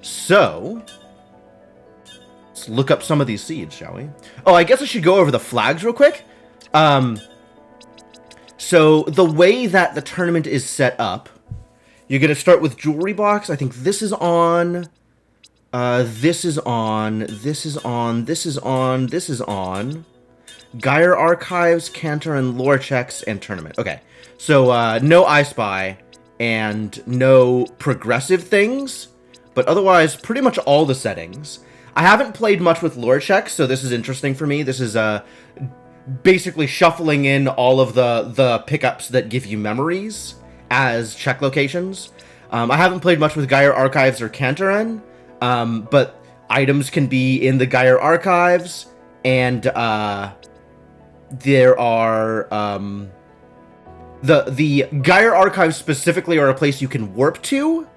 So, let's look up some of these seeds, shall we? Oh, I guess I should go over the flags real quick. So, the way that the tournament is set up, you're going to start with Jewelry Box. I think this is on. This is on. This is on. This is on. This is on. Gyre Archives, Cantor, and Lore Checks, and Tournament. Okay. So, no I Spy, and no progressive things. But otherwise, pretty much all the settings. I haven't played much with lore checks, so this is interesting for me. This is basically shuffling in all of the pickups that give you memories as check locations. I haven't played much with Gyre Archives or Cantoren, but items can be in the Gyre Archives, and there are the Gyre Archives specifically are a place you can warp to.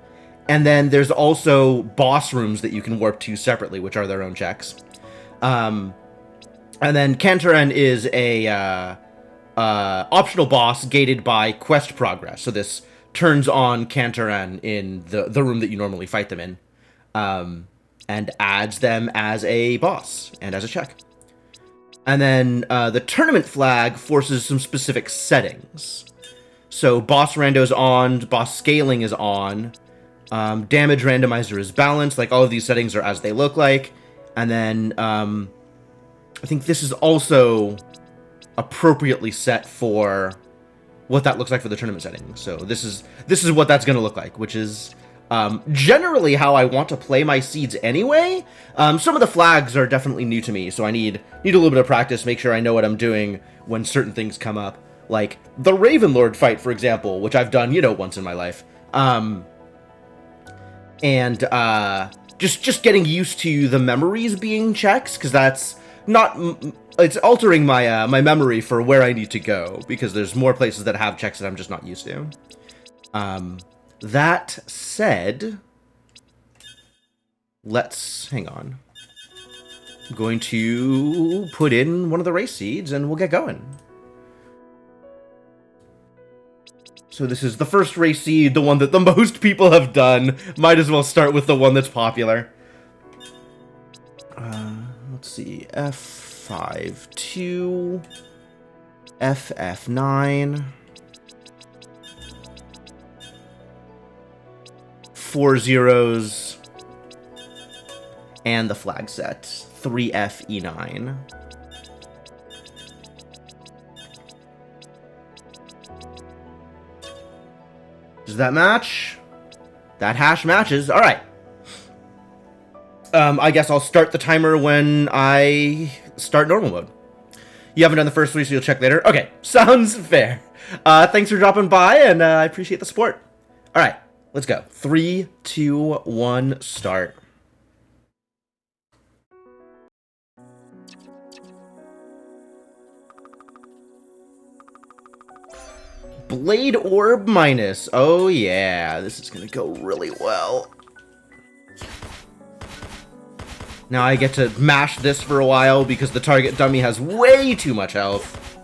And then there's also boss rooms that you can warp to separately, which are their own checks. And then Cantoren is a optional boss gated by quest progress. So this turns on Cantoren in the room that you normally fight them in, and adds them as a boss and as a check. And then the tournament flag forces some specific settings. So boss rando's on, boss scaling is on. Damage randomizer is balanced, like all of these settings are as they look like. And then I think this is also appropriately set for what that looks like for the tournament settings. So this is what that's going to look like, which is generally how I want to play my seeds anyway. Some of the flags are definitely new to me, so I need a little bit of practice, make sure I know what I'm doing when certain things come up. Like the Ravenlord fight, for example, which I've done, once in my life. And just getting used to the memories being checks, because that's not... It's altering my my memory for where I need to go, because there's more places that have checks that I'm just not used to. That said... Hang on. I'm going to put in one of the race seeds, and we'll get going. So this is the first race seed, the one that the most people have done. Might as well start with the one that's popular. Let's see. F5-2. FF9. 4 zeros. And the flag set. 3FE9. Does that match? That hash matches. All right. I guess I'll start the timer when I start normal mode. You haven't done the first 3, so you'll check later. Okay, sounds fair. Thanks for dropping by, and I appreciate the support. All right, let's go. 3, 2, 1, start. Blade Orb minus. Oh yeah, this is gonna go really well. Now I get to mash this for a while because the target dummy has way too much health.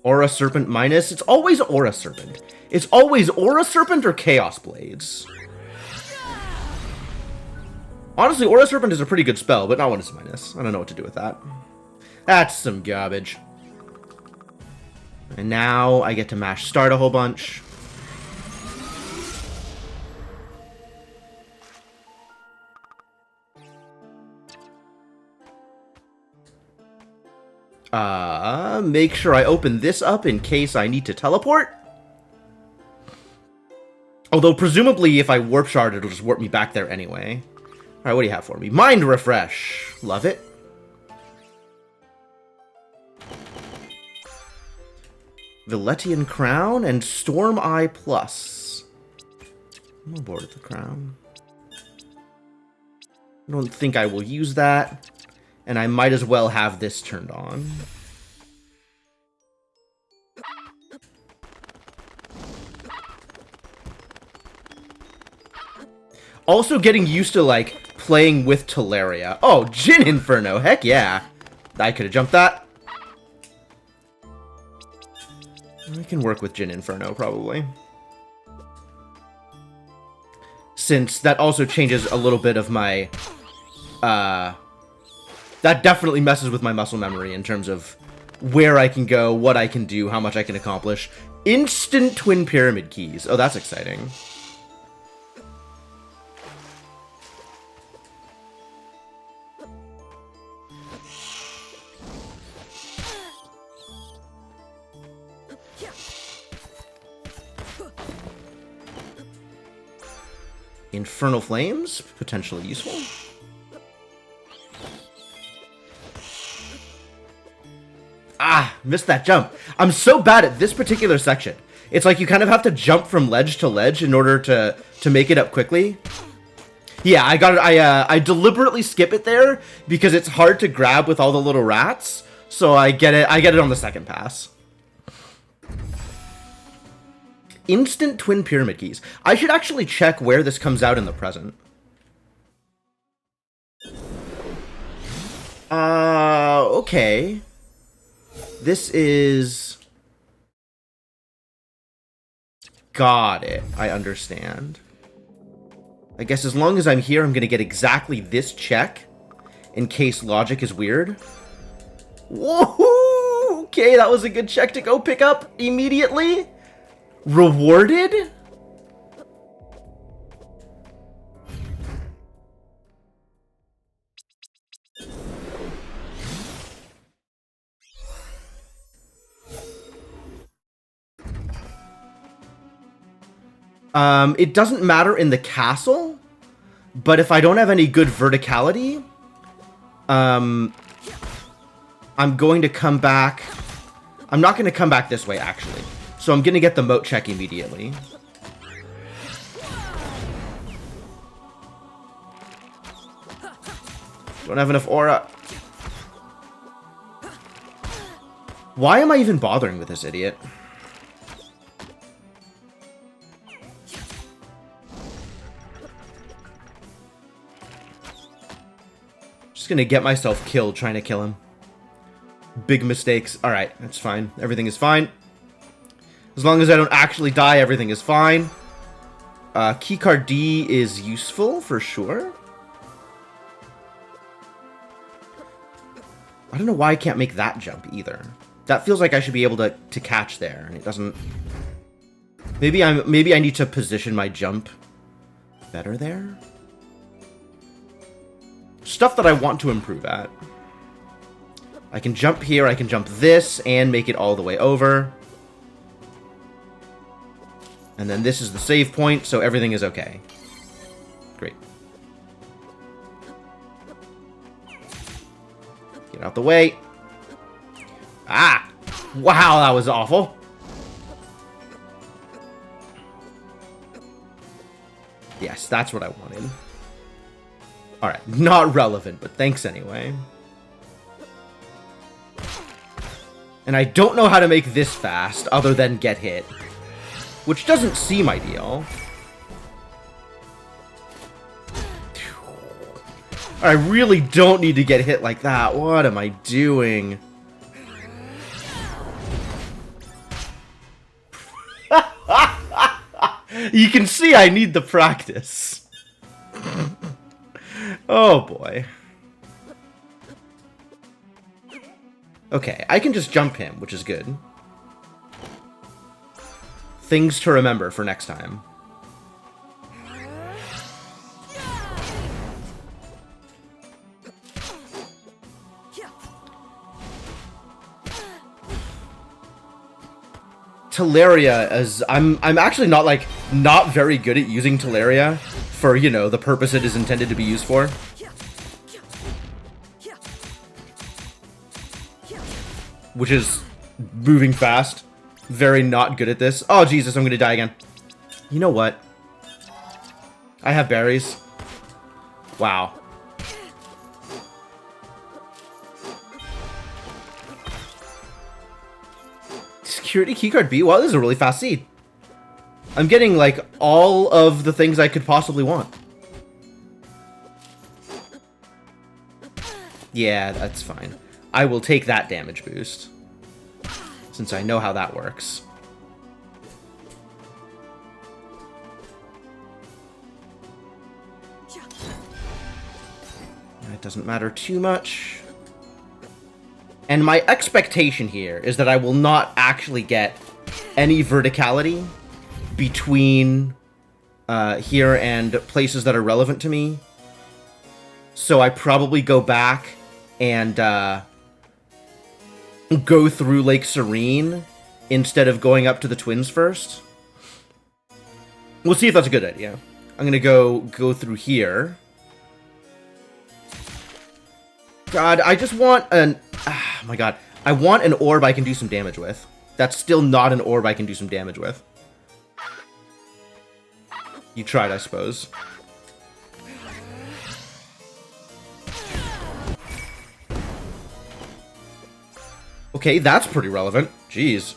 Aura Serpent minus. It's always Aura Serpent. It's always Aura Serpent or Chaos Blades. Honestly, Aura Serpent is a pretty good spell, but not when it's minus. I don't know what to do with that. That's some garbage. And now I get to mash start a whole bunch. Make sure I open this up in case I need to teleport. Although, presumably, if I warp shard, it'll just warp me back there anyway. Alright, what do you have for me? Mind Refresh. Love it. Villetian Crown and Storm Eye Plus. I'm on board with the crown. I don't think I will use that. And I might as well have this turned on. Also getting used to, like, playing with Teleria. Oh, Jin Inferno. Heck yeah. I could have jumped that. I can work with Jin Inferno, probably. since that also changes a little bit of my... that definitely messes with my muscle memory in terms of where I can go, what I can do, how much I can accomplish. Instant twin pyramid keys. Oh, that's exciting. Infernal Flames, potentially useful. Ah, missed that jump. I'm so bad at this particular section. It's like you kind of have to jump from ledge to ledge in order to make it up quickly. Yeah, I got it. I deliberately skip it there because it's hard to grab with all the little rats. So I get it on the second pass. Instant twin pyramid keys. I should actually check where this comes out in the present. Okay. This is... Got it. I understand. I guess as long as I'm here, I'm going to get exactly this check in case logic is weird. Whoa! Okay, that was a good check to go pick up immediately. Rewarded? It doesn't matter in the castle, but if I don't have any good verticality, I'm going to come back. I'm not going to come back this way, actually. So I'm going to get the moat check immediately. Don't have enough aura. Why am I even bothering with this idiot? Just gonna get myself killed trying to kill him. Big mistakes. Alright, that's fine. Everything is fine. As long as I don't actually die, everything is fine. Keycard D is useful, for sure. I don't know why I can't make that jump, either. That feels like I should be able to catch there, and it doesn't... Maybe I need to position my jump better there? Stuff that I want to improve at. I can jump here, I can jump this, and make it all the way over. And then this is the save point, so everything is okay. Great. Get out the way. Ah! Wow, that was awful. Yes, that's what I wanted. Alright, not relevant, but thanks anyway. And I don't know how to make this fast, other than get hit. Which doesn't seem ideal. I really don't need to get hit like that. What am I doing? You can see I need the practice. Oh boy. Okay, I can just jump him, which is good. Things to remember for next time. Teleria, as I'm actually not very good at using Teleria for, you know, the purpose it is intended to be used for. Which is moving fast. Very not good at this. Oh, Jesus, I'm gonna die again. You know what? I have berries. Wow. Security keycard B? Wow, this is a really fast seed. I'm getting, like, all of the things I could possibly want. Yeah, that's fine. I will take that damage boost. Since I know how that works. It doesn't matter too much. And my expectation here is that I will not actually get any verticality between here and places that are relevant to me. So I probably go back and go through Lake Serene instead of going up to the Twins first. We'll see if that's a good idea. I'm gonna go through here. God, I just want an... Oh my god. I want an orb I can do some damage with. That's still not an orb I can do some damage with. You tried, I suppose. Okay, that's pretty relevant. Jeez.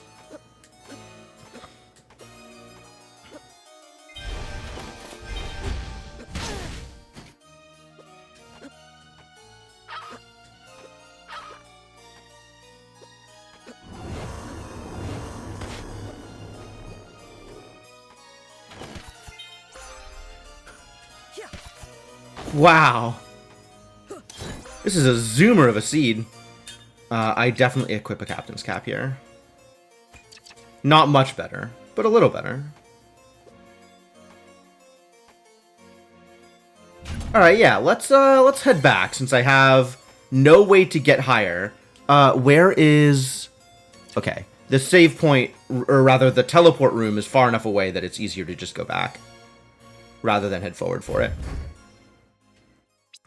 Wow. This is a zoomer of a seed. I definitely equip a captain's cap here. Not much better, but a little better. Alright, yeah, let's head back since I have no way to get higher. Where is... Okay, the save point, or rather the teleport room is far enough away that it's easier to just go back rather than head forward for it.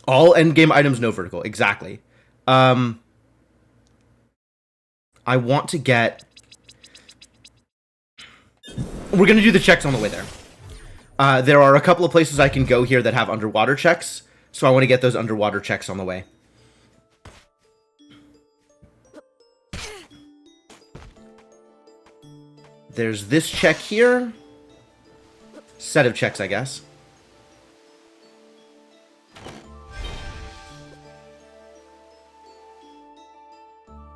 All endgame items, no vertical. Exactly. I want to get... We're going to do the checks on the way there. There are a couple of places I can go here that have underwater checks, so I want to get those underwater checks on the way. There's this check here. Set of checks, I guess.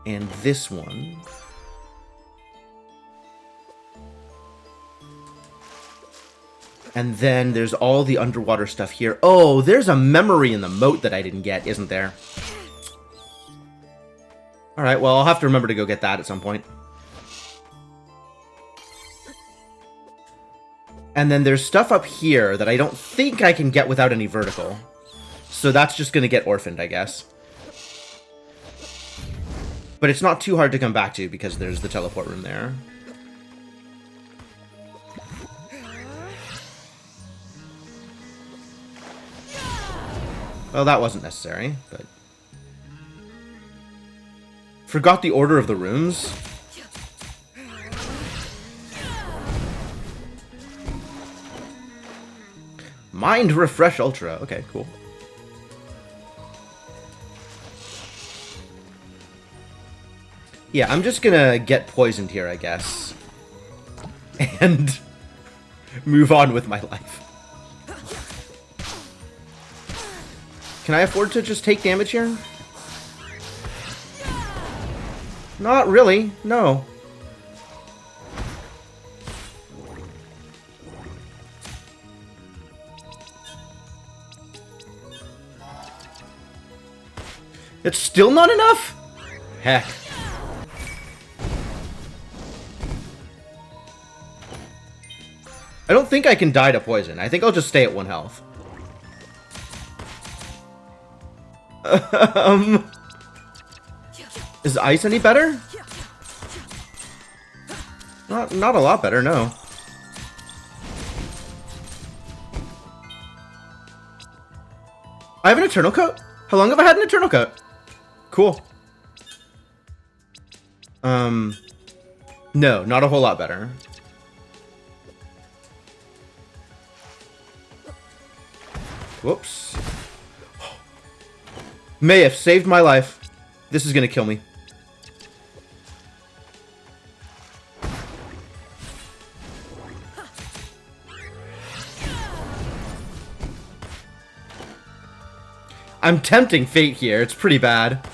And this one. And then there's all the underwater stuff here. Oh, there's a memory in the moat that I didn't get, isn't there? Alright, well, I'll have to remember to go get that at some point. And then there's stuff up here that I don't think I can get without any vertical. So that's just going to get orphaned, I guess. But it's not too hard to come back to because there's the teleport room there. Well, that wasn't necessary, but... Forgot the order of the rooms? Mind Refresh Ultra. Okay, cool. Yeah, I'm just gonna get poisoned here, I guess. And move on with my life. Can I afford to just take damage here? Not really, no. It's still not enough? Heck. I don't think I can die to poison. I think I'll just stay at 1 health. Is ice any better? Not a lot better, no. I have an Eternal Coat? How long have I had an Eternal Coat? Cool. No, not a whole lot better. Whoops. Mayif saved my life. This is gonna kill me. I'm tempting fate here. It's pretty bad.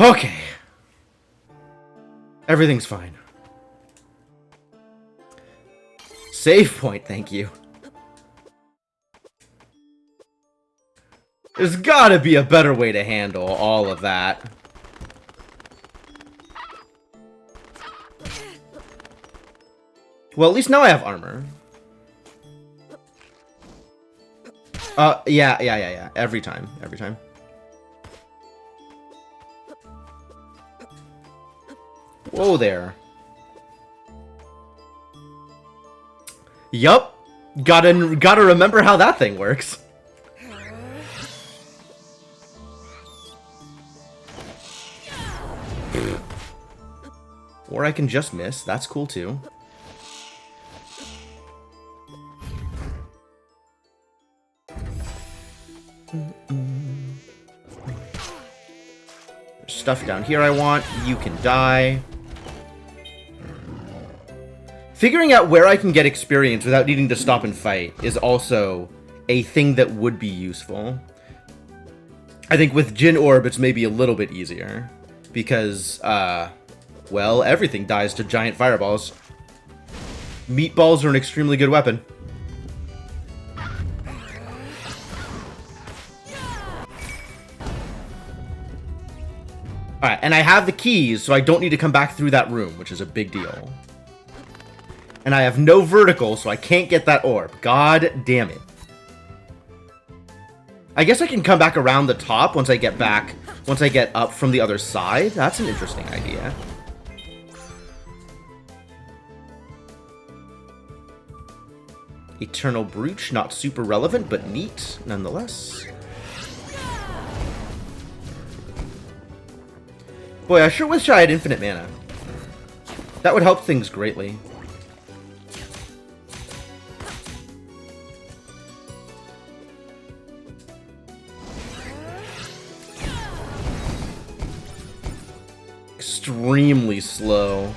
Okay. Everything's fine. Save point, thank you. There's gotta be a better way to handle all of that. Well, at least now I have armor. Yeah. Every time. Whoa there. Yup. Gotta remember how that thing works. Or I can just miss. That's cool too. There's stuff down here I want. You can die. Figuring out where I can get experience without needing to stop and fight is also a thing that would be useful. I think with Jin Orb, it's maybe a little bit easier. Because, well, everything dies to giant fireballs. Meatballs are an extremely good weapon. Alright, and I have the keys, so I don't need to come back through that room, which is a big deal. And I have no vertical, so I can't get that orb. God damn it. I guess I can come back around the top once I get up from the other side. That's an interesting idea. Eternal Brooch, not super relevant, but neat, nonetheless. Boy, I sure wish I had infinite mana. That would help things greatly. Extremely slow.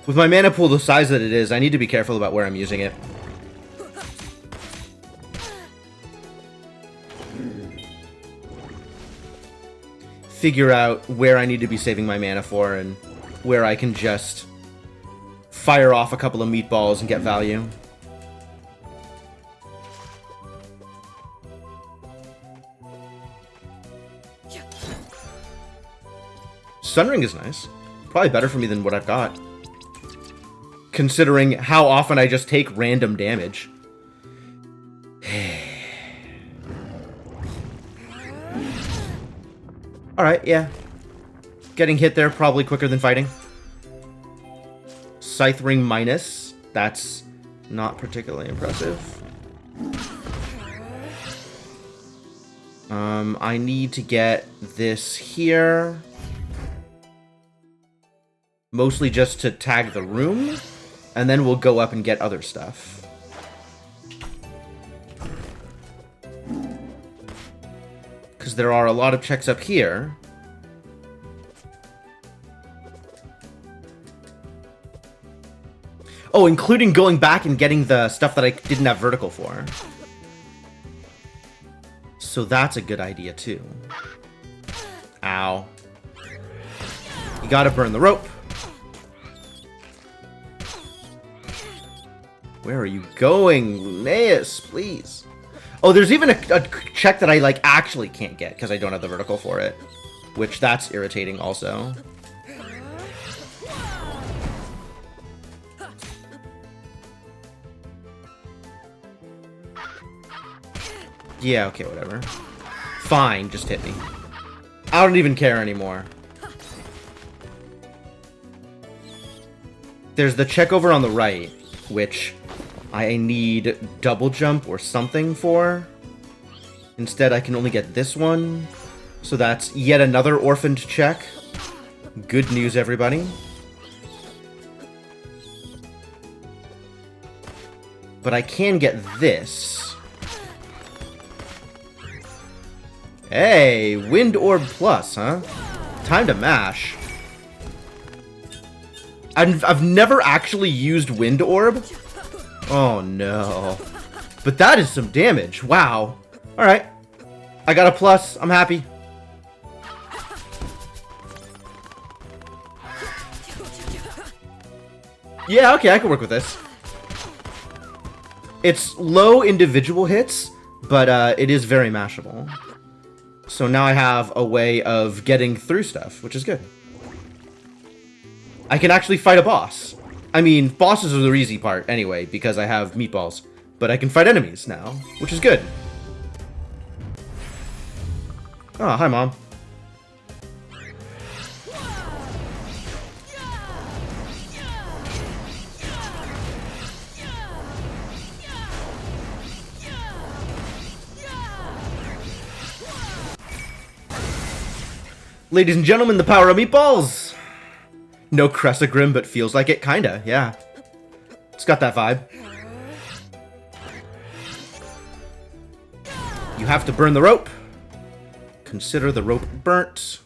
With my mana pool the size that it is, I need to be careful about where I'm using it. Figure out where I need to be saving my mana for and where I can just fire off a couple of meatballs and get value. Sunring is nice. Probably better for me than what I've got. Considering how often I just take random damage. Alright, yeah. Getting hit there probably quicker than fighting. Scythe Ring minus. That's not particularly impressive. I need to get this here. Mostly just to tag the room. And then we'll go up and get other stuff. Because there are a lot of checks up here. Oh, including going back and getting the stuff that I didn't have vertical for. So that's a good idea, too. Ow. You gotta burn the rope. Where are you going, Linnaeus? Please. Oh, there's even a check that I, like, actually can't get because I don't have the vertical for it. Which, that's irritating also. Yeah, okay, whatever. Fine, just hit me. I don't even care anymore. There's the check over on the right, which I need double jump or something for. Instead, I can only get this one. So that's yet another orphaned check. Good news, everybody. But I can get this. Hey, Wind Orb Plus, huh? Time to mash. I've never actually used Wind Orb. Oh no. But that is some damage. Wow. Alright. I got a plus. I'm happy. Yeah, okay, I can work with this. It's low individual hits, but it is very mashable. So now I have a way of getting through stuff, which is good. I can actually fight a boss. I mean, bosses are the easy part anyway, because I have meatballs. But I can fight enemies now, which is good. Oh, hi, Mom. Ladies and gentlemen, the power of meatballs! No Cressagrim, but feels like it, kinda, yeah. It's got that vibe. You have to burn the rope. Consider the rope burnt.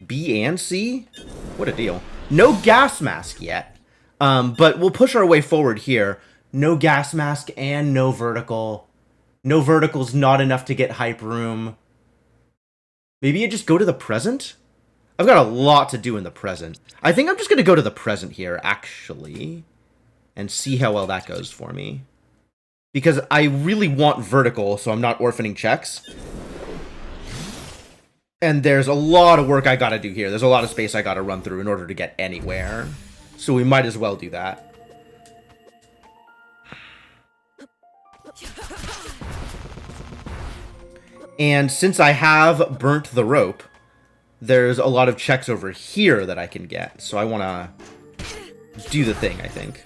B and C? What a deal. No gas mask yet, but we'll push our way forward here. No gas mask and no vertical. No vertical's not enough to get hype room. Maybe you just go to the present? I've got a lot to do in the present. I think I'm just going to go to the present here, actually, and see how well that goes for me. Because I really want vertical, so I'm not orphaning checks. And there's a lot of work I gotta do here. There's a lot of space I gotta run through in order to get anywhere. So we might as well do that. And since I have burnt the rope, there's a lot of checks over here that I can get. So I want to do the thing, I think.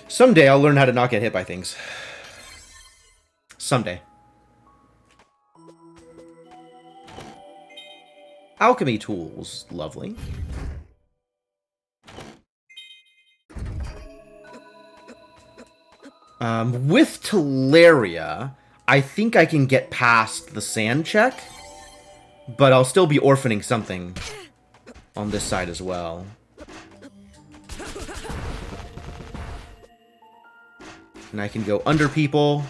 Someday I'll learn how to not get hit by things. Someday. Alchemy tools. Lovely. With Teleria, I think I can get past the sand check, but I'll still be orphaning something on this side as well. And I can go under people.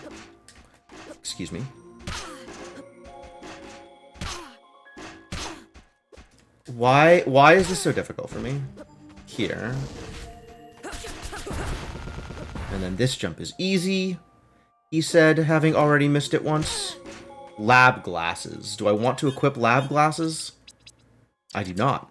Excuse me. Why is this so difficult for me? Here. And then this jump is easy, he said, having already missed it once. Lab glasses. Do I want to equip lab glasses? I do not.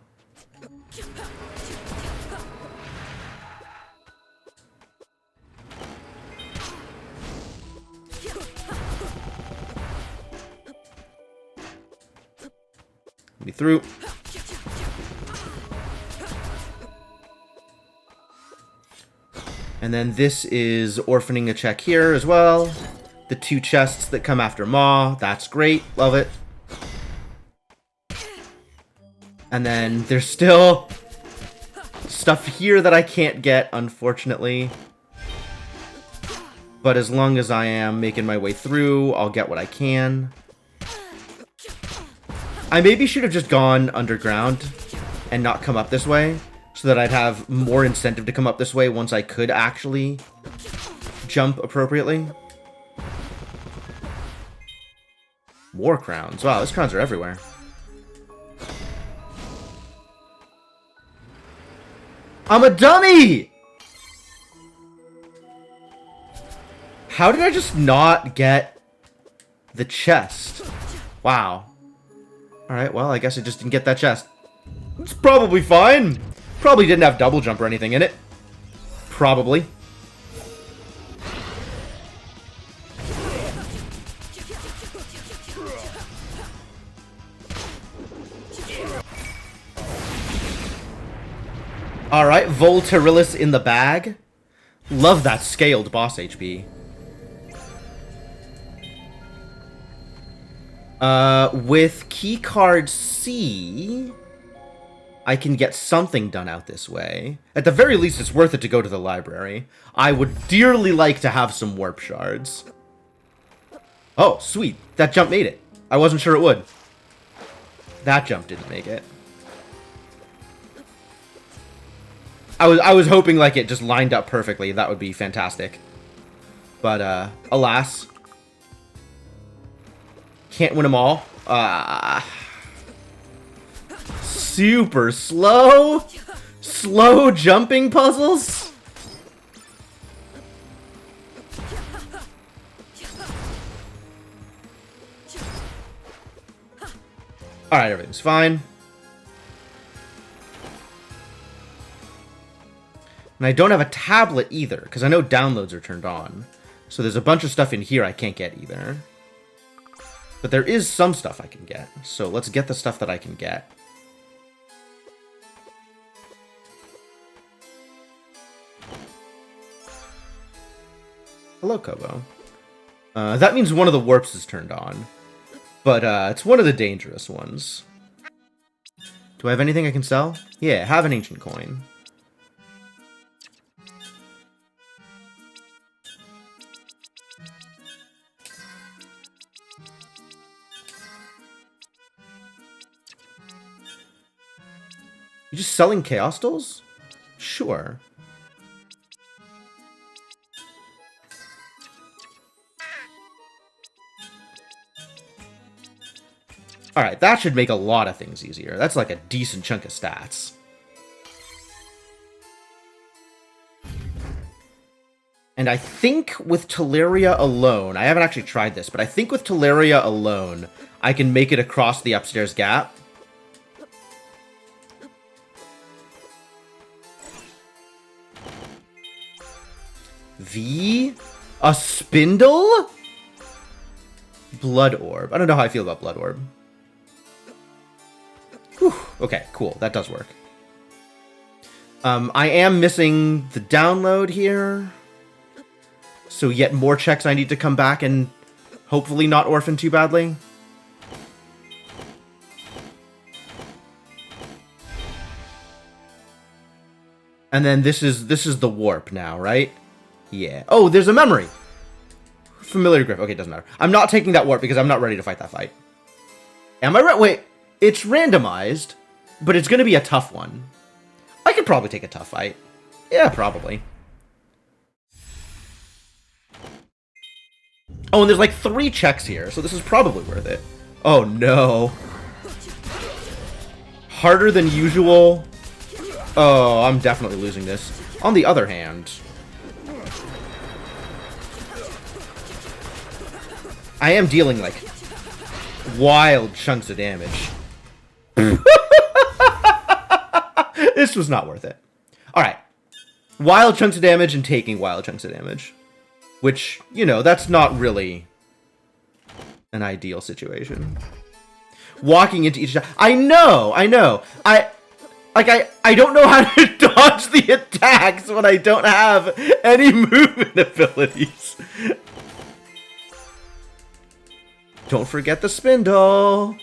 Me through. And then this is orphaning a check here as well. The 2 chests that come after Maw. That's great. Love it. And then there's still stuff here that I can't get, unfortunately. But as long as I am making my way through, I'll get what I can. I maybe should have just gone underground and not come up this way, so that I'd have more incentive to come up this way once I could actually jump appropriately. More crowns. Wow, those crowns are everywhere. I'm a dummy! How did I just not get the chest? Wow. Alright, well, I guess I just didn't get that chest. It's probably fine. Probably didn't have double jump or anything in it. Probably. Alright, Volterilis in the bag. Love that scaled boss HP. With keycard C, I can get something done out this way. At the very least, it's worth it to go to the library. I would dearly like to have some warp shards. Oh, sweet. That jump made it. I wasn't sure it would. That jump didn't make it. I was hoping like it just lined up perfectly. That would be fantastic. But, alas. can't win them all. Super slow? Slow jumping puzzles? Alright, everything's fine. And I don't have a tablet either, because I know downloads are turned on. So there's a bunch of stuff in here I can't get either. But there is some stuff I can get. So let's get the stuff that I can get. Hello, Kobo. That means one of the warps is turned on. But it's one of the dangerous ones. Do I have anything I can sell? Yeah, have an ancient coin. You just selling Chaos Dolls? Sure. Alright, that should make a lot of things easier. That's like a decent chunk of stats. And I think with Teleria alone, I haven't actually tried this, but I think with Teleria alone, I can make it across the upstairs gap. A spindle? Blood Orb. I don't know how I feel about Blood Orb. Whew. Okay, cool. That does work. I am missing the download here. So yet more checks I need to come back and hopefully not orphan too badly. And then this is the warp now, right? Yeah. Oh, there's a memory. Familiar grip. Okay, doesn't matter. I'm not taking that warp because I'm not ready to fight that fight. Am I right? Wait, it's randomized, but it's going to be a tough one. I could probably take a tough fight. Yeah, probably. Oh, and there's like 3 checks here, so this is probably worth it. Oh, no. Harder than usual. Oh, I'm definitely losing this. On the other hand, I am dealing, like, wild chunks of damage. This was not worth it. Alright. Wild chunks of damage and taking wild chunks of damage. Which, you know, that's not really an ideal situation. Walking into each... I know! I don't know how to dodge the attacks when I don't have any movement abilities. Don't forget the spindle.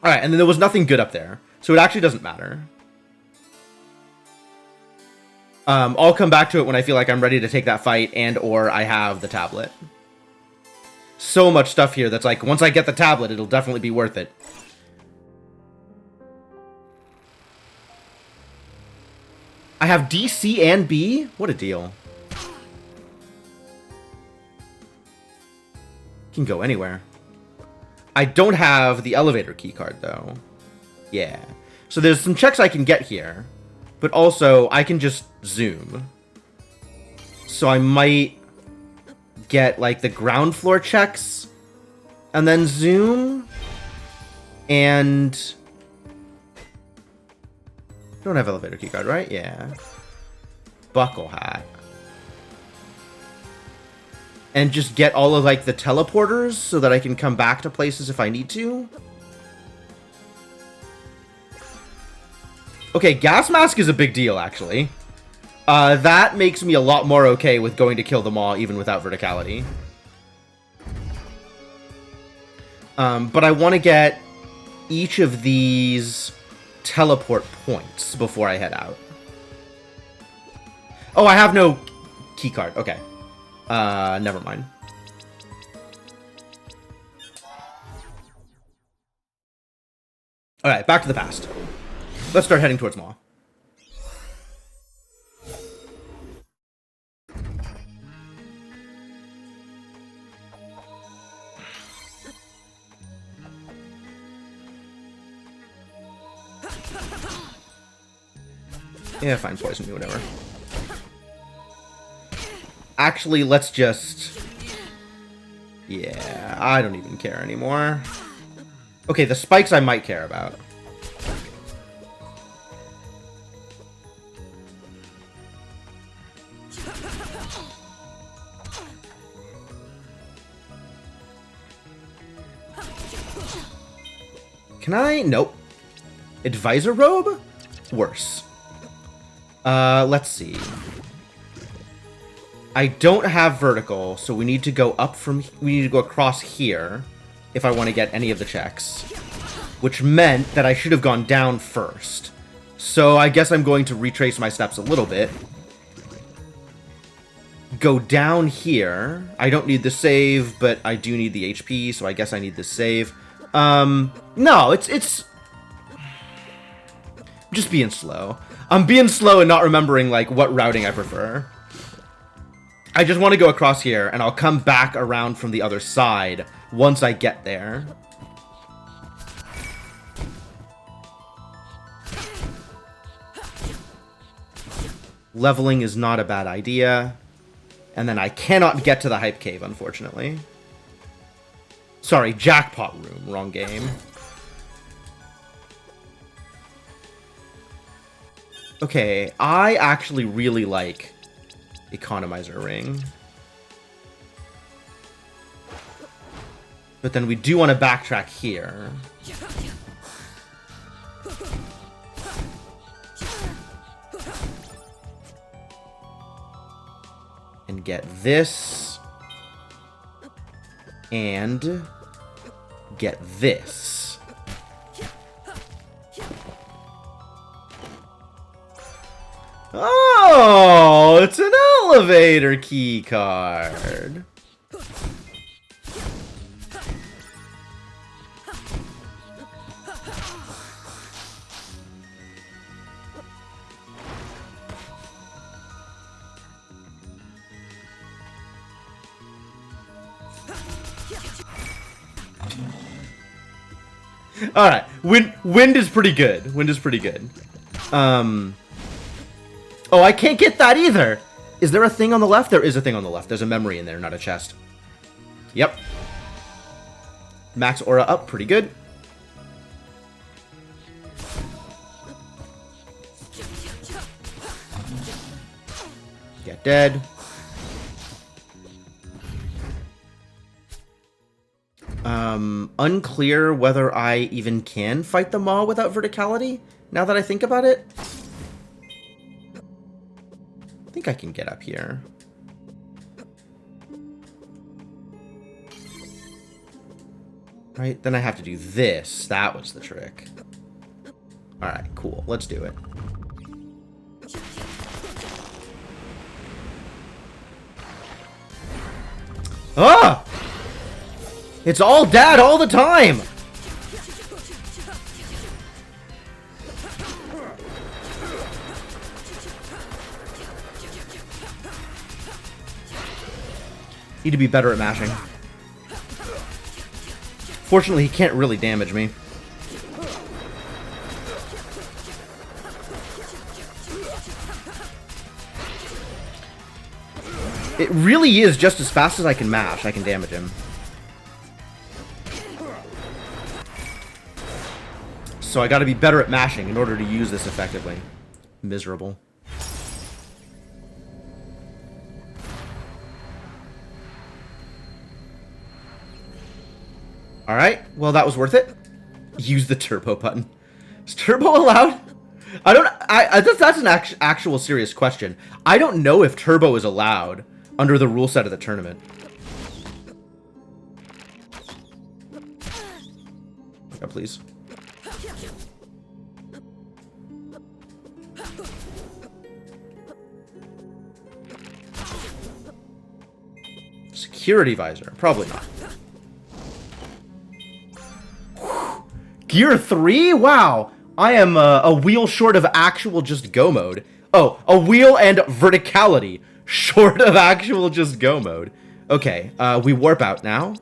Alright, and then there was nothing good up there. So it actually doesn't matter. I'll come back to it when I feel like I'm ready to take that fight and or I have the tablet. So much stuff here that's like, once I get the tablet, it'll definitely be worth it. I have D, C, and B? What a deal. Can go anywhere. I don't have the elevator keycard, though. Yeah. So there's some checks I can get here. But also, I can just zoom. So I might get, like, the ground floor checks. And then zoom. And... I don't have elevator keycard, right? Yeah. Buckle hat. And just get all of, like, the teleporters so that I can come back to places if I need to. Okay, gas mask is a big deal, actually. That makes me a lot more okay with going to kill them all, even without verticality. But I want to get each of these teleport points before I head out. Oh, I have no keycard. Okay. Never mind. Alright, back to the past. Let's start heading towards Maw. Yeah, fine, poison me, whatever. Actually, let's just... Yeah, I don't even care anymore. Okay, the spikes I might care about. Can I? Nope. Advisor robe? Worse. Let's see. I don't have vertical, so we need to go up from... We need to go across here if I want to get any of the checks. Which meant that I should have gone down first. So I guess I'm going to retrace my steps a little bit. Go down here. I don't need the save, but I do need the HP, so I guess I need the save. No, it's... I'm just being slow. I'm being slow and not remembering, like, what routing I prefer. I just want to go across here, and I'll come back around from the other side once I get there. Leveling is not a bad idea. And then I cannot get to the Hype Cave, unfortunately. Sorry, Jackpot Room. Wrong game. Okay, I actually really like Economizer Ring. But then we do want to backtrack here. And get this. And get this. Oh, it's an elevator key card. All right, wind is pretty good. Wind is pretty good. Oh, I can't get that either. Is there a thing on the left? There is a thing on the left. There's a memory in there, not a chest. Yep. Max aura up, pretty good. Get dead. Unclear whether I even can fight the Maw without verticality, now that I think about it. I think I can get up here. Right, then I have to do this. That was the trick. Alright, cool. Let's do it. Ah! It's all dad all the time! Need to be better at mashing. Fortunately, he can't really damage me. It really is just as fast as I can mash, I can damage him. So I gotta be better at mashing in order to use this effectively. Miserable. Alright, well that was worth it. Use the turbo button. Is turbo allowed? That's an actual serious question. I don't know if turbo is allowed under the rule set of the tournament. Yeah, please. Security visor, probably not. Gear 3? Wow. I am a wheel short of actual just go mode. Oh, a wheel and verticality short of actual just go mode. Okay, we warp out now.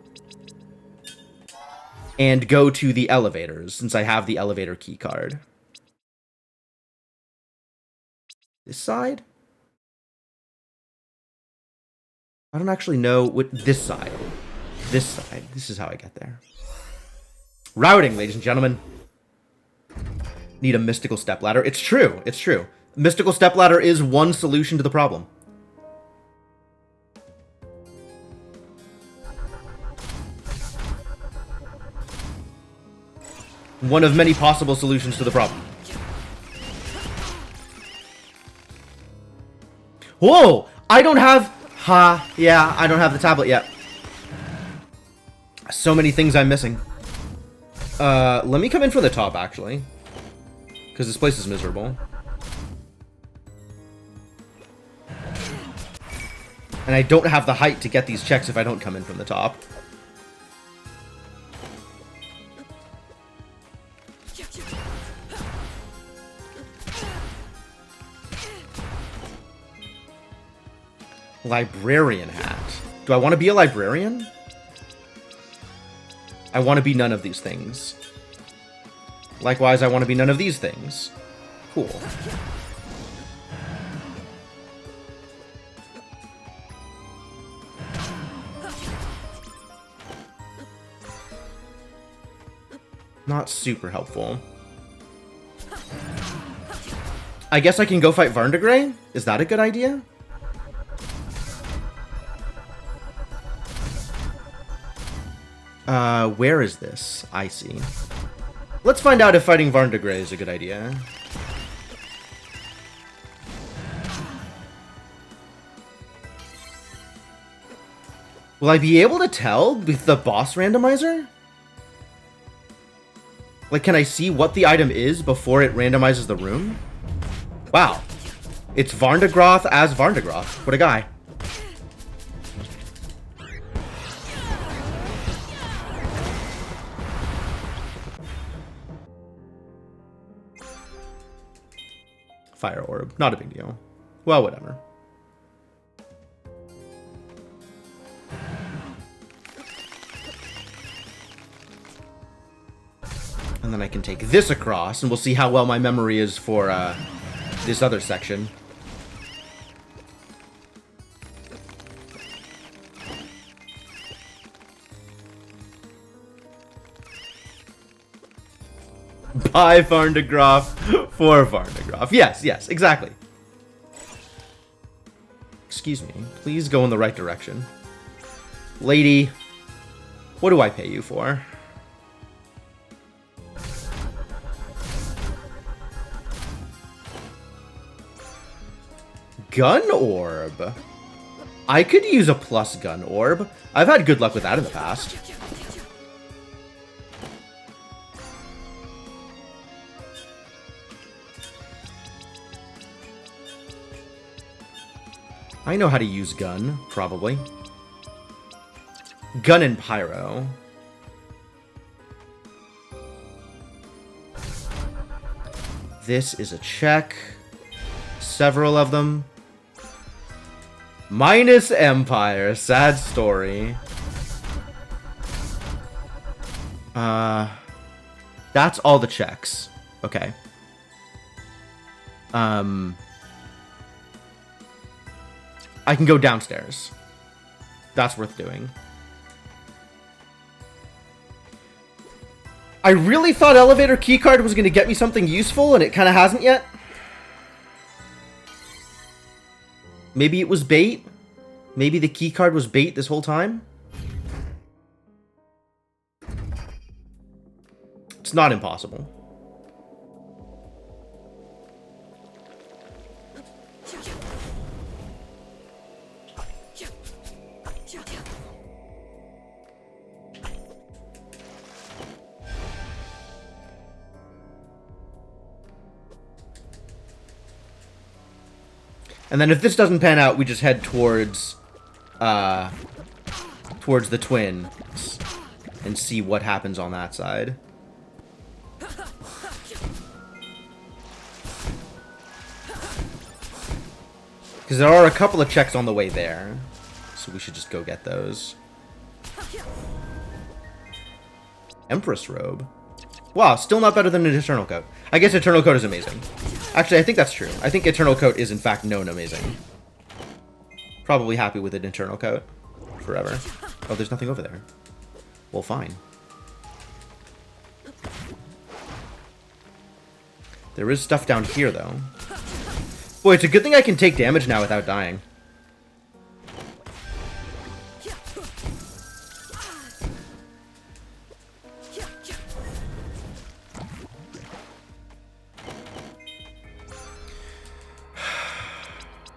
And go to the elevators, since I have the elevator key card. This side? I don't actually know what this side. This side. This is how I get there. Routing, ladies and gentlemen. Need a mystical stepladder. It's true. It's true. Mystical stepladder is one solution to the problem. One of many possible solutions to the problem. Whoa! I don't have... yeah, I don't have the tablet yet. So many things I'm missing. Let me come in from the top, actually. Because this place is miserable. And I don't have the height to get these checks if I don't come in from the top. Librarian hat. Do I want to be a librarian? I want to be none of these things. Likewise, I want to be none of these things. Cool. Not super helpful. I guess I can go fight Varndegrey? Is that a good idea? Where is this? I see. Let's find out if fighting Varndegrey is a good idea. Will I be able to tell with the boss randomizer? Like, can I see what the item is before it randomizes the room? Wow. It's Varndegroth as Varndegroth. What a guy. Fire orb. Not a big deal. Well, whatever. And then I can take this across, and we'll see how well my memory is for this other section. By Varndegroth, for Varndegroth. Yes, yes, exactly. Excuse me. Please go in the right direction. Lady, what do I pay you for? Gun orb. I could use a plus gun orb. I've had good luck with that in the past. I know how to use gun, probably. Gun and pyro. This is a check. Several of them. Minus Empire. Sad story. That's all the checks. Okay. I can go downstairs. That's worth doing. I really thought elevator keycard was going to get me something useful, and it kind of hasn't yet. Maybe it was bait? Maybe the keycard was bait this whole time? It's not impossible. And then if this doesn't pan out, we just head towards the twins and see what happens on that side. Because there are a couple of checks on the way there, so we should just go get those. Empress robe. Wow, still not better than an Eternal Coat. I guess Eternal Coat is amazing. Actually, I think that's true. I think Eternal Coat is in fact known amazing. Probably happy with an Eternal Coat. Forever. Oh, there's nothing over there. Well, fine. There is stuff down here, though. Boy, it's a good thing I can take damage now without dying.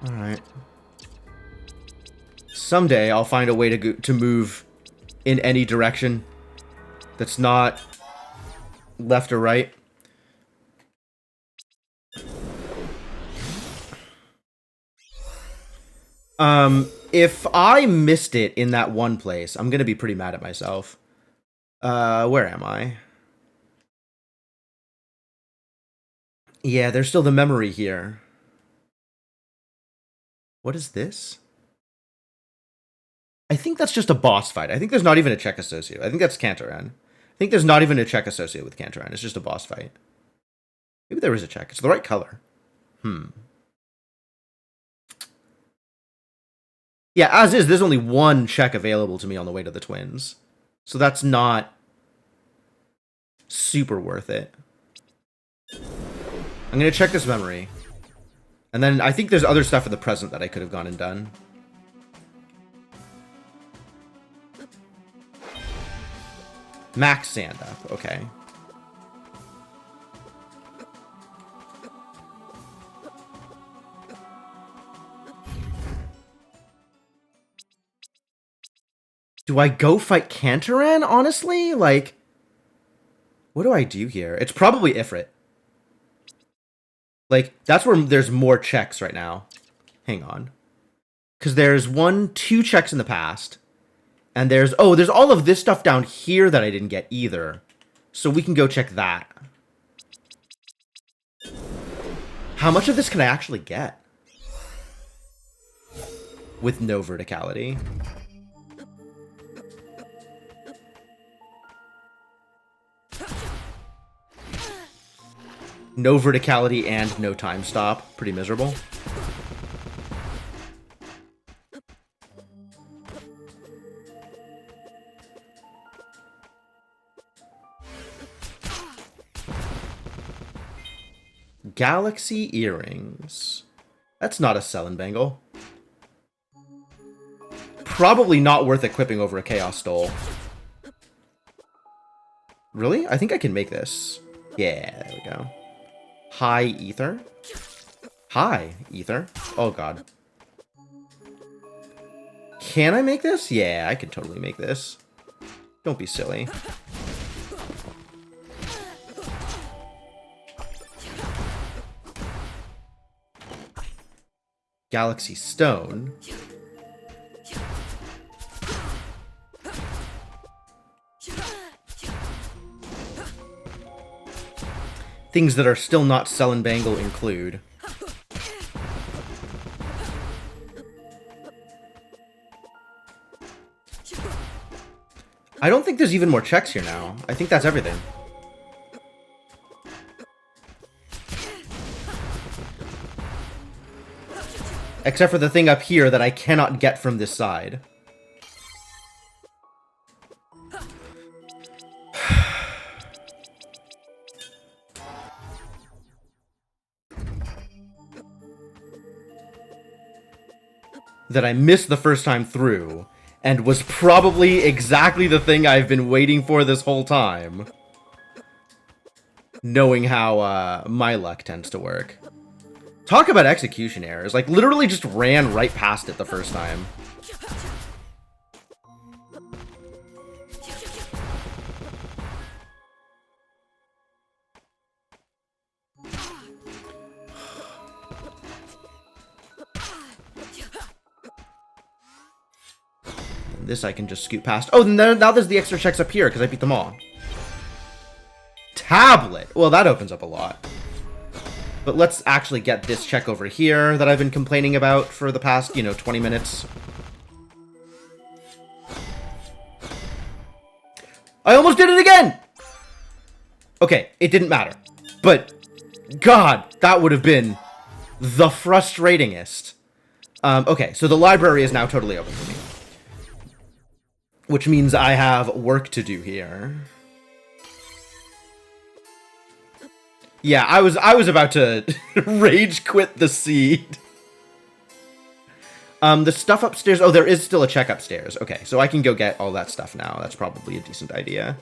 Alright. Someday I'll find a way to move in any direction that's not left or right. If I missed it in that one place, I'm gonna be pretty mad at myself. Where am I? Yeah, there's still the memory here. What is this? I think that's just a boss fight. I think there's not even a check associated. I think that's Cantoran. I think there's not even a check associated with Cantoran. It's just a boss fight. Maybe there is a check. It's the right color. Yeah, as is, there's only one check available to me on the way to the Twins. So that's not super worth it. I'm going to check this memory. And then I think there's other stuff in the present that I could have gone and done. Max sand up, okay. Do I go fight Cantoran, honestly? Like, what do I do here? It's probably Ifrit. Like, that's where there's more checks right now. Hang on. Because there's 2 checks in the past. And there's all of this stuff down here that I didn't get either. So we can go check that. How much of this can I actually get? With no verticality. No verticality and no time stop. Pretty miserable. Galaxy earrings. That's not a Selen Bangle. Probably not worth equipping over a Chaos Stole. Really? I think I can make this. Yeah, there we go. High Ether? High Ether? Oh god. Can I make this? Yeah, I could totally make this. Don't be silly. Galaxy Stone. Things that are still not Selen Bangle include. I don't think there's even more checks here now. I think that's everything. Except for the thing up here that I cannot get from this side. That I missed the first time through, and was probably exactly the thing I've been waiting for this whole time. Knowing how my luck tends to work. Talk about execution errors. Like, literally just ran right past it the first time. And this I can just scoot past. Oh, now there's the extra checks up here, because I beat them all. Tablet! Well, that opens up a lot. But let's actually get this check over here that I've been complaining about for the past, 20 minutes. I almost did it again! Okay, it didn't matter. But, God, that would have been the frustratingest. Okay, so the library is now totally open for me. Which means I have work to do here. Yeah, I was about to rage quit the seed. The stuff upstairs... Oh, there is still a check upstairs. Okay, so I can go get all that stuff now. That's probably a decent idea.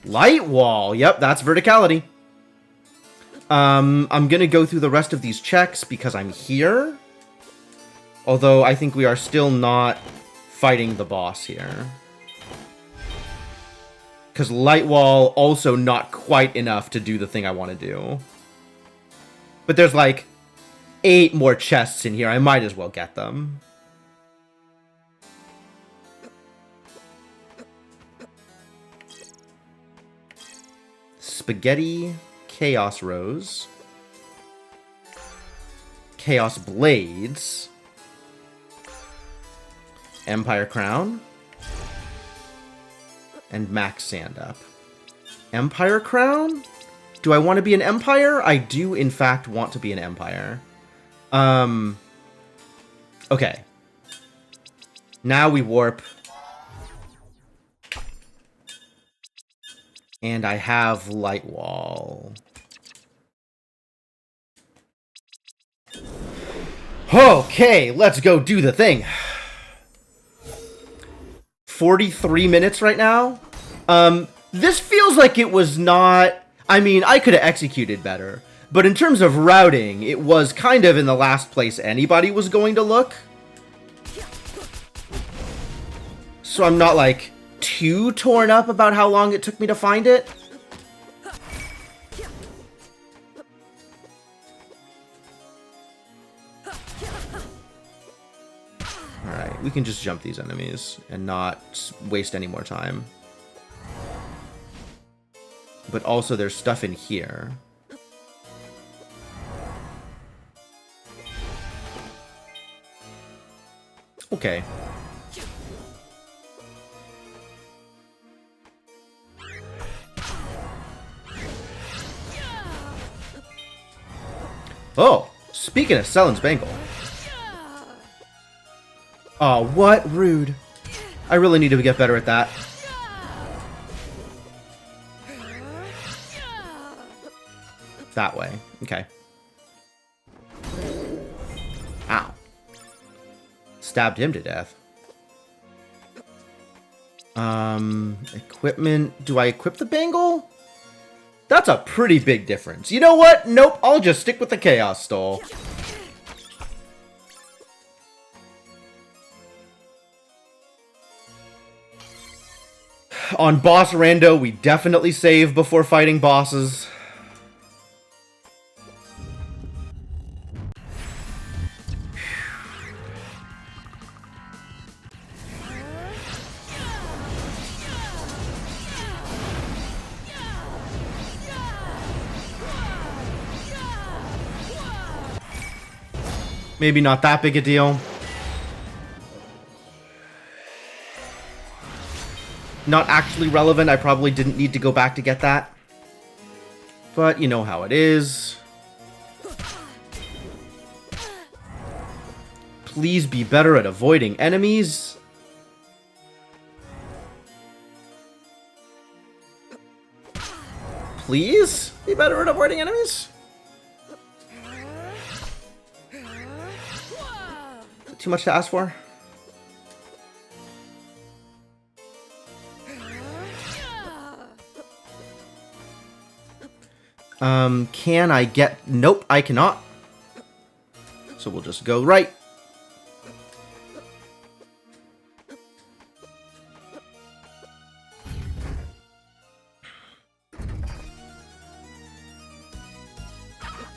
Light wall. Yep, that's verticality. I'm gonna go through the rest of these checks because I'm here. Although I think we are still not fighting the boss here. Because light wall also not quite enough to do the thing I want to do. But there's like 8 more chests in here. I might as well get them. Spaghetti, Chaos Rose, Chaos Blades, Empire Crown, and Max Sand Up. Empire Crown? Do I want to be an Empire? I do, in fact, want to be an Empire. Okay. Now we warp. And I have Light Wall. Okay, let's go do the thing. 43 minutes right now. This feels like it was not... I mean, I could have executed better. But in terms of routing, it was kind of in the last place anybody was going to look. So I'm not, like, too torn up about how long it took me to find it. Alright, we can just jump these enemies and not waste any more time. But also there's stuff in here. Okay. Oh, speaking of Sellen's Bangle. Oh, what? Rude. I really need to get better at that. That way. Okay. Ow. Stabbed him to death. Equipment. Do I equip the bangle? That's a pretty big difference. You know what? Nope, I'll just stick with the Chaos Stole. On boss rando, we definitely save before fighting bosses. Maybe not that big a deal. Not actually relevant. I probably didn't need to go back to get that. But you know how it is. Please be better at avoiding enemies. Please be better at avoiding enemies. Too much to ask for? Can I get... Nope, I cannot. So we'll just go right.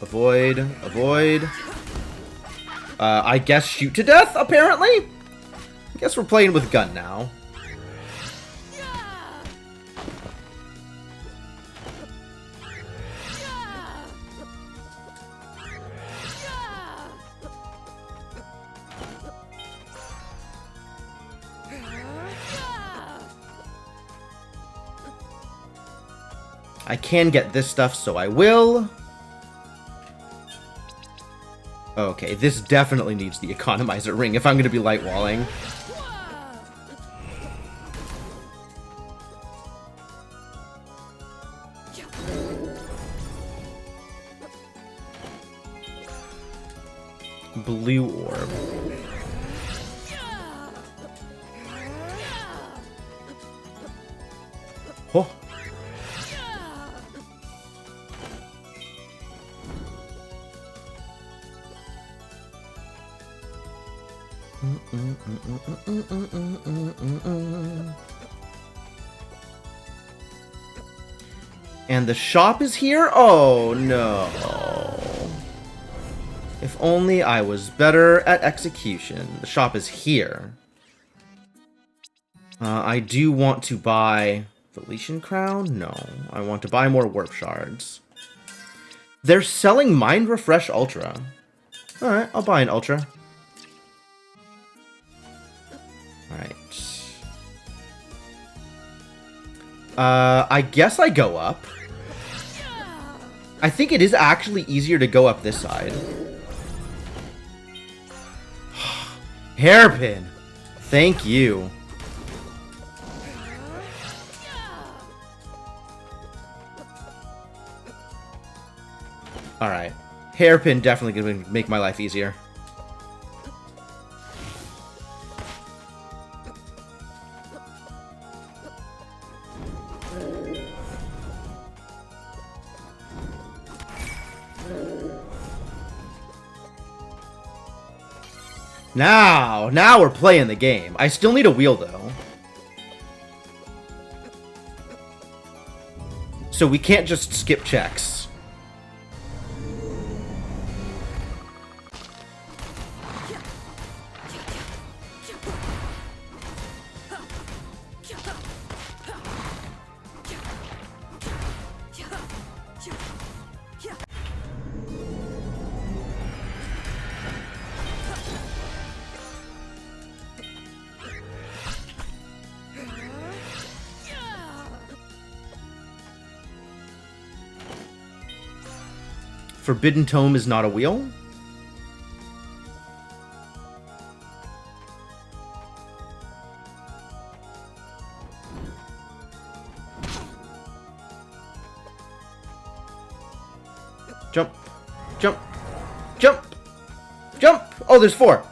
Avoid, avoid. I guess shoot to death, apparently? I guess we're playing with gun now. I can get this stuff, so I will. Okay, this definitely needs the economizer ring if I'm going to be light walling. Blue orb. Oh. And the shop is here? Oh no. If only I was better at execution. The shop is here. I do want to buy Felician Crown? No. I want to buy more warp shards. They're selling Mind Refresh Ultra. Alright, I'll buy an Ultra. Alright. I guess I go up. I think it is actually easier to go up this side. Hairpin! Thank you. Alright. Hairpin definitely gonna make my life easier. Now we're playing the game. I still need a wheel, though. So we can't just skip checks. Forbidden Tome is not a wheel? Jump. Jump. Jump. Jump! Oh, there's 4.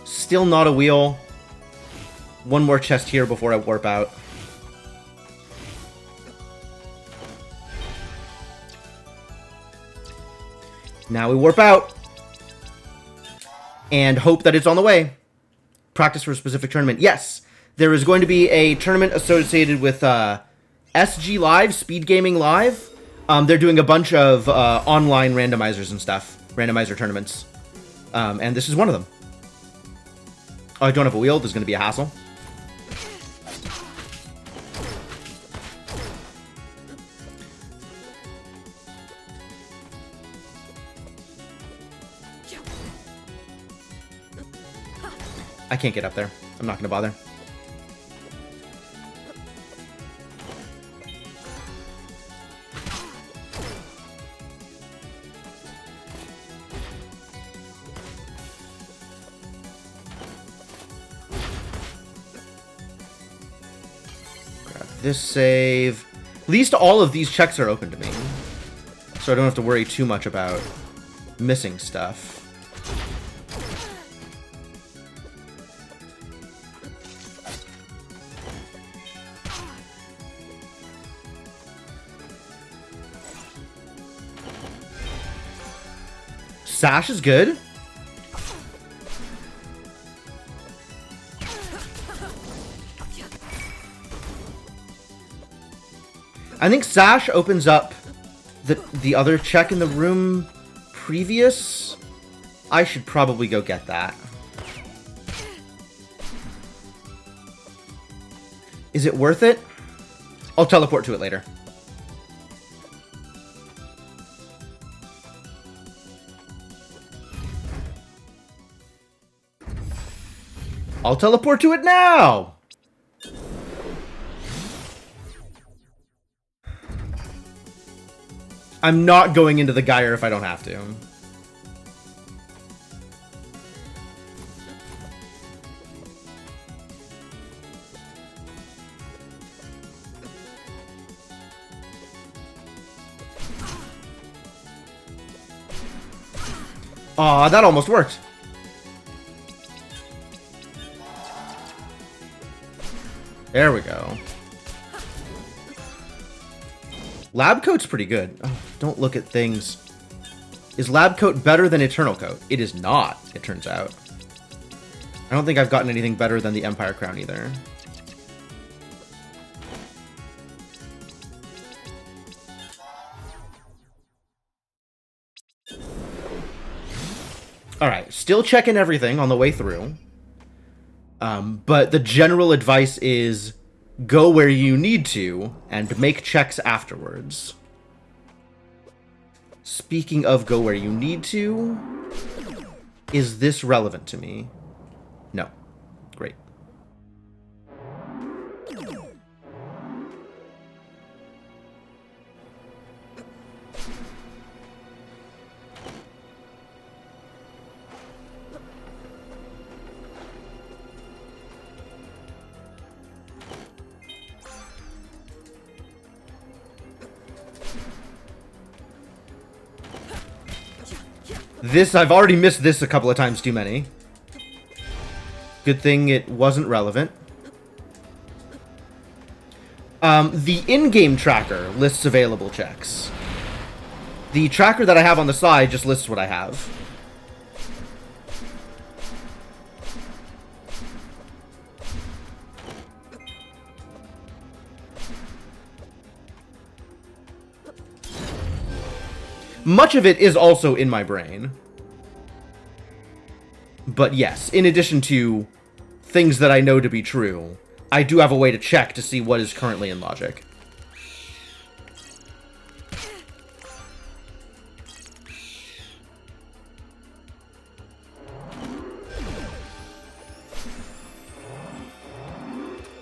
Still not a wheel. One more chest here before I warp out. Now we warp out. And hope that it's on the way. Practice for a specific tournament. Yes, there is going to be a tournament associated with SG Live, Speed Gaming Live. They're doing a bunch of online randomizers and stuff. Randomizer tournaments. And this is one of them. Oh, I don't have a wheel. There's going to be a hassle. I can't get up there. I'm not going to bother. This save. At least all of these checks are open to me. So I don't have to worry too much about missing stuff. Sash is good. I think Sash opens up the other check in the room previous. I should probably go get that. Is it worth it? I'll teleport to it later. I'll teleport to it now! I'm not going into the Gyre if I don't have to. Aw, that almost worked. There we go. Lab Coat's pretty good. Oh, don't look at things. Is Lab Coat better than Eternal Coat? It is not, it turns out. I don't think I've gotten anything better than the Empire Crown either. Alright, still checking everything on the way through. But the general advice is go where you need to and make checks afterwards. Speaking of go where you need to, is this relevant to me? No. Great. This, I've already missed this a couple of times too many. Good thing it wasn't relevant. The in-game tracker lists available checks. The tracker that I have on the side just lists what I have. Much of it is also in my brain. But yes, in addition to things that I know to be true, I do have a way to check to see what is currently in logic.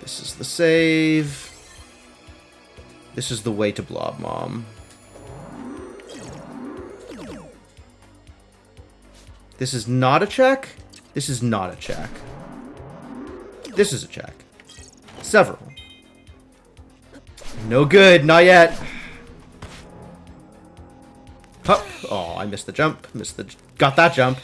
This is the save. This is the way to Blob Mom. This is not a check. This is not a check. This is a check. Several. No good, not yet. Hup. Oh, I missed the jump. Got that jump.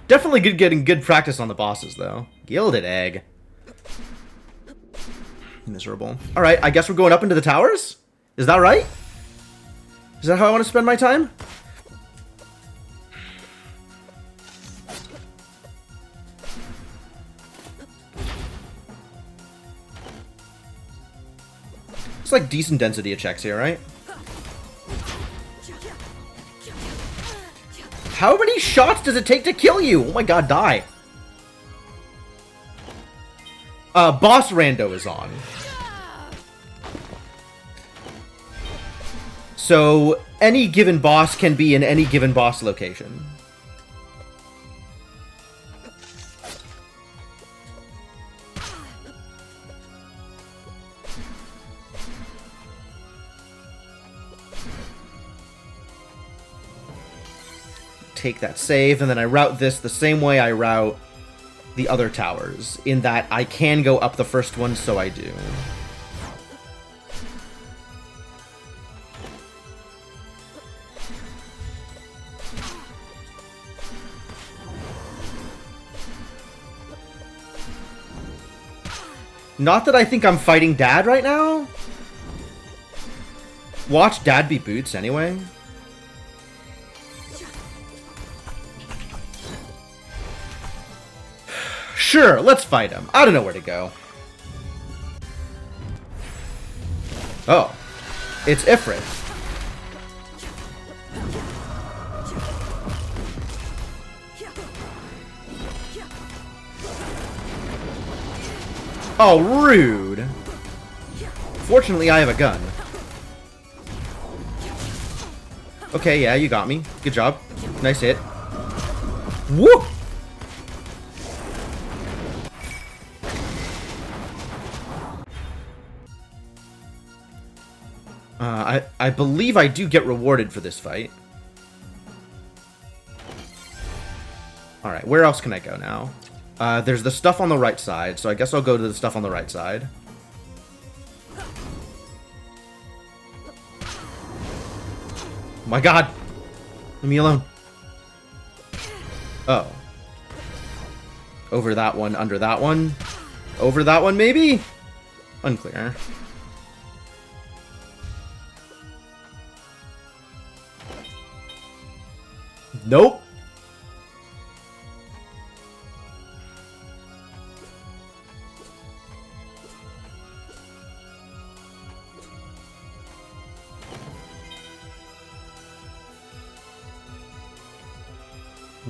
Definitely getting good practice on the bosses, though. Gilded Egg. Miserable. Alright, I guess we're going up into the towers? Is that right? Is that how I want to spend my time? It's like decent density of checks here, right? How many shots does it take to kill you? Oh my god, die. Boss Rando is on. So, any given boss can be in any given boss location. Take that save, and then I route this the same way I route the other towers, in that I can go up the first one, so I do. Not that I think I'm fighting Dad right now. Watch Dad be Boots anyway. Sure, let's fight him. I don't know where to go. Oh. It's Ifrit. Oh, rude. Fortunately, I have a gun. Okay, yeah, you got me. Good job. Nice hit. Woo! I believe I do get rewarded for this fight. Alright, where else can I go now? There's the stuff on the right side, so I guess I'll go to the stuff on the right side. Oh my god! Leave me alone. Oh. Over that one, under that one. Over that one, maybe? Unclear. Nope.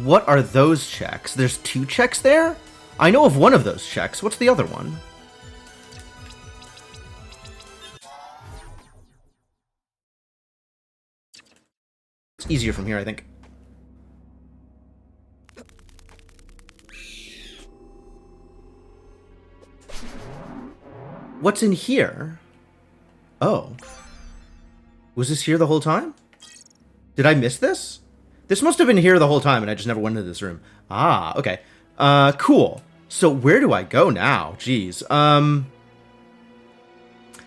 What are those checks? There's 2 checks there? I know of one of those checks. What's the other one? It's easier from here, I think. What's in here? Oh. Was this here the whole time? Did I miss this? This must have been here the whole time and I just never went into this room. Ah, okay. Cool. So where do I go now? Jeez.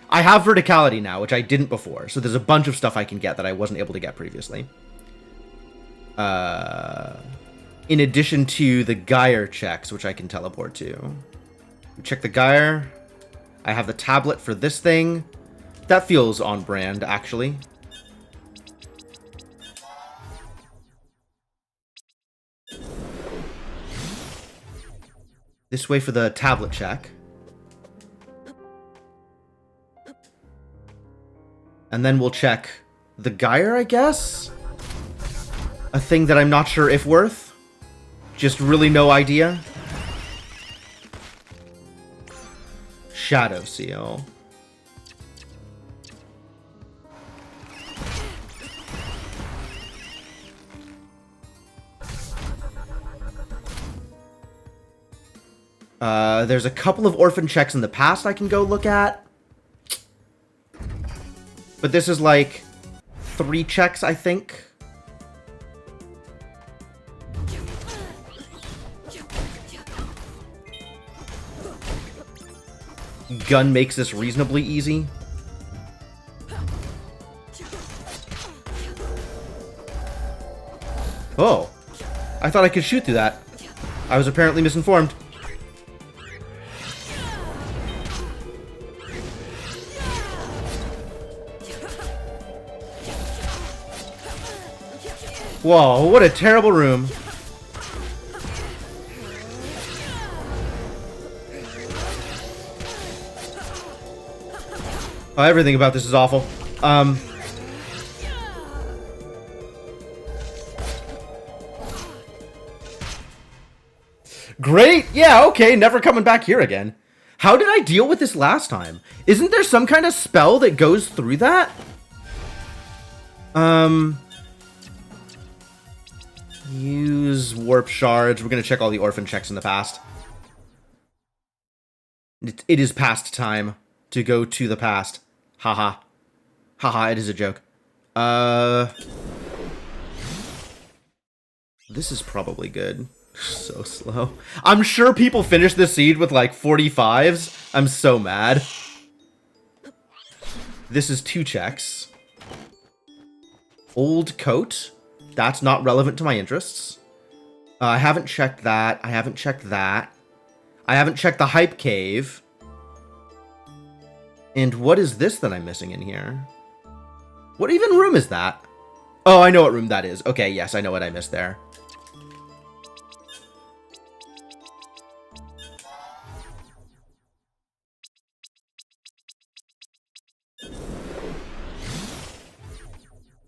I have verticality now, which I didn't before. So there's a bunch of stuff I can get that I wasn't able to get previously. In addition to the Geyer checks, which I can teleport to. Check the Geyer. I have the tablet for this thing. That feels on brand, actually. This way for the tablet check. And then we'll check the Geyer, I guess? A thing that I'm not sure if worth. Just really no idea. Shadow Seal. There's a couple of orphan checks in the past I can go look at. But this is like 3 checks, I think. Gun makes this reasonably easy. Oh. I thought I could shoot through that. I was apparently misinformed. Whoa, what a terrible room. Oh, everything about this is awful. Great! Yeah, okay, never coming back here again. How did I deal with this last time? Isn't there some kind of spell that goes through that? Use warp shards. We're gonna check all the orphan checks in the past. It is past time to go to the past. Haha. Haha, it is a joke. This is probably good. So slow. I'm sure people finish this seed with like 45s. I'm so mad. This is 2 checks. Old coat. That's not relevant to my interests. I haven't checked that. I haven't checked that. I haven't checked the hype cave. And what is this that I'm missing in here? What even room is that? Oh, I know what room that is. Okay, yes, I know what I missed there.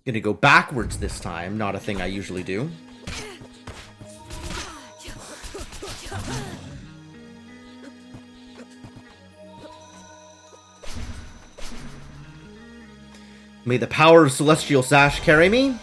Gonna go backwards this time, not a thing I usually do. May the power of Celestial Sash carry me.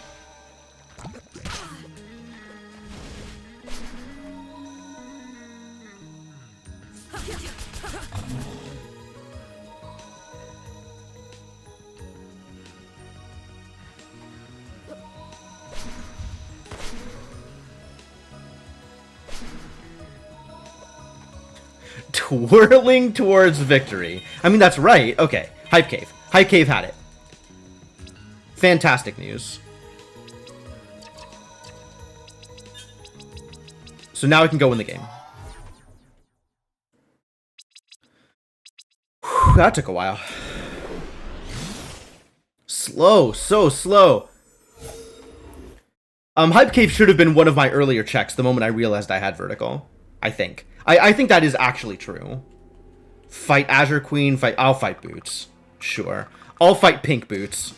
Twirling towards victory. I mean, that's right. Okay. Hype Cave. Hype Cave had it. Fantastic news. So now I can go in the game. Whew, that took a while. Slow. So slow. Hype Cave should have been one of my earlier checks the moment I realized I had vertical. I think. I think that is actually true. Fight Azure Queen, I'll fight Boots. Sure. I'll fight Pink Boots.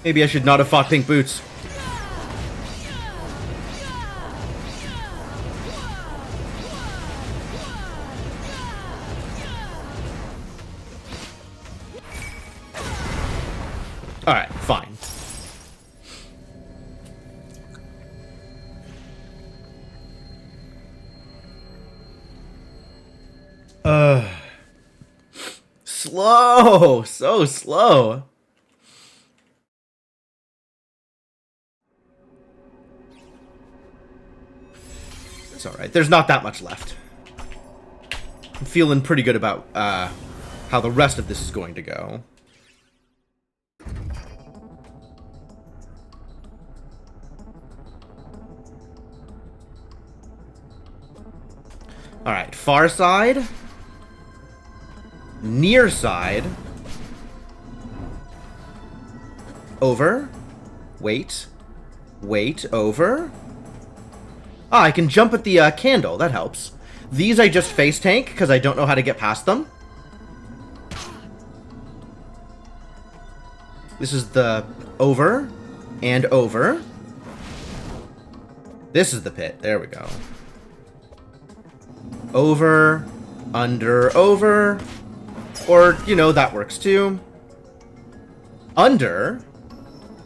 Maybe I should not have fought Pink Boots. Alright, fine. Slow! So slow. It's alright. There's not that much left. I'm feeling pretty good about how the rest of this is going to go. Alright, far side. Near side. Over. Wait. Wait, over. Ah, I can jump at the candle. That helps. These I just face tank because I don't know how to get past them. This is the over and over. This is the pit. There we go. Over, under, over. Or, you know, that works too. Under,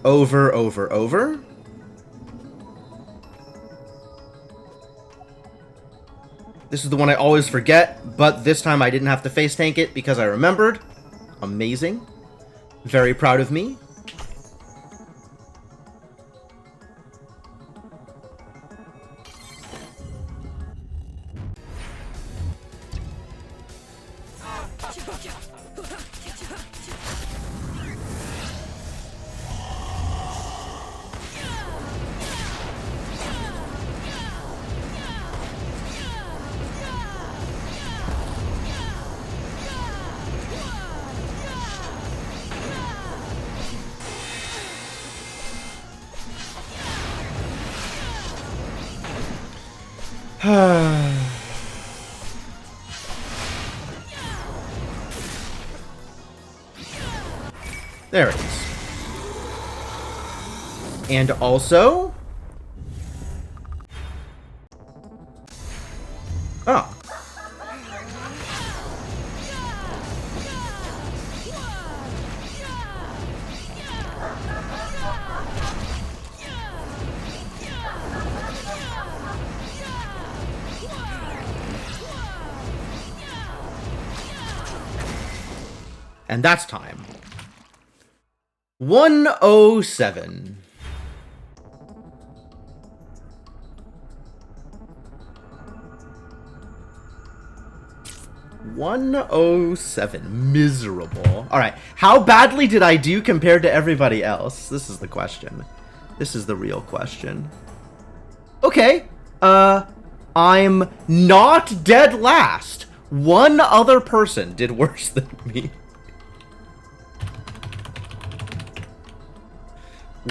over, over, over. This is the one I always forget, but this time I didn't have to face tank it because I remembered. Amazing. Very proud of me. There it is. And also... Oh. And that's time. 107. Miserable. All right. How badly did I do compared to everybody else? This is the question. This is the real question. Okay. I'm not dead last. One other person did worse than me.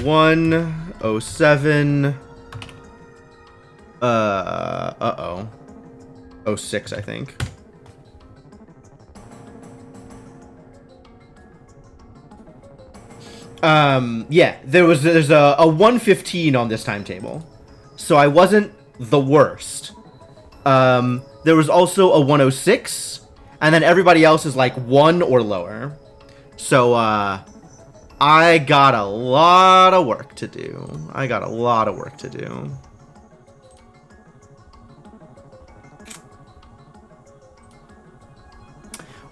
107. Uh-oh. 06, I think. Yeah, there's a 115 on this timetable. So I wasn't the worst. There was also a 106, and then everybody else is like 1 or lower. So, I got a lot of work to do.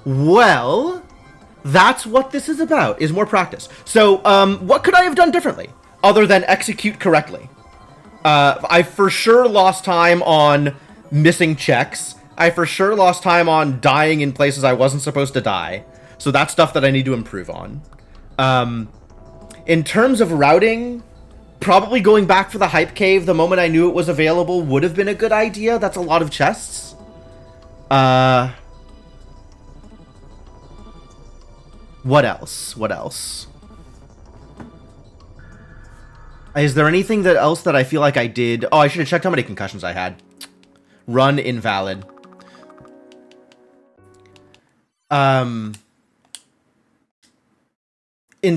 Well, that's what this is about, is more practice. So, what could I have done differently, other than execute correctly? I for sure lost time on missing checks. I for sure lost time on dying in places I wasn't supposed to die. So that's stuff that I need to improve on. In terms of routing, probably going back for the hype cave the moment I knew it was available would have been a good idea. That's a lot of chests. What else? Is there anything else that I feel like I did? Oh, I should have checked how many concussions I had. Run invalid. In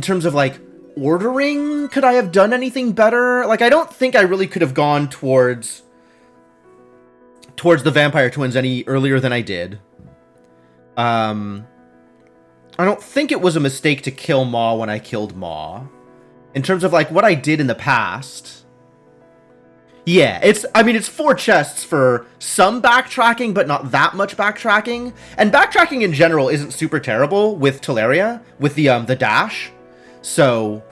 terms of, like, ordering, could I have done anything better? Like, I don't think I really could have gone towards the Vampire Twins any earlier than I did. I don't think it was a mistake to kill Maw when I killed Maw. In terms of, like, what I did in the past. Yeah, it's 4 chests for some backtracking, but not that much backtracking. And backtracking in general isn't super terrible with Teleria, with the dash. So,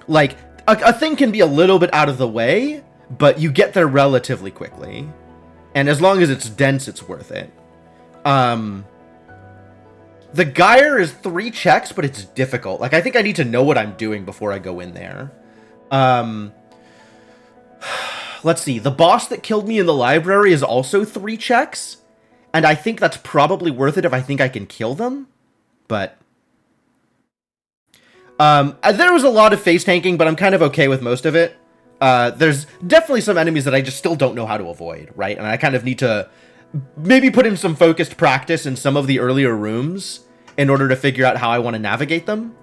like, a thing can be a little bit out of the way, but you get there relatively quickly. And as long as it's dense, it's worth it. The Gyre is 3 checks, but it's difficult. Like, I think I need to know what I'm doing before I go in there. Let's see. The boss that killed me in the library is also 3 checks. And I think that's probably worth it if I think I can kill them. But there was a lot of face tanking, but I'm kind of okay with most of it. There's definitely some enemies that I just still don't know how to avoid, right? And I kind of need to maybe put in some focused practice in some of the earlier rooms in order to figure out how I want to navigate them.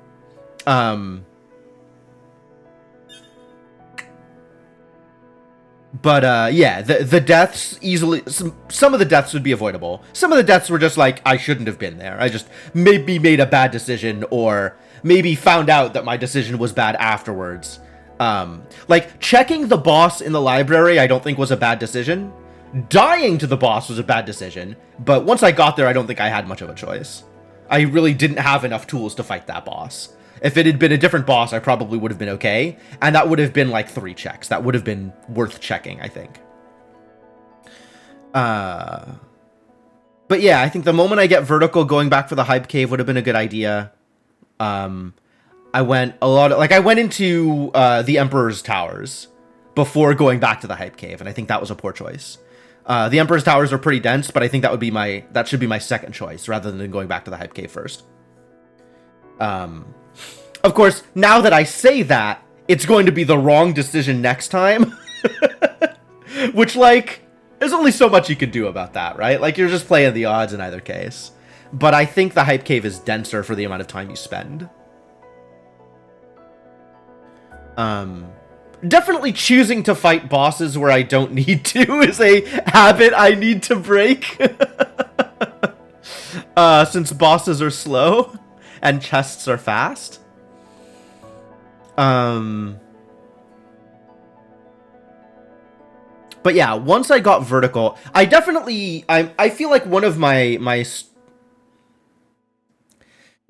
But yeah, the deaths easily... Some of the deaths would be avoidable. Some of the deaths were just like, I shouldn't have been there. I just maybe made a bad decision, or maybe found out that my decision was bad afterwards. Like, checking the boss in the library I don't think was a bad decision. Dying to the boss was a bad decision, but once I got there, I don't think I had much of a choice. I really didn't have enough tools to fight that boss. If it had been a different boss, I probably would have been okay, and that would have been like 3 checks. That would have been worth checking, I think. But yeah, I think the moment I get vertical, going back for the hype cave would have been a good idea. I went into the Emperor's Towers before going back to the hype cave, and I think that was a poor choice. The Emperor's Towers are pretty dense, but I think that should be my second choice rather than going back to the hype cave first. Of course, now that I say that, it's going to be the wrong decision next time. Which, like, there's only so much you can do about that, right? Like, you're just playing the odds in either case. But I think the hype cave is denser for the amount of time you spend. Definitely choosing to fight bosses where I don't need to is a habit I need to break. Since bosses are slow and chests are fast. But yeah, once I got vertical, I feel like one of my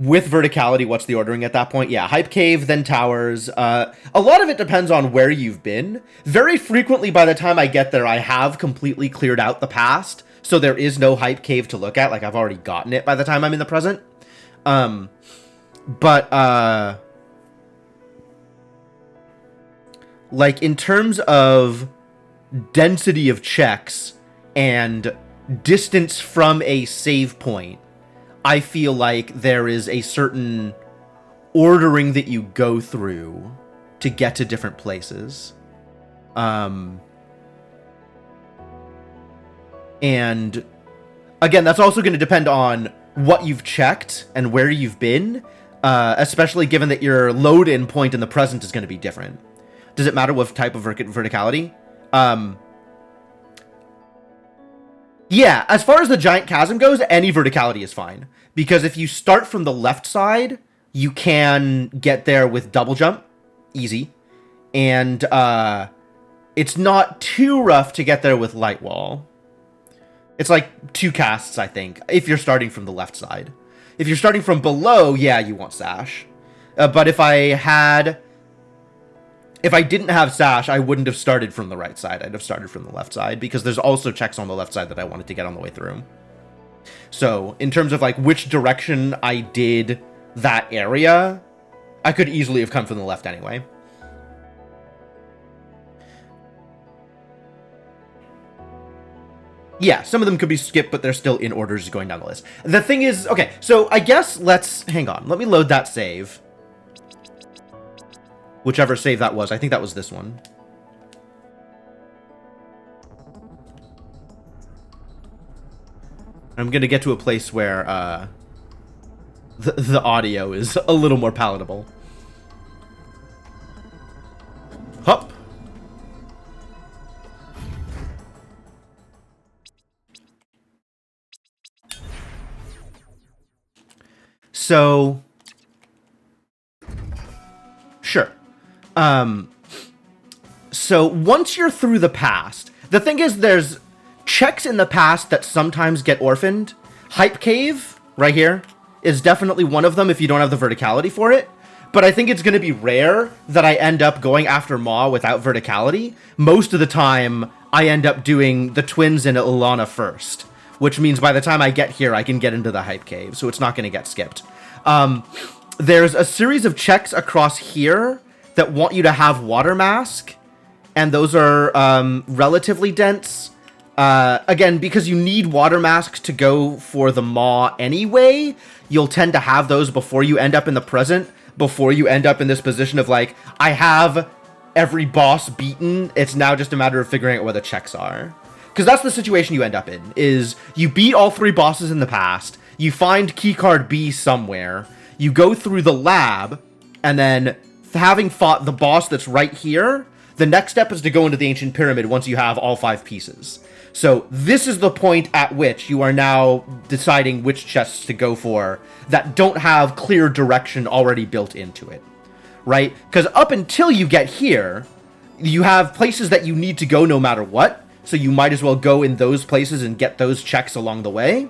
With verticality, what's the ordering at that point? Yeah, Hype Cave, then Towers. A lot of it depends on where you've been. Very frequently, by the time I get there, I have completely cleared out the past, so there is no Hype Cave to look at. Like, I've already gotten it by the time I'm in the present. Like, in terms of density of checks and distance from a save point, I feel like there is a certain ordering that you go through to get to different places. And again, that's also going to depend on what you've checked and where you've been, especially given that your load-in point in the present is going to be different. Does it matter what type of verticality? Yeah, as far as the giant chasm goes, any verticality is fine. Because if you start from the left side, you can get there with double jump. Easy. And it's not too rough to get there with light wall. It's like 2 casts, I think, if you're starting from the left side. If you're starting from below, yeah, you want Sash. But if I didn't have Sash, I wouldn't have started from the right side. I'd have started from the left side, because there's also checks on the left side that I wanted to get on the way through. So, in terms of, like, which direction I did that area, I could easily have come from the left anyway. Yeah, some of them could be skipped, but they're still in orders going down the list. The thing is, okay, so I guess hang on. Let me load that save. Whichever save that was. I think that was this one. I'm going to get to a place where the audio is a little more palatable. Hup. So, sure. So once you're through the past, the thing is there's checks in the past that sometimes get orphaned. Hype Cave, right here, is definitely one of them if you don't have the verticality for it. But I think it's going to be rare that I end up going after Maw without verticality. Most of the time, I end up doing the twins and Ilana first, which means by the time I get here, I can get into the Hype Cave, so it's not going to get skipped. There's a series of checks across here that want you to have Water Mask, and those are relatively dense. Again, because you need Water Masks to go for the Maw anyway, you'll tend to have those before you end up in the present, before you end up in this position of, like, I have every boss beaten, it's now just a matter of figuring out where the checks are. Because that's the situation you end up in, is you beat all 3 bosses in the past, you find keycard B somewhere, you go through the lab, and then, having fought the boss that's right here, the next step is to go into the Ancient Pyramid once you have all 5 pieces. So this is the point at which you are now deciding which chests to go for that don't have clear direction already built into it, right? Because up until you get here, you have places that you need to go no matter what, so you might as well go in those places and get those checks along the way.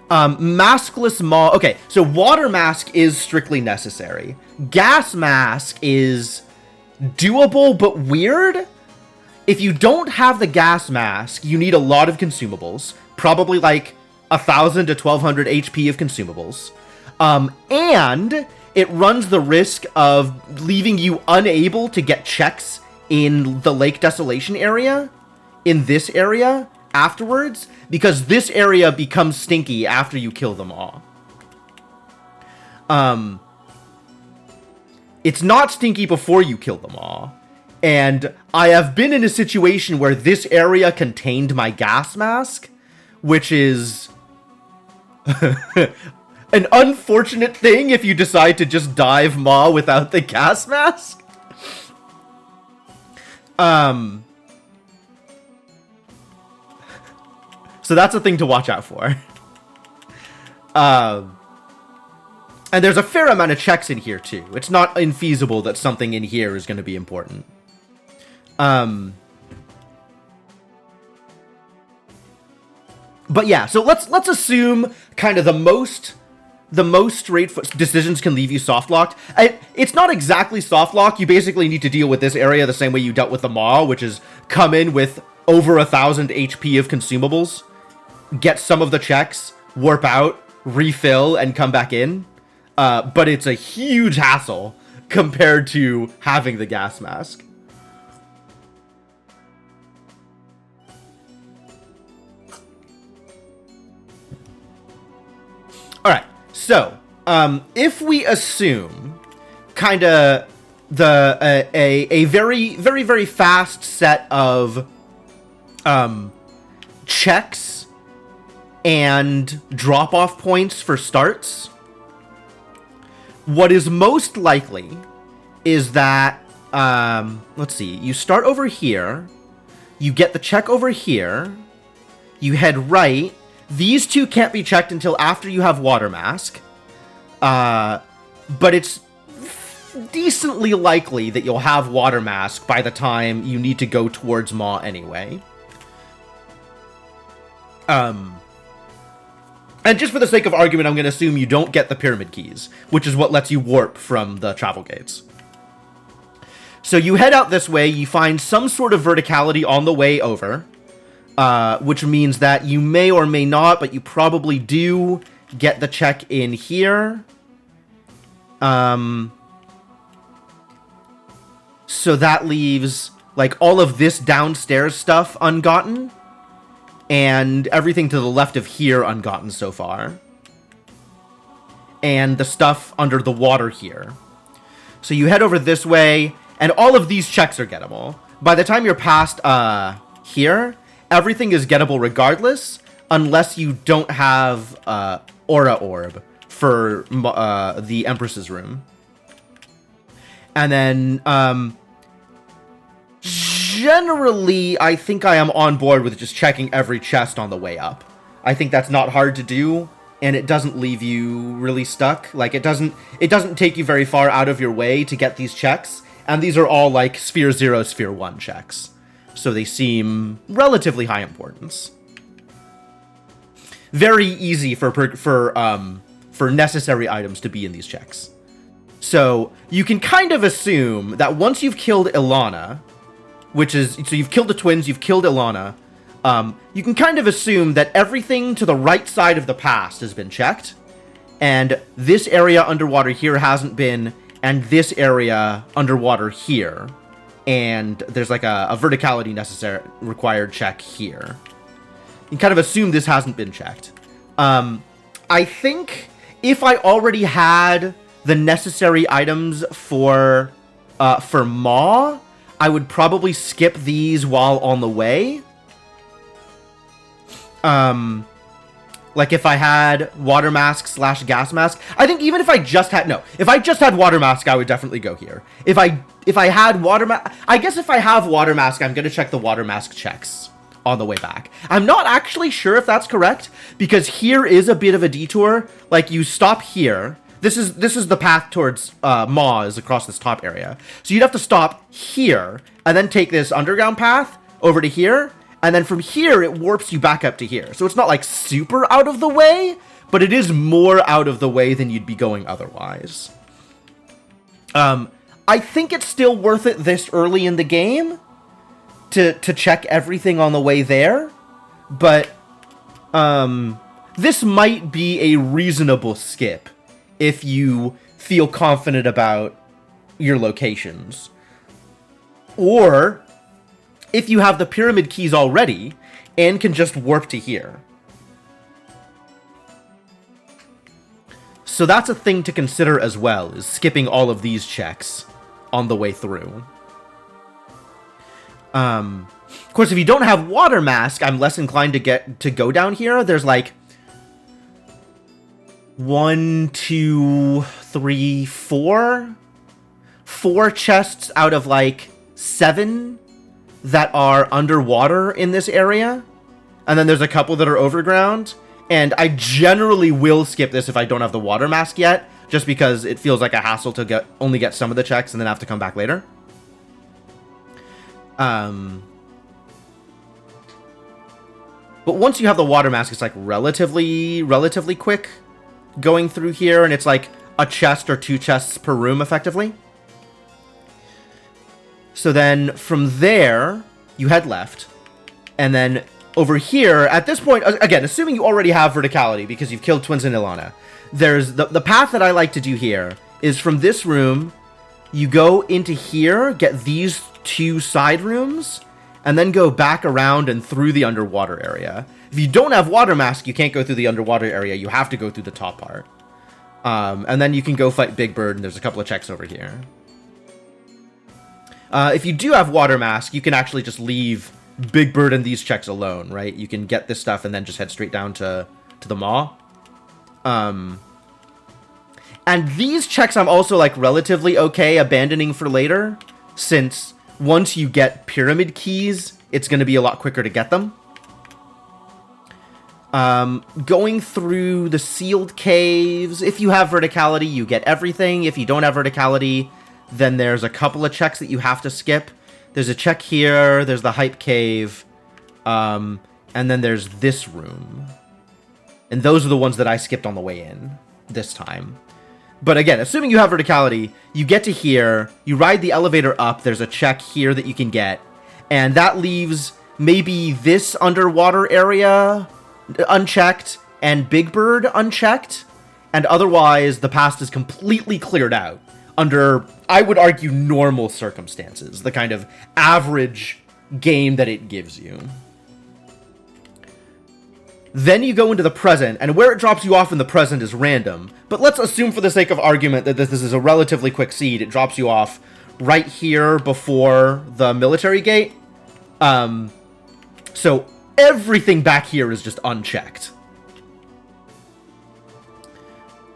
Maskless Maw. Okay, so Water Mask is strictly necessary. Gas Mask is doable, but weird. If you don't have the Gas Mask, you need a lot of consumables. Probably like 1,000 to 1,200 HP of consumables. And it runs the risk of leaving you unable to get checks in the Lake Desolation area, in this area, afterwards, because this area becomes stinky after you kill them all. It's not stinky before you kill them all. And I have been in a situation where this area contained my gas mask, which is an unfortunate thing if you decide to just dive Maw without the gas mask. So that's a thing to watch out for. And there's a fair amount of checks in here, too. It's not infeasible that something in here is going to be important. But yeah, so let's assume kind of the most straightforward decisions can leave you soft locked. It's not exactly soft lock. You basically need to deal with this area the same way you dealt with the Maw, which is come in with over 1,000 HP of consumables, get some of the checks, warp out, refill, and come back in. But it's a huge hassle compared to having the gas mask. All right. So, if we assume kind of a very, very, very fast set of checks and drop-off points for starts, what is most likely is that, let's see, you start over here, you get the check over here, you head right. These two can't be checked until after you have Water Mask. But it's decently likely that you'll have Water Mask by the time you need to go towards Maw anyway. And just for the sake of argument, I'm going to assume you don't get the Pyramid Keys, which is what lets you warp from the travel gates. So you head out this way, you find some sort of verticality on the way over. Which means that you may or may not, but you probably do get the check in here. So that leaves, like, all of this downstairs stuff ungotten, and everything to the left of here ungotten so far. And the stuff under the water here. So you head over this way, and all of these checks are gettable. By the time you're past, here, everything is gettable regardless, unless you don't have Aura Orb for the Empress's room. And then, generally, I think I am on board with just checking every chest on the way up. I think that's not hard to do, and it doesn't leave you really stuck. Like, it doesn't take you very far out of your way to get these checks, and these are all, like, Sphere 0, Sphere 1 checks. So they seem relatively high importance. Very easy for necessary items to be in these checks. So you can kind of assume that once you've killed Ilana, so you've killed the twins, you've killed Ilana, you can kind of assume that everything to the right side of the past has been checked, and this area underwater here hasn't been, and this area underwater here. And there's like a verticality required check here. You can kind of assume this hasn't been checked. I think if I already had the necessary items for Maw, I would probably skip these while on the way. Like if I had Water Mask / Gas Mask. I think even if I just had... No, if I just had Water Mask, I would definitely go here. If I had Water Mask... I guess if I have Water Mask, I'm going to check the Water Mask checks on the way back. I'm not actually sure if that's correct, because here is a bit of a detour. Like, you stop here. This is the path towards Maw, is across this top area. So you'd have to stop here, and then take this underground path over to here, and then from here, it warps you back up to here. So it's not, like, super out of the way, but it is more out of the way than you'd be going otherwise. I think it's still worth it this early in the game to check everything on the way there, but this might be a reasonable skip if you feel confident about your locations. Or if you have the Pyramid Keys already and can just warp to here. So that's a thing to consider as well, is skipping all of these checks on the way through. Of course, if you don't have Water Mask, I'm less inclined to go down here. There's like 1, 2, 3, 4 chests out of like 7 that are underwater in this area, and then there's a couple that are overground. And I generally will skip this if I don't have the Water Mask yet, just because it feels like a hassle to only get some of the checks and then have to come back later. But once you have the water mask, it's like relatively quick going through here, and it's like a chest or 2 chests per room, effectively. So then from there, you head left, and then over here, at this point, again, assuming you already have verticality because you've killed Twins and Ilana, there's the path that I like to do here is from this room, you go into here, get these 2 side rooms, and then go back around and through the underwater area. If you don't have water mask, you can't go through the underwater area. You have to go through the top part. And then you can go fight Big Bird, and there's a couple of checks over here. If you do have water mask, you can actually just leave Big Bird and these checks alone, right? You can get this stuff and then just head straight down to the Maw. And these checks I'm also, like, relatively okay abandoning for later, since once you get pyramid keys, it's going to be a lot quicker to get them. Going through the sealed caves, if you have verticality, you get everything. If you don't have verticality, then there's a couple of checks that you have to skip. There's a check here, there's the hype cave, and then there's this room. And those are the ones that I skipped on the way in this time. But again, assuming you have verticality, you get to here, you ride the elevator up, there's a check here that you can get, and that leaves maybe this underwater area unchecked and Big Bird unchecked, and otherwise the past is completely cleared out under, I would argue, normal circumstances, the kind of average game that it gives you. Then you go into the present, and where it drops you off in the present is random. But let's assume for the sake of argument that this is a relatively quick seed. It drops you off right here before the military gate. So everything back here is just unchecked.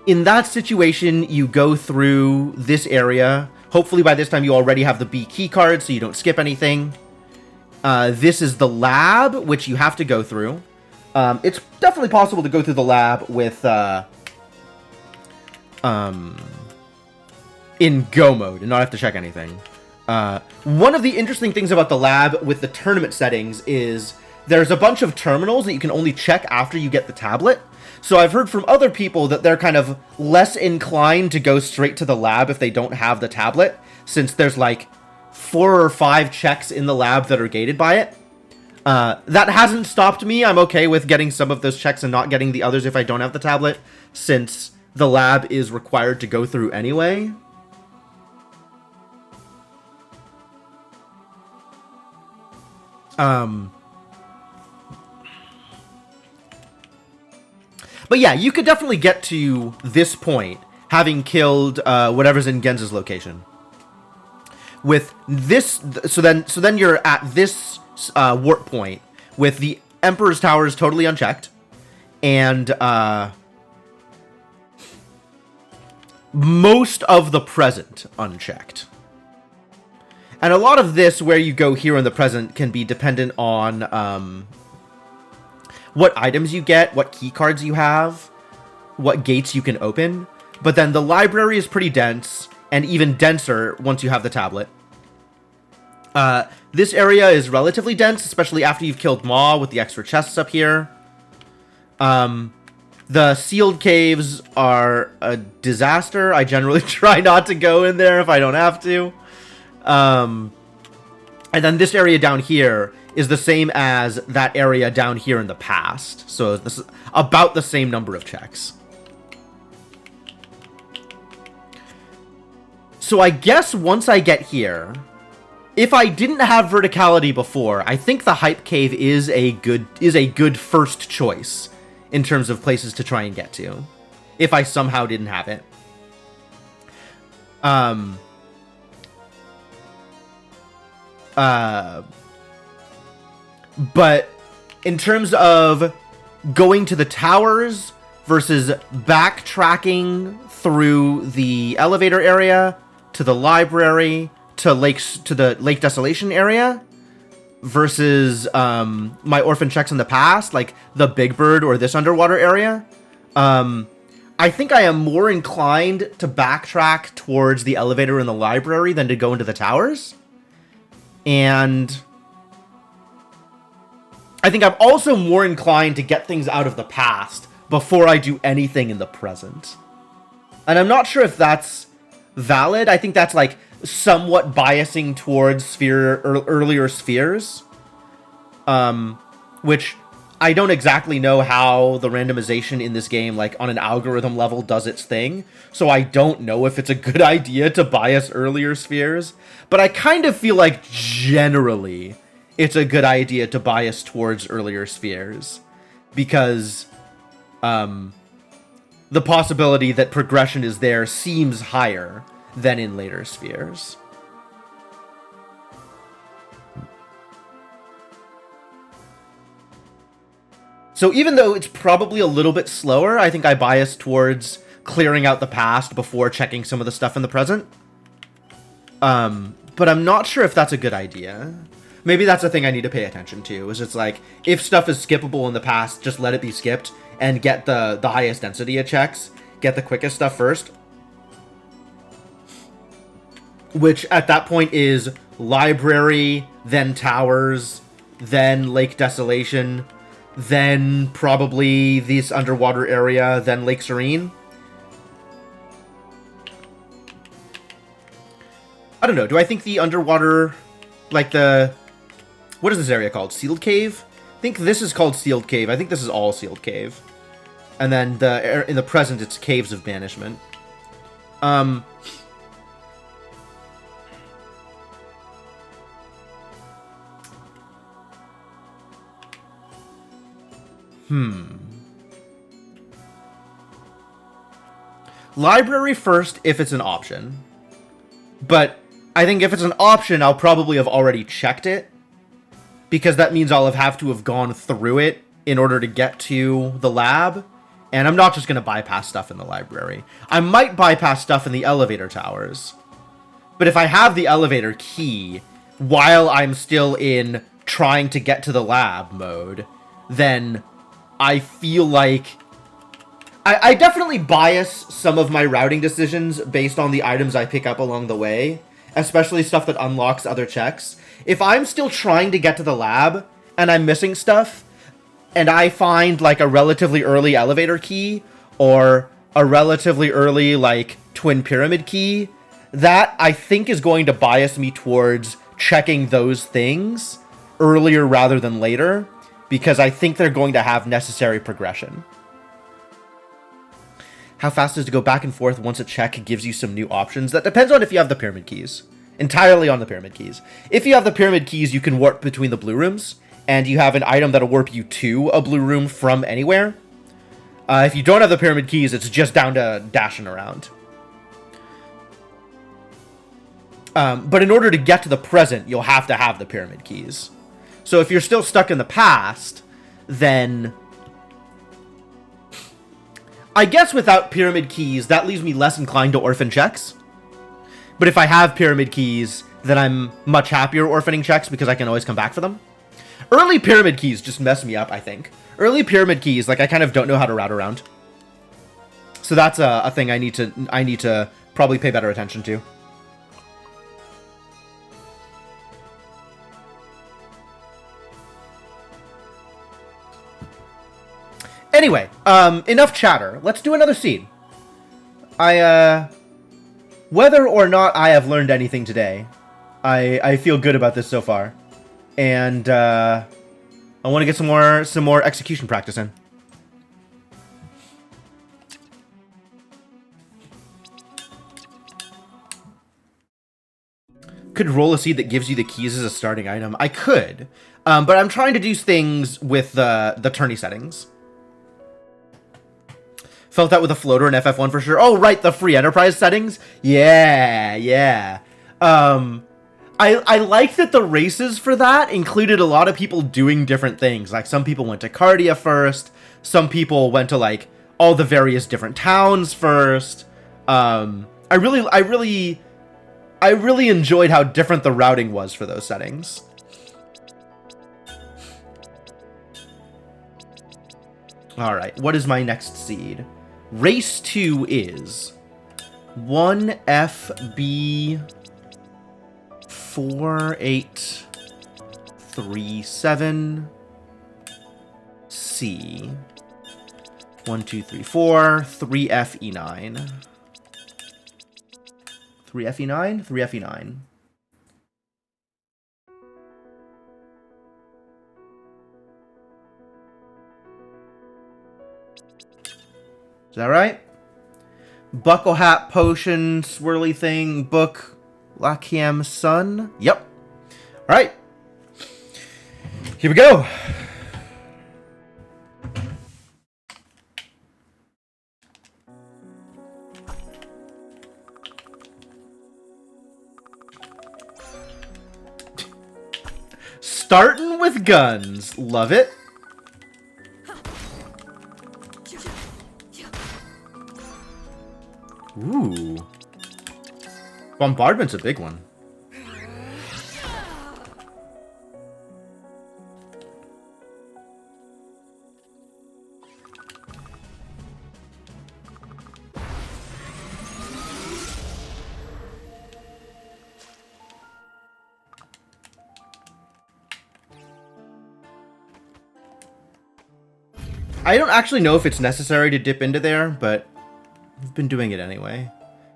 In that situation, you go through this area. Hopefully by this time you already have the B key card, so you don't skip anything. This is the lab, which you have to go through. It's definitely possible to go through the lab with, in go mode and not have to check anything. One of the interesting things about the lab with the tournament settings is there's a bunch of terminals that you can only check after you get the tablet. So I've heard from other people that they're kind of less inclined to go straight to the lab if they don't have the tablet, since there's like 4 or 5 checks in the lab that are gated by it. That hasn't stopped me. I'm okay with getting some of those checks and not getting the others if I don't have the tablet, since the lab is required to go through anyway. But yeah, you could definitely get to this point, having killed whatever's in Genza's location. With this, so then you're at this warp point with the Emperor's Towers totally unchecked, and most of the present unchecked. And a lot of this, where you go here in the present, can be dependent on what items you get, what key cards you have, what gates you can open. But then the library is pretty dense, and even denser once you have the tablet. This area is relatively dense, especially after you've killed Maw with the extra chests up here. The sealed caves are a disaster. I generally try not to go in there if I don't have to. And then this area down here is the same as that area down here in the past. So this is about the same number of checks. So I guess once I get here, if I didn't have verticality before, I think the Hype Cave is a good first choice in terms of places to try and get to, if I somehow didn't have it. But in terms of going to the towers versus backtracking through the elevator area to the library to the Lake Desolation area versus my orphan checks in the past, like the Big Bird or this underwater area, I think I am more inclined to backtrack towards the elevator in the library than to go into the towers. And I think I'm also more inclined to get things out of the past before I do anything in the present. And I'm not sure if that's valid. I think that's like somewhat biasing towards earlier spheres. Which I don't exactly know how the randomization in this game, like on an algorithm level, does its thing. So I don't know if it's a good idea to bias earlier spheres. But I kind of feel like generally it's a good idea to bias towards earlier spheres. Because the possibility that progression is there seems higher than in later spheres. So even though it's probably a little bit slower, I think I bias towards clearing out the past before checking some of the stuff in the present. But I'm not sure if that's a good idea. Maybe that's a thing I need to pay attention to, is it's like, if stuff is skippable in the past, just let it be skipped and get the highest density of checks. Get the quickest stuff first. Which at that point is library, then towers, then Lake Desolation, then probably this underwater area, then Lake Serene. I don't know. Do I think the underwater, like the... What is this area called? Sealed Cave? I think this is called Sealed Cave. I think this is all Sealed Cave. And then in the present, it's Caves of Banishment. Library first if it's an option. But I think if it's an option, I'll probably have already checked it. Because that means I'll have to have gone through it in order to get to the lab. And I'm not just going to bypass stuff in the library. I might bypass stuff in the elevator towers. But if I have the elevator key while I'm still in trying to get to the lab mode, then I feel like... I definitely bias some of my routing decisions based on the items I pick up along the way, especially stuff that unlocks other checks. If I'm still trying to get to the lab and I'm missing stuff, and I find like a relatively early elevator key or a relatively early like twin pyramid key, that I think is going to bias me towards checking those things earlier rather than later, because I think they're going to have necessary progression. How fast is to go back and forth once a check gives you some new options? That depends on if you have the pyramid keys. Entirely on the pyramid keys. If you have the pyramid keys, you can warp between the blue rooms, and you have an item that'll warp you to a blue room from anywhere. If you don't have the pyramid keys, it's just down to dashing around. But in order to get to the present, you'll have to have the pyramid keys. So if you're still stuck in the past, then... I guess without pyramid keys, that leaves me less inclined to orphan checks. But if I have pyramid keys, then I'm much happier orphaning checks because I can always come back for them. Early pyramid keys just mess me up, I think. Early pyramid keys, like, I kind of don't know how to route around. So that's a thing I need to probably pay better attention to. Anyway, enough chatter. Let's do another seed. Whether or not I have learned anything today, I feel good about this so far. And, I want to get some more execution practice in. Could roll a seed that gives you the keys as a starting item. I could, but I'm trying to do things with the tourney settings. Felt that with a floater in FF1 for sure. Oh, right, the free enterprise settings? Yeah. I like that the races for that included a lot of people doing different things. Like, some people went to Cardia first. Some people went to, like, all the various different towns first. I really enjoyed how different the routing was for those settings. Alright, what is my next seed? Race 2 is 1FB4837 see. 1, 2, 3, 4. 3F E9. 3F E9? 3F E9. Is that right? Buckle hat, potion, swirly thing, book, Lakiam sun. Yep. All right. Here we go. Starting with guns. Love it. Ooh. Bombardment's a big one. I don't actually know if it's necessary to dip into there, but I've been doing it anyway.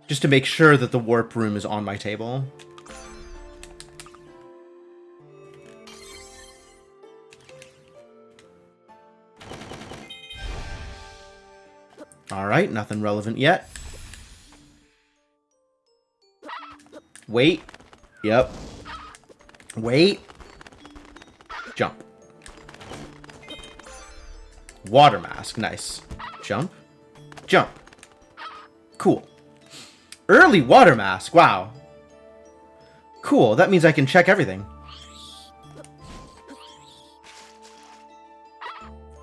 Just to make sure that the warp room is on my table. Alright, nothing relevant yet. Wait. Yep. Wait. Jump. Water mask. Nice. Jump. Jump. Cool. Early water mask. Wow. Cool. That means I can check everything.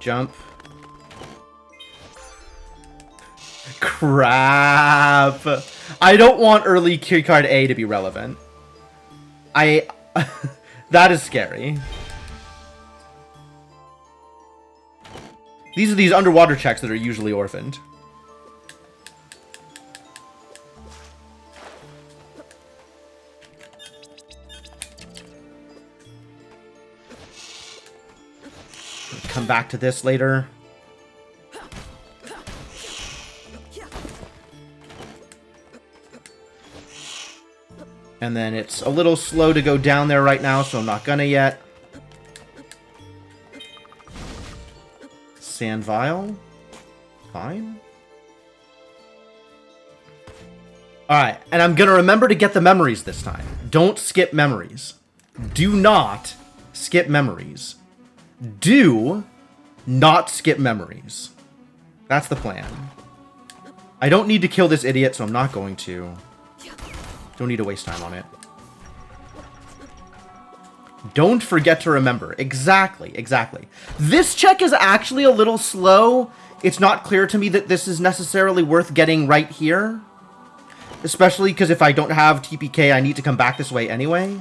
Jump. Crap. I don't want early keycard A to be relevant. That is scary. These are these underwater checks that are usually orphaned. Come back to this later. And then it's a little slow to go down there right now, so I'm not gonna yet. Sand vial. Fine. Alright, and I'm gonna remember to get the memories this time. Don't skip memories. Do not skip memories. Do not skip memories. That's the plan. I don't need to kill this idiot, so I'm not going to. Don't need to waste time on it. Don't forget to remember. Exactly, exactly. This check is actually a little slow. It's not clear to me that this is necessarily worth getting right here. Especially because if I don't have TPK, I need to come back this way anyway.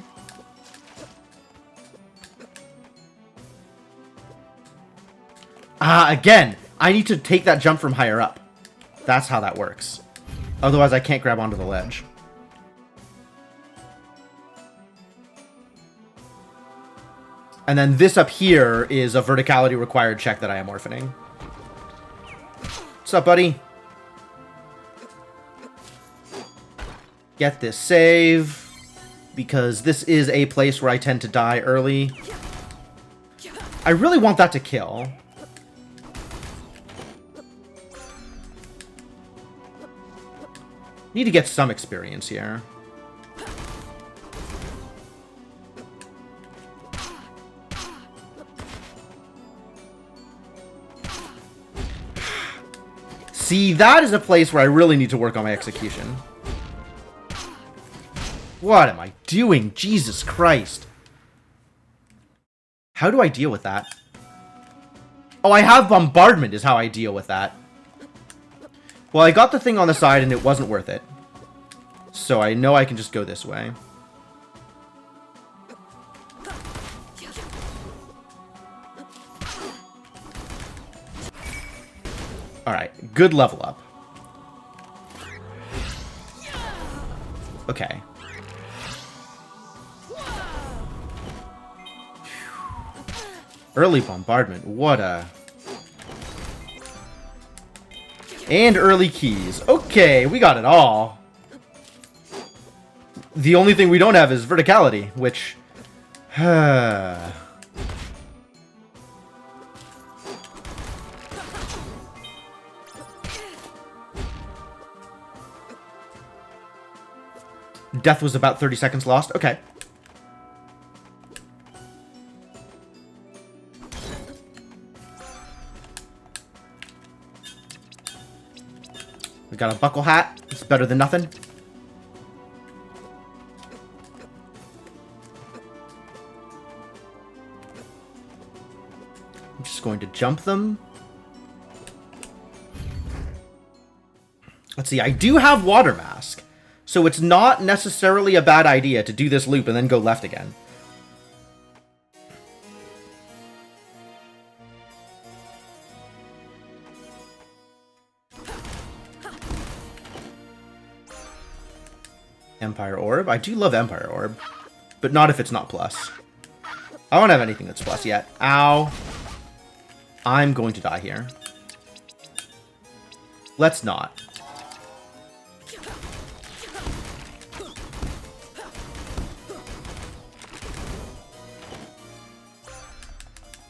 Again, I need to take that jump from higher up. That's how that works. Otherwise, I can't grab onto the ledge. And then this up here is a verticality required check that I am orphaning. What's up, buddy? Get this save. Because this is a place where I tend to die early. I really want that to kill. Need to get some experience here. See, that is a place where I really need to work on my execution. What am I doing? Jesus Christ. How do I deal with that? Oh, I have bombardment is how I deal with that. Well, I got the thing on the side and it wasn't worth it. So I know I can just go this way. Alright, good level up. Okay. Early bombardment, what a And early keys. Okay, we got it all. The only thing we don't have is verticality, which... Death was about 30 seconds lost. Okay. We got a buckle hat. It's better than nothing. I'm just going to jump them. Let's see. I do have Water Mask. So it's not necessarily a bad idea to do this loop and then go left again. Empire Orb. I do love Empire Orb, but not if it's not plus. I don't have anything that's plus yet. Ow. I'm going to die here. Let's not.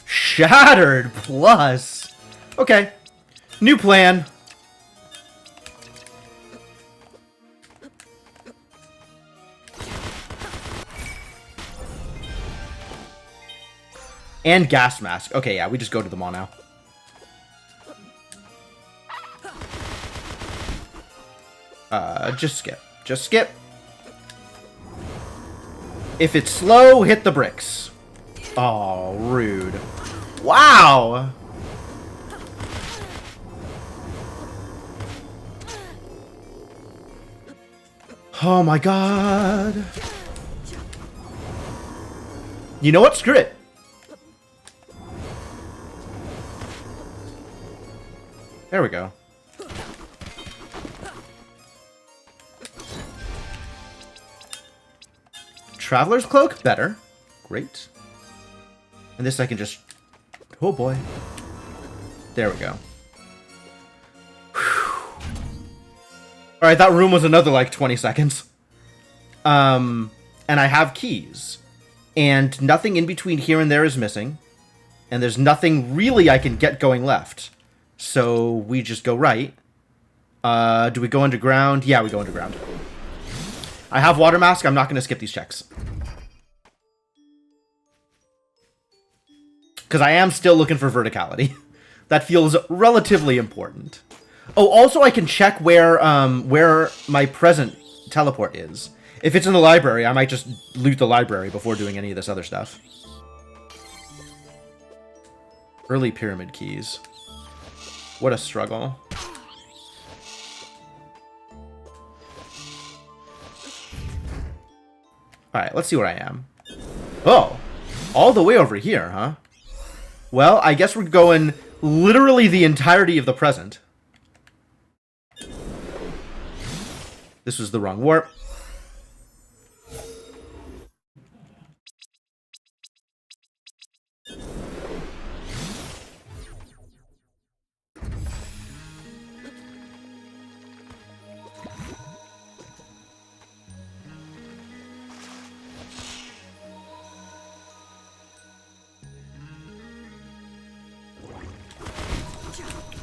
Shattered plus. Okay. New plan. And gas mask. Okay, yeah, we just go to them all now. Just skip. Just skip. If it's slow, hit the bricks. Oh, rude. Wow! Oh my god. You know what? Screw it. There we go. Traveler's Cloak? Better. Great. And this I can just... Oh boy. There we go. Alright, that room was another like 20 seconds. And I have keys. And nothing in between here and there is missing. And there's nothing really I can get going left. So we just go right. Do we go underground? Yeah, we go underground. I have Water Mask. I'm not going to skip these checks. Because I am still looking for verticality. That feels relatively important. Oh, also I can check where my present teleport is. If it's in the library, I might just loot the library before doing any of this other stuff. Early pyramid keys. What a struggle. Alright, let's see where I am. Oh! All the way over here, huh? Well, I guess we're going literally the entirety of the present. This was the wrong warp.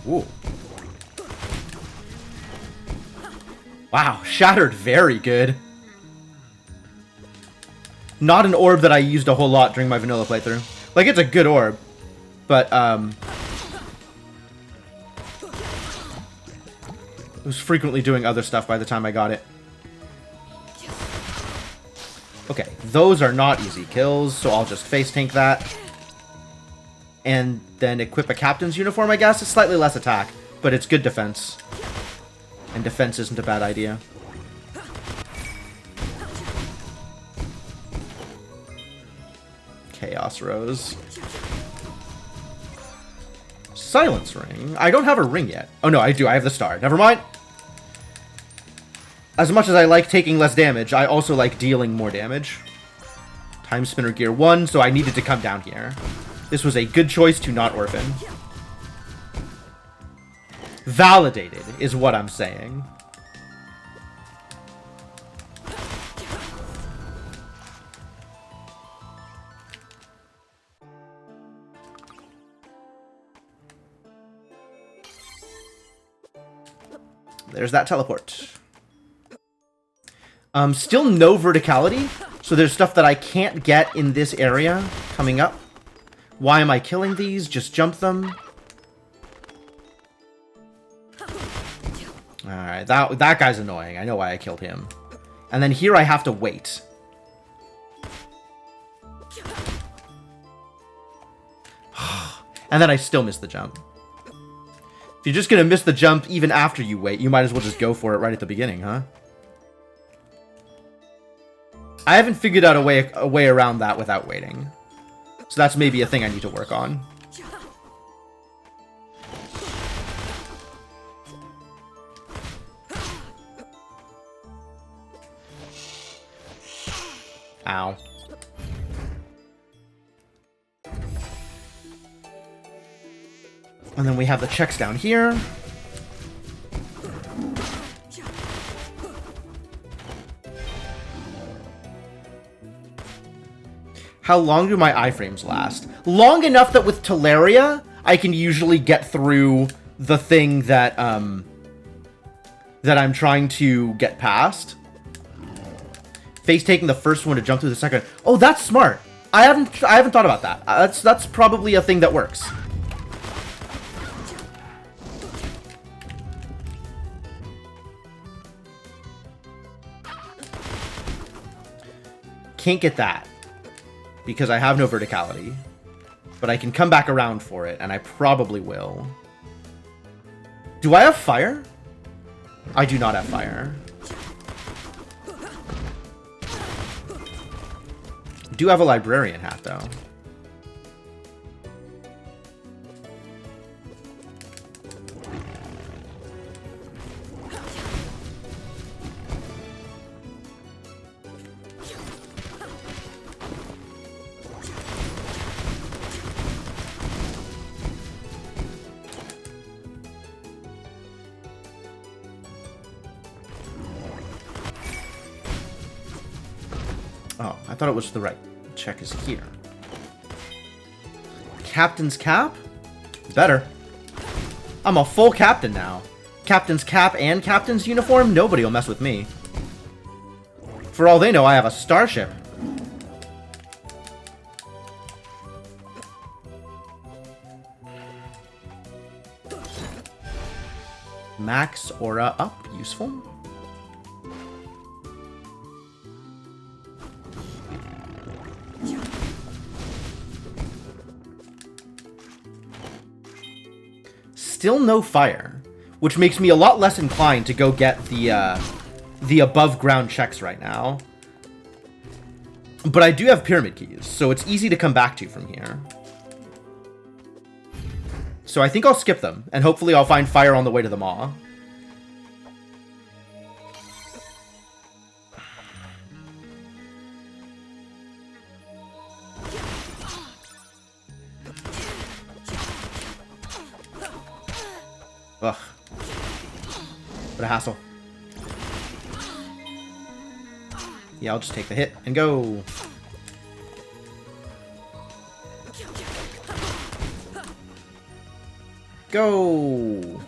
Ooh. Wow, shattered very good. Not an orb that I used a whole lot during my vanilla playthrough. Like, it's a good orb, but, it was frequently doing other stuff by the time I got it. Okay, those are not easy kills, so I'll just face tank that. And then equip a captain's uniform, I guess. It's slightly less attack, but it's good defense. And defense isn't a bad idea. Chaos Rose. Silence Ring. I don't have a ring yet. Oh no, I do. I have the star. Never mind. As much as I like taking less damage, I also like dealing more damage. Timespinner Gear 1, so I needed to come down here. This was a good choice to not orphan. Validated is what I'm saying. There's that teleport. Still no verticality, so there's stuff that I can't get in this area coming up. Why am I killing these? Just jump them. Alright, that guy's annoying. I know why I killed him. And then here I have to wait. And then I still miss the jump. If you're just gonna miss the jump even after you wait, you might as well just go for it right at the beginning, huh? I haven't figured out a way around that without waiting. So that's maybe a thing I need to work on. Ow. And then we have the checks down here. How long do my iframes last? Long enough that with Teleria, I can usually get through the thing that that I'm trying to get past. Face taking the first one to jump through the second. Oh, that's smart. I haven't thought about that. That's probably a thing that works. Can't get that because I have no verticality, but I can come back around for it, and I probably will. Do I have fire? I do not have fire. I do have a librarian hat, though. Oh, I thought it was the right check is here. Captain's cap? Better. I'm a full captain now. Captain's cap and captain's uniform? Nobody will mess with me. For all they know, I have a starship. Max aura up. Useful. Still no fire, which makes me a lot less inclined to go get the above ground checks right now. But I do have pyramid keys, so it's easy to come back to from here. So I think I'll skip them, and hopefully I'll find fire on the way to the Maw. Ugh. What a hassle. Yeah, I'll just take the hit and go. Go.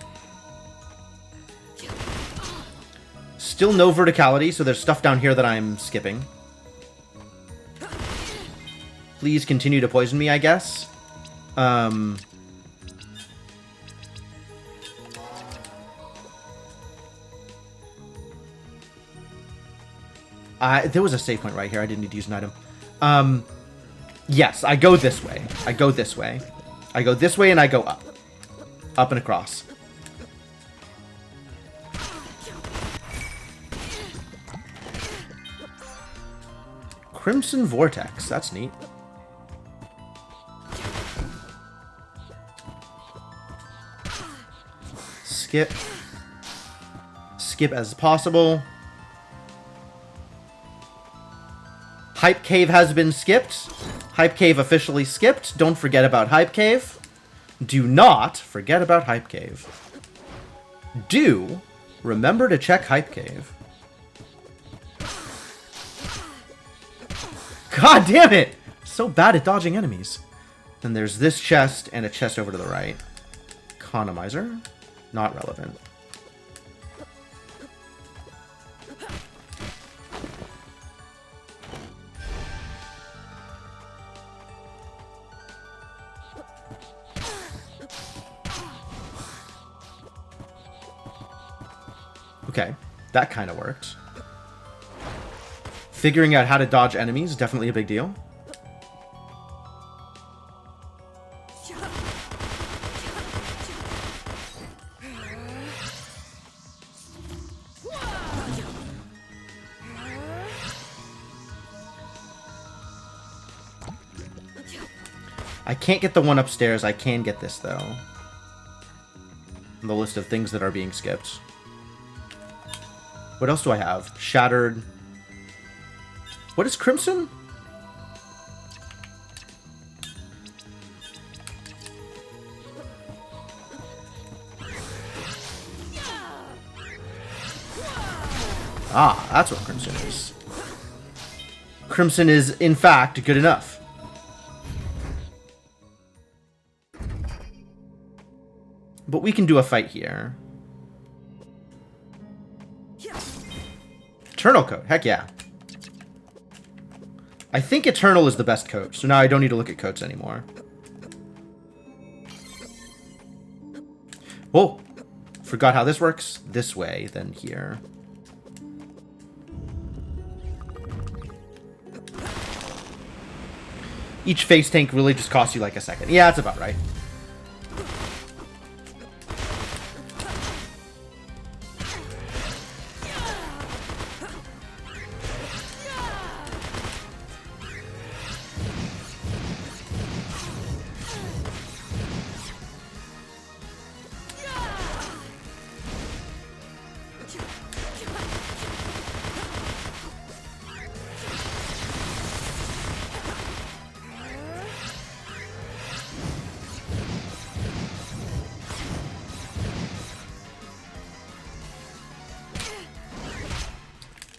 Still no verticality, so there's stuff down here that I'm skipping. Please continue to poison me, I guess. There was a save point right here. I didn't need to use an item. Yes, I go this way. I go this way. I go this way and I go up. Up and across. Crimson Vortex. That's neat. Skip. Skip as possible. Hype Cave has been skipped. Hype Cave officially skipped. Don't forget about Hype Cave. Do not forget about Hype Cave. Do remember to check Hype Cave. God damn it! So bad at dodging enemies. Then there's this chest and a chest over to the right. Economizer? Not relevant. Okay, that kind of worked. Figuring out how to dodge enemies, definitely a big deal. I can't get the one upstairs. I can get this, though. The list of things that are being skipped. What else do I have? Shattered. What is Crimson? Ah, that's what Crimson is. Crimson is, in fact, good enough. But we can do a fight here. Eternal coat. Heck yeah. I think Eternal is the best coat, so now I don't need to look at coats anymore. Oh, forgot how this works. This way, then here. Each face tank really just costs you like a second. Yeah, that's about right.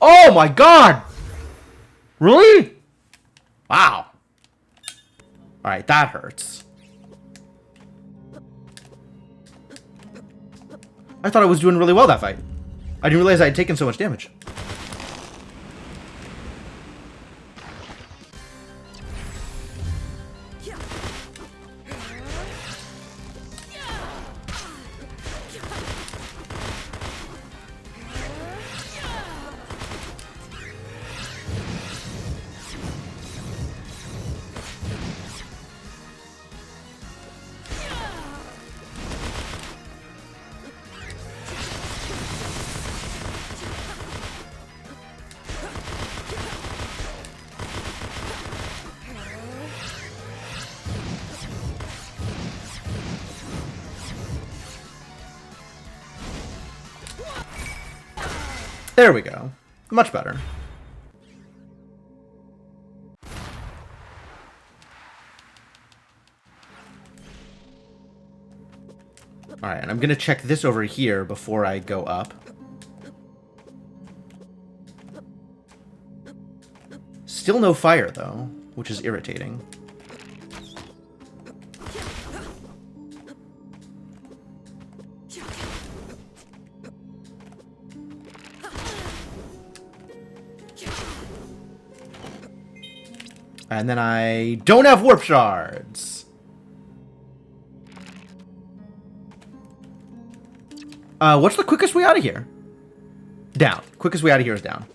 Oh my god! Really? Wow. Alright, that hurts. I thought I was doing really well that fight. I didn't realize I had taken so much damage. There we go. Much better. Alright, and I'm gonna check this over here before I go up. Still no fire, though, which is irritating. And then I don't have warp shards. What's the quickest way out of here? Down. Quickest way out of here is down.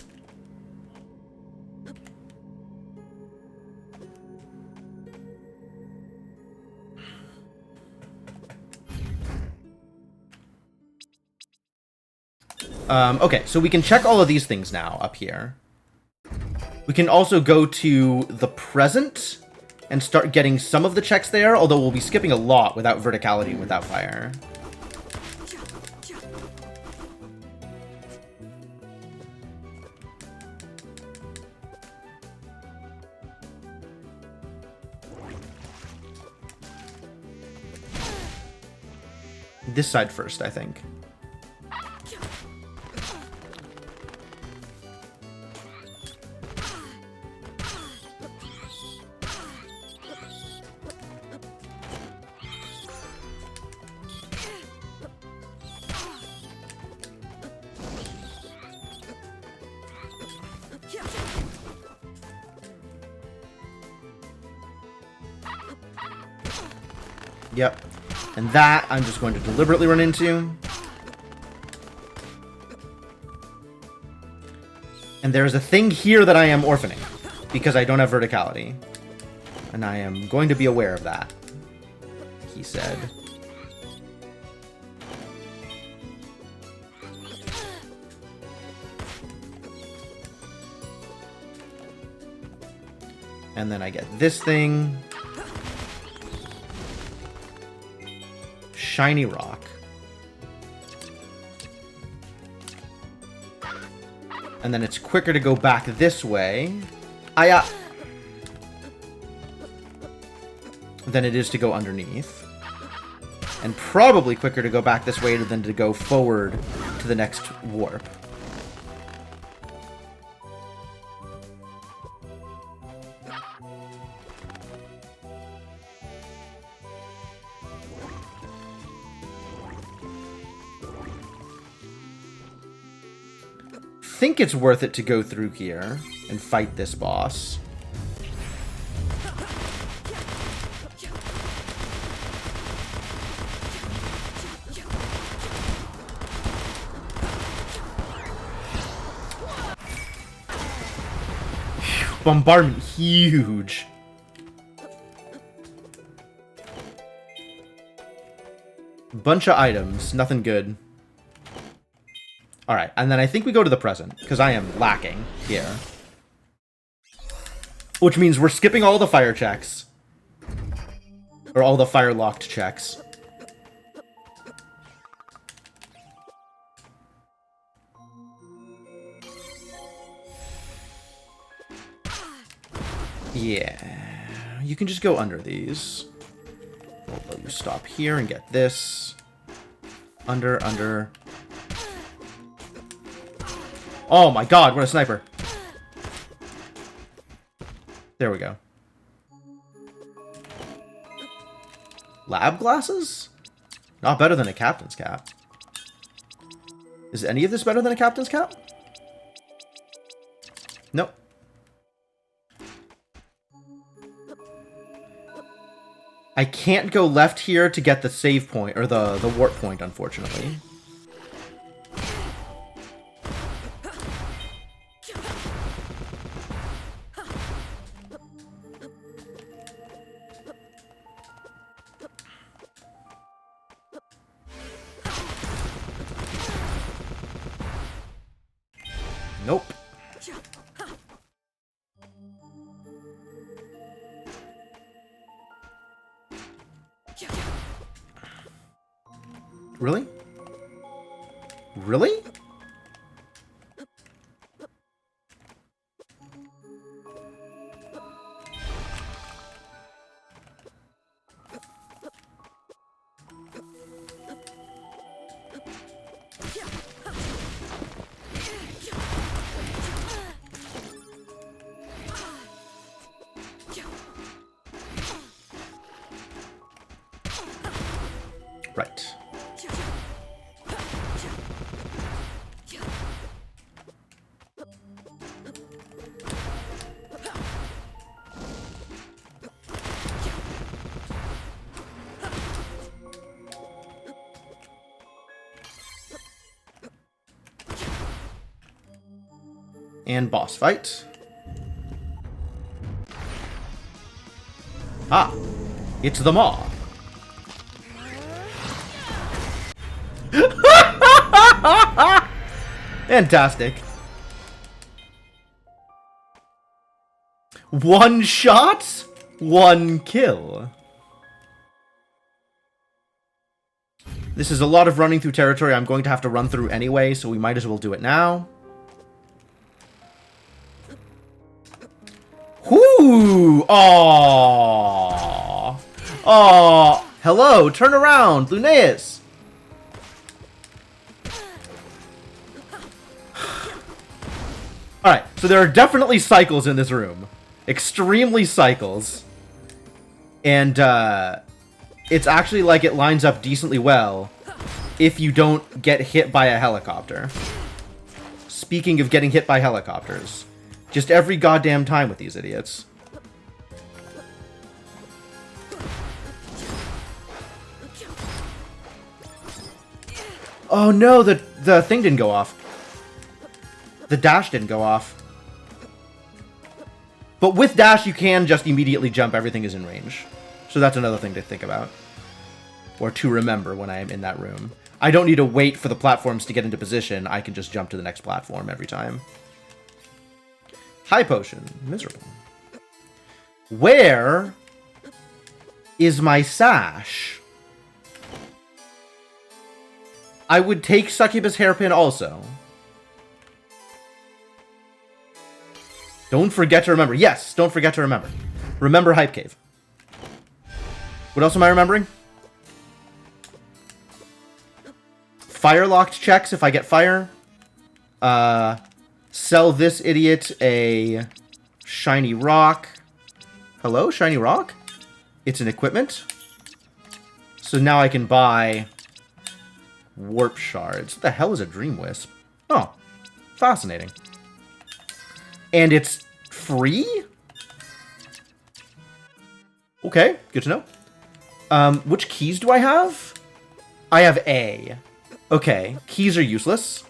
Okay, so we can check all of these things now up here. We can also go to the present and start getting some of the checks there, although we'll be skipping a lot without verticality and without fire. This side first, I think. Yep. And that I'm just going to deliberately run into. And there's a thing here that I am orphaning, because I don't have verticality. And I am going to be aware of that, he said. And then I get this thing. Shiny rock. And then it's quicker to go back this way. Than it is to go underneath. And probably quicker to go back this way than to go forward to the next warp. I think it's worth it to go through here and fight this boss. Bombardment, huge. Bunch of items, nothing good. Alright, and then I think we go to the present, because I am lacking here. Which means we're skipping all the fire checks. Or all the fire-locked checks. Yeah, you can just go under these. We'll let you stop here and get this. Under. Oh my god, what a sniper. There we go. Lab glasses? Not better than a captain's cap. Is any of this better than a captain's cap? Nope. I can't go left here to get the save point, or the warp point, unfortunately. Nope. Really? Really? Right. And boss fight. Ah, it's the Maw. Fantastic. One shot, one kill. This is a lot of running through territory I'm going to have to run through anyway, so we might as well do it now. Whoo! Aww! Aww! Hello, turn around, Lunaeus! Alright, so there are definitely cycles in this room. Extremely cycles. And, it's actually like it lines up decently well if you don't get hit by a helicopter. Speaking of getting hit by helicopters. Just every goddamn time with these idiots. Oh no, the thing didn't go off. The dash didn't go off. But with dash, you can just immediately jump. Everything is in range. So that's another thing to think about. Or to remember when I am in that room. I don't need to wait for the platforms to get into position. I can just jump to the next platform every time. High potion. Miserable. Where is my sash? I would take Succubus Hairpin also. Don't forget to remember. Yes, don't forget to remember. Remember Hype Cave. What else am I remembering? Fire-locked checks if I get fire. Sell this idiot a shiny rock. Hello, shiny rock? It's an equipment. So now I can buy warp shards. What the hell is a dream wisp? Oh, fascinating. And it's free? Okay, good to know. Which keys do I have? I have A. Okay, keys are useless.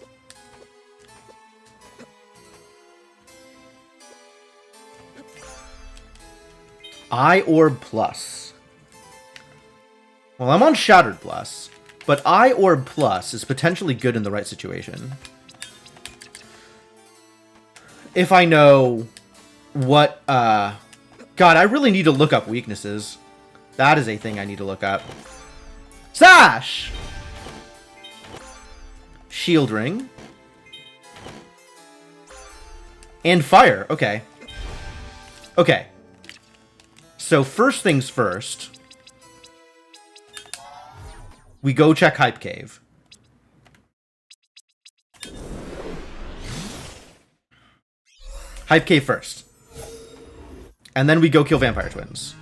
Eye Orb Plus. Well, I'm on Shattered Plus, but Eye Orb Plus is potentially good in the right situation. If I know what, God, I really need to look up weaknesses. That is a thing I need to look up. Sash! Shield Ring. And Fire, okay. Okay. So first things first. We go check Hype Cave. Hype Cave first. And then we go kill Vampire Twins.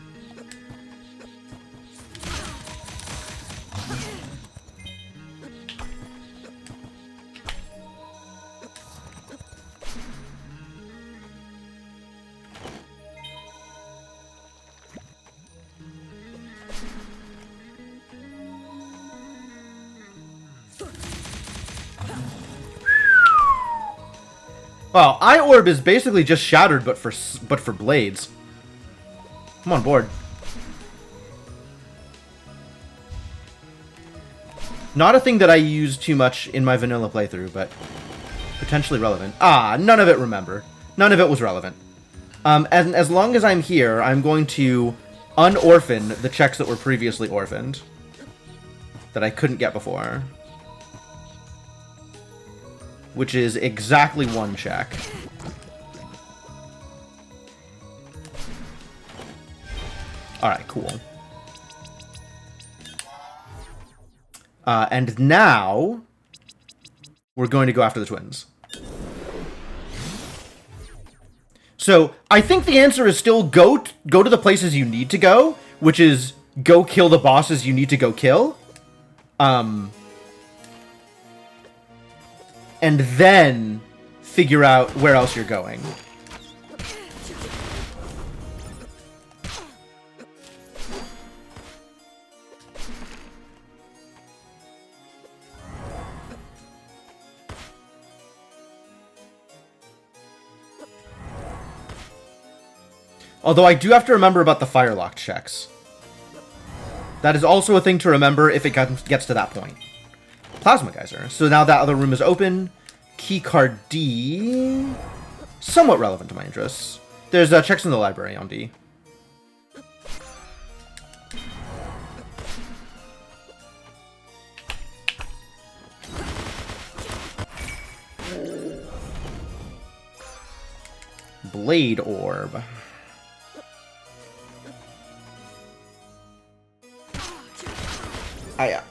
Well, Eye Orb is basically just Shattered, but for blades. I'm on board. Not a thing that I use too much in my vanilla playthrough, but potentially relevant. Ah, none of it remember. None of it was relevant. And as long as I'm here, I'm going to unorphan the checks that were previously orphaned. That I couldn't get before. Which is exactly one check. Alright, cool. And now, we're going to go after the twins. So, I think the answer is still go to the places you need to go, which is go kill the bosses you need to go kill. And then figure out where else you're going. Although I do have to remember about the fire-locked checks. That is also a thing to remember if it gets to that point. Plasma Geyser. So now that other room is open. Keycard D. Somewhat relevant to my interests. There's checks in the library on D. Blade Orb. Ah, yeah.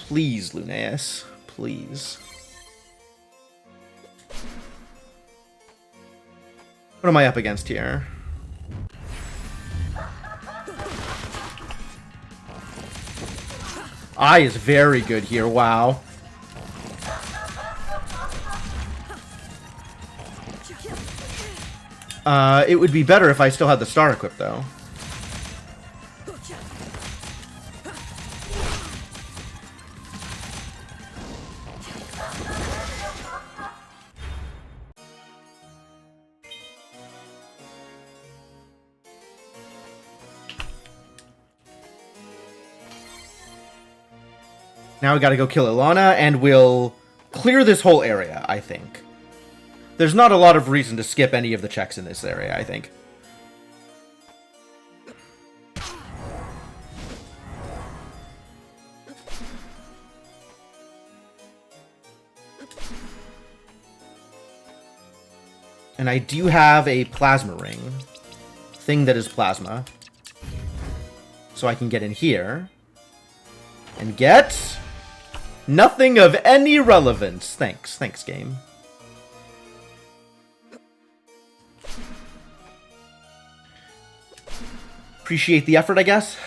Please, Lunaeus. Please. What am I up against here? Eye is very good here, wow. It would be better if I still had the star equipped, though. Now we gotta go kill Ilana, and we'll clear this whole area, I think. There's not a lot of reason to skip any of the checks in this area, I think. And I do have a plasma ring. Thing that is plasma. So I can get in here. And get... nothing of any relevance. Thanks. Thanks, game. Appreciate the effort, I guess.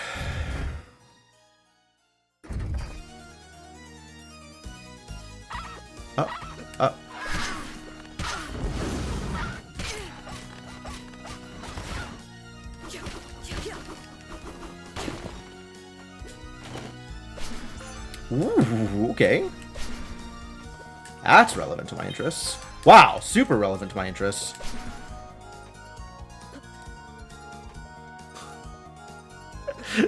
Ooh, okay. That's relevant to my interests. Wow, super relevant to my interests.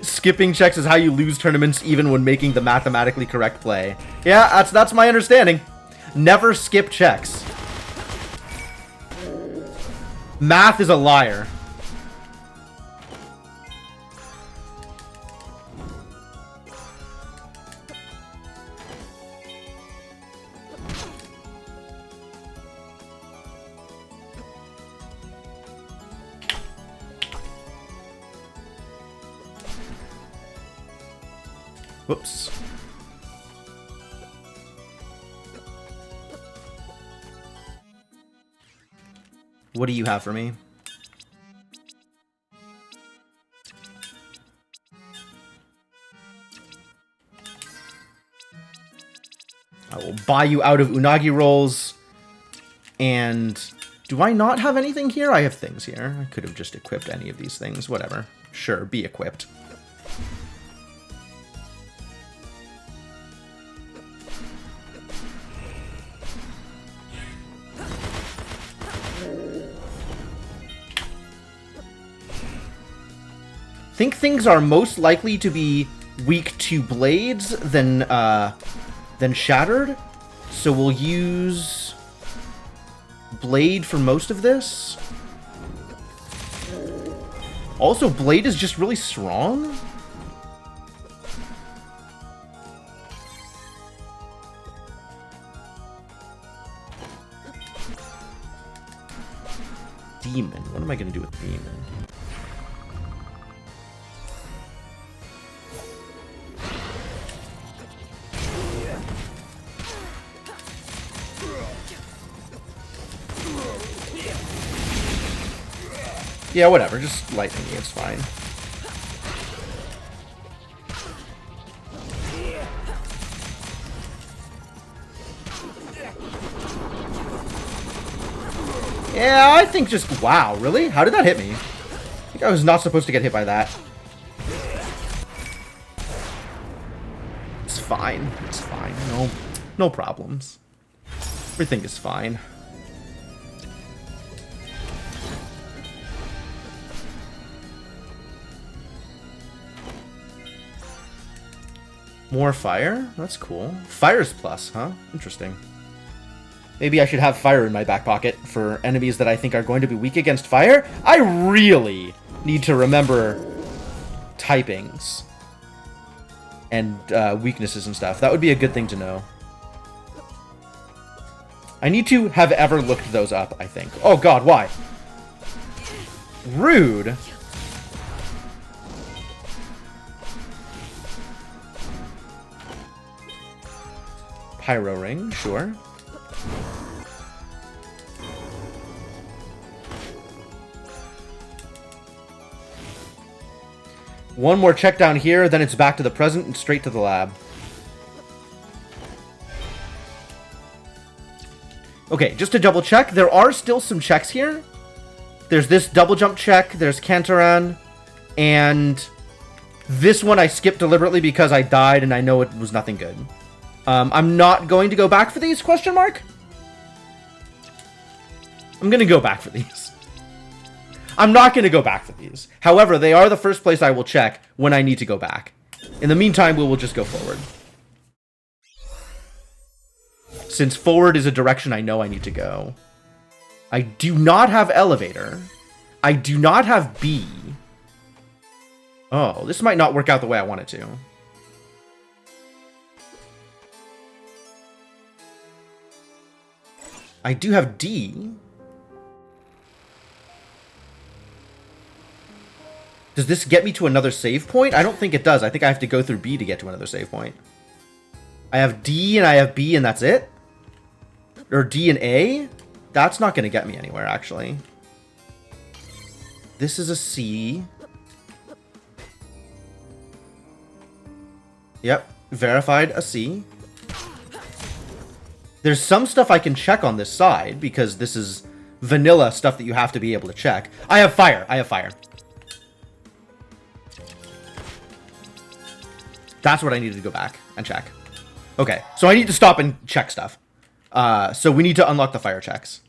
Skipping checks is how you lose tournaments even when making the mathematically correct play. Yeah, that's my understanding. Never skip checks. Math is a liar. Whoops. What do you have for me? I will buy you out of unagi rolls. And do I not have anything here? I have things here. I could have just equipped any of these things. Whatever. Sure, be equipped. Think things are most likely to be weak to blades than shattered. So we'll use blade for most of this. Also, blade is just really strong. Demon. What am I going to do with demon? Yeah, whatever. Just lightning me. It's fine. Yeah, I think just... Wow, really? How did that hit me? I think I was not supposed to get hit by that. It's fine. It's fine. No problems. Everything is fine. More fire? That's cool. Fire's plus, huh? Interesting. Maybe I should have fire in my back pocket for enemies that I think are going to be weak against fire. I really need to remember typings and weaknesses and stuff. That would be a good thing to know. I need to have ever looked those up, I think. Oh god, why? Rude. Pyro ring, sure. One more check down here, then it's back to the present and straight to the lab. Okay, just to double check, there are still some checks here. There's this double jump check, there's Kantaran, and this one I skipped deliberately because I died and I know it was nothing good. I'm not going to go back for these, question mark? I'm going to go back for these. I'm not going to go back for these. However, they are the first place I will check when I need to go back. In the meantime, we will just go forward. since forward is a direction I know I need to go. I do not have elevator. I do not have B. Oh, this might not work out the way I want it to. I do have D. Does this get me to another save point? I don't think it does. I think I have to go through B to get to another save point. I have D and I have B and that's it? Or D and A? That's not going to get me anywhere, actually. This is a C. Yep, verified a C. There's some stuff I can check on this side, because this is vanilla stuff that you have to be able to check. I have fire. I have fire. That's what I needed to go back and check. Okay, so I need to stop and check stuff. So we need to unlock the fire checks.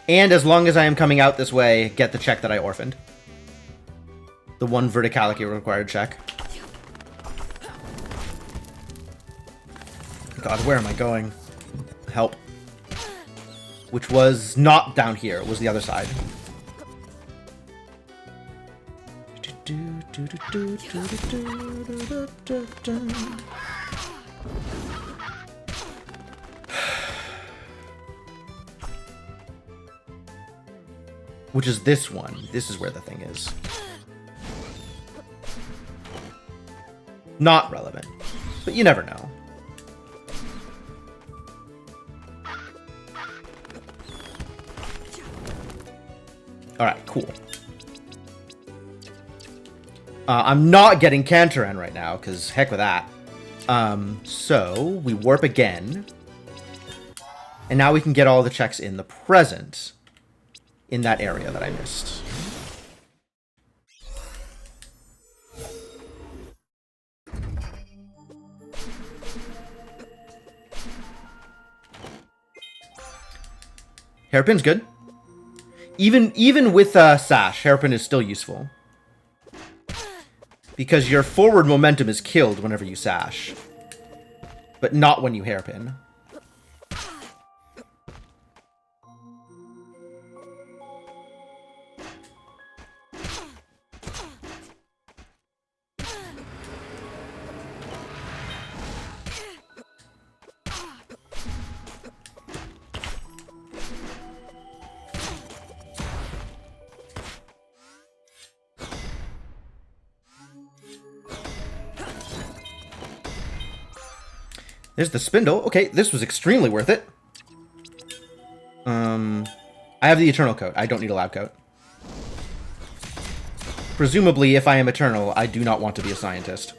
And as long as I am coming out this way, get the check that I orphaned. The one verticality required check. God, where am I going? Help. Which was not down here, it was the other side. Which is this one. This is where the thing is. Not relevant. But you never know. Alright, cool. I'm not getting Cantoran right now, because heck with that. So, we warp again. And now we can get all the checks in the present. In that area that I missed. Hairpin's good. Even with Sash, Hairpin is still useful. Because your forward momentum is killed whenever you Sash. But not when you Hairpin. There's the spindle. Okay, this was extremely worth it. I have the Eternal Coat. I don't need a Lab Coat. Presumably, if I am Eternal, I do not want to be a scientist.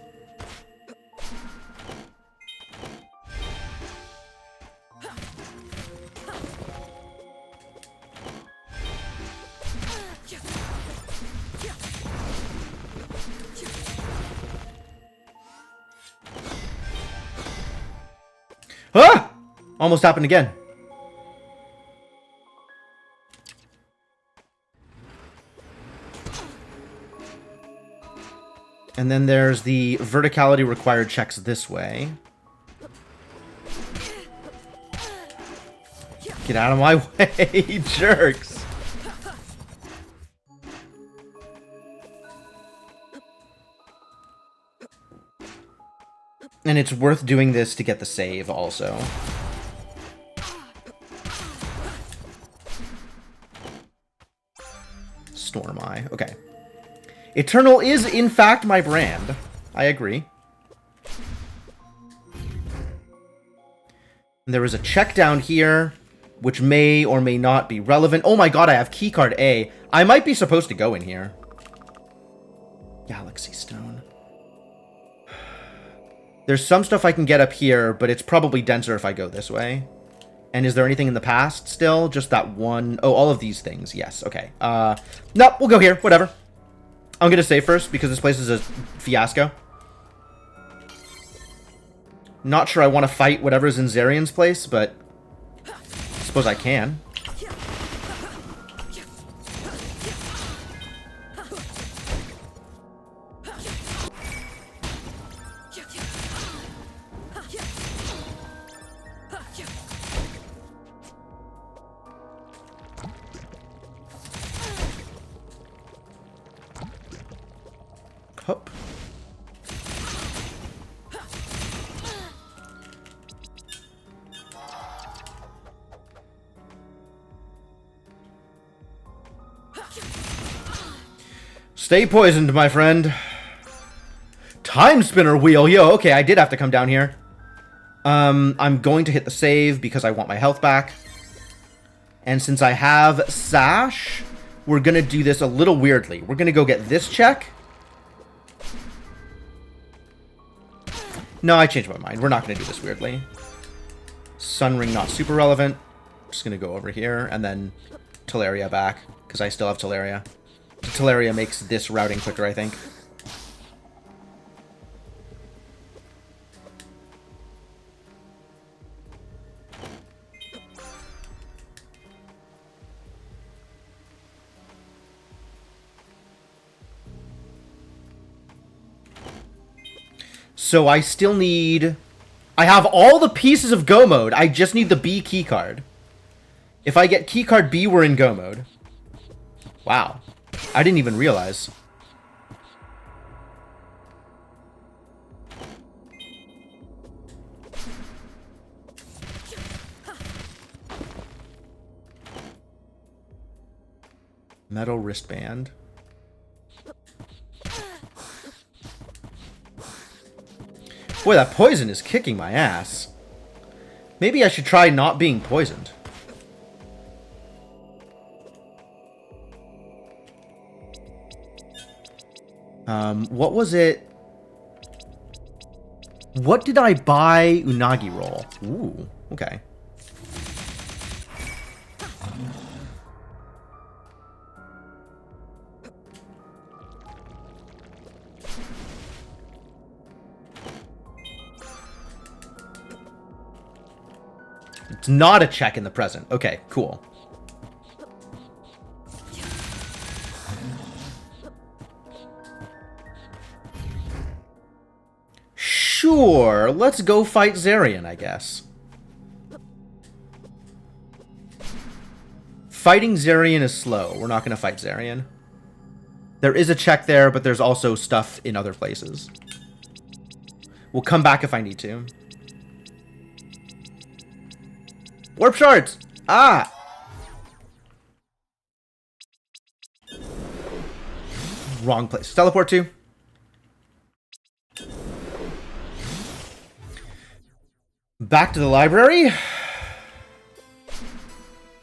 Ah! Almost happened again. And then there's the verticality required checks this way. Get out of my way, jerks! And it's worth doing this to get the save, also. Storm Eye. Okay. Eternal is, in fact, my brand. I agree. And there is a check down here, which may or may not be relevant. Oh my god, I have keycard A. I might be supposed to go in here. Galaxy Stone. There's some stuff I can get up here, but it's probably denser if I go this way. And is there anything in the past still? Just that one... Oh, all of these things. Yes, okay. Nope, we'll go here. Whatever. I'm going to save first because this place is a fiasco. Not sure I want to fight whatever's in Zarian's place, but... I suppose I can. Hup. Stay poisoned, my friend. Timespinner wheel. Yo, okay, I did have to come down here. I'm going to hit the save because I want my health back. And since I have Sash, we're going to do this a little weirdly. We're going to go get this check. No, I changed my mind. We're not going to do this weirdly. Sun Ring, not super relevant. Just going to go over here and then Teleria back because I still have Teleria. Teleria makes this routing quicker, I think. So I still need... I have all the pieces of Go mode. I just need the B keycard. If I get keycard B, we're in Go mode. Wow. I didn't even realize. Metal wristband. Boy, that poison is kicking my ass. Maybe I should try not being poisoned. What was it? What did I buy Unagi roll? Ooh, okay. It's not a check in the present. Okay, cool. Sure, let's go fight Zarian, I guess. Fighting Zarian is slow. We're not going to fight Zarian. There is a check there, but there's also stuff in other places. We'll come back if I need to. Warp shards! Ah! Wrong place. Teleport to. Back to the library.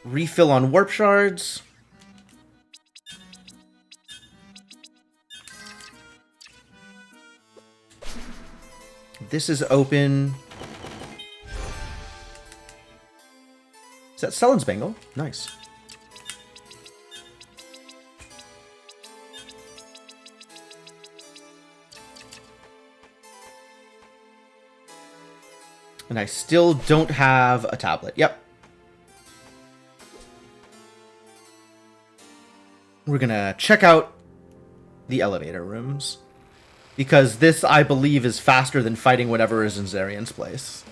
Refill on warp shards. This is open. Is that Stellan's Bangle? Nice. And I still don't have a tablet. Yep. We're gonna check out the elevator rooms. Because this, I believe, is faster than fighting whatever is in Zarian's place.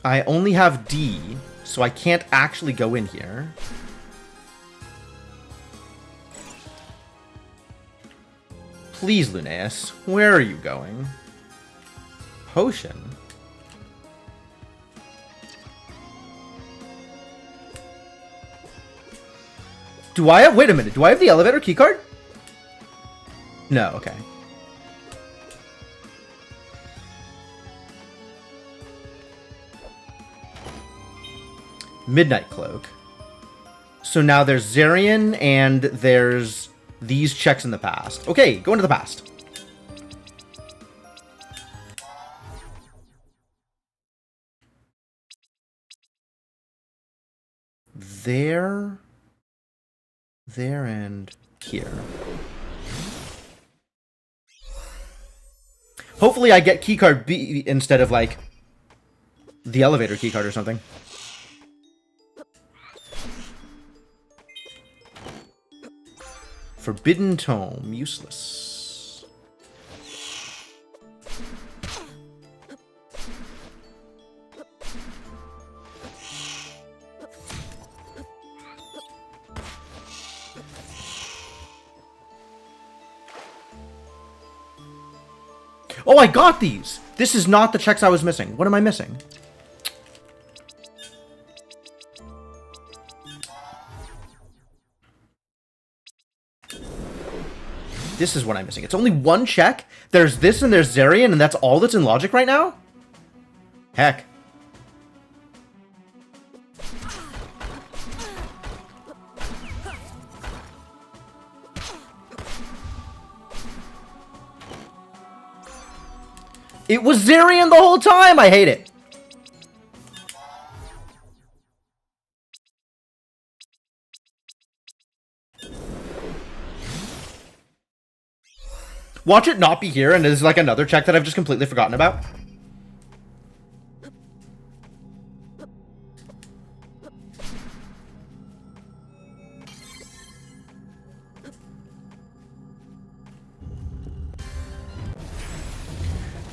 I only have D, so I can't actually go in here. Please, Lunaeus, where are you going? Potion? Do I have... Wait a minute. Do I have the elevator keycard? No, okay. Midnight Cloak. So now there's Zarian and there's these checks in the past. Okay, go into the past. There, and here. Hopefully I get keycard B instead of, like, the elevator keycard or something. Forbidden Tome. Useless. Oh, I got these! This is not the checks I was missing. What am I missing? This is what I'm missing. It's only one check. There's this and there's Zarian, and that's all that's in logic right now? Heck. It was Zarian the whole time! I hate it. Watch it not be here, and it's like another check that I've just completely forgotten about.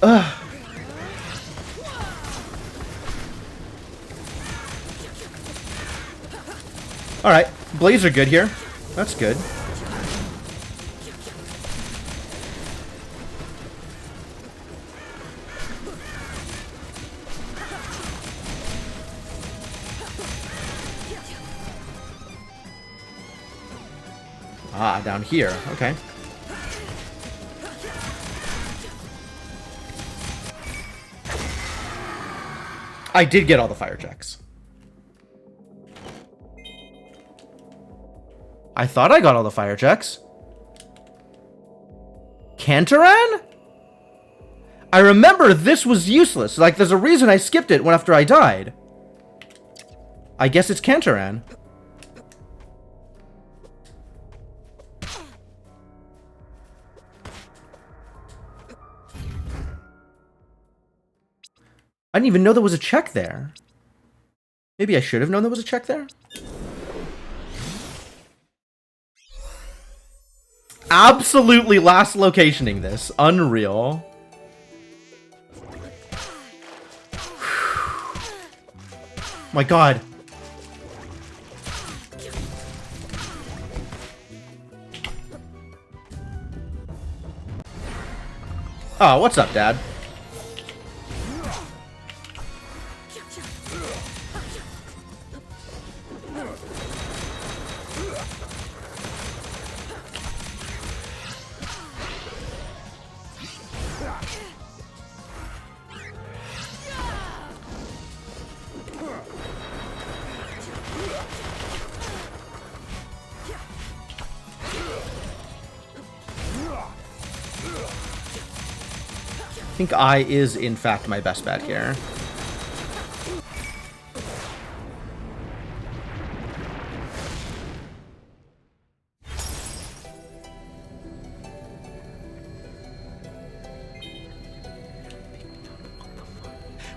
Ugh. Alright, blades are good here. That's good. Ah, down here. Okay. I did get all the fire checks. I thought I got all the fire checks. Kantaran? I remember this was useless. Like, there's a reason I skipped it when after I died. I guess it's Kantaran. I didn't even know there was a check there. Maybe I should have known there was a check there. Absolutely last locationing this. Unreal. My god. Oh, what's up, Dad? I think I is, in fact, my best bet here.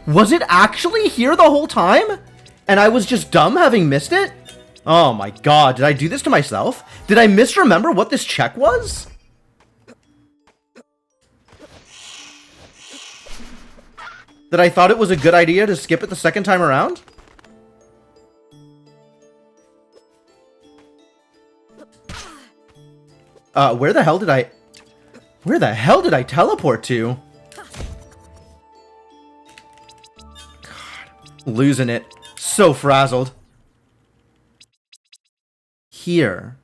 Was it actually here the whole time? And I was just dumb having missed it? Oh my god, did I do this to myself? Did I misremember what this check was? That I thought it was a good idea to skip it the second time around? Where the hell did I teleport to? God, losing it. So frazzled. here.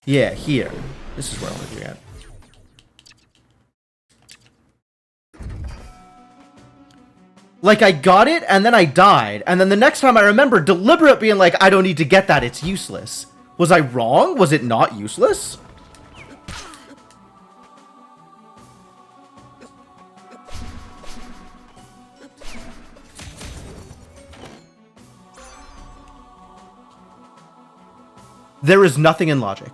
Yeah, here. This is where I want to be at. Like, I got it, and then I died. And then the next time I remember deliberate being like, I don't need to get that, it's useless. Was I wrong? Was it not useless? There is nothing in logic.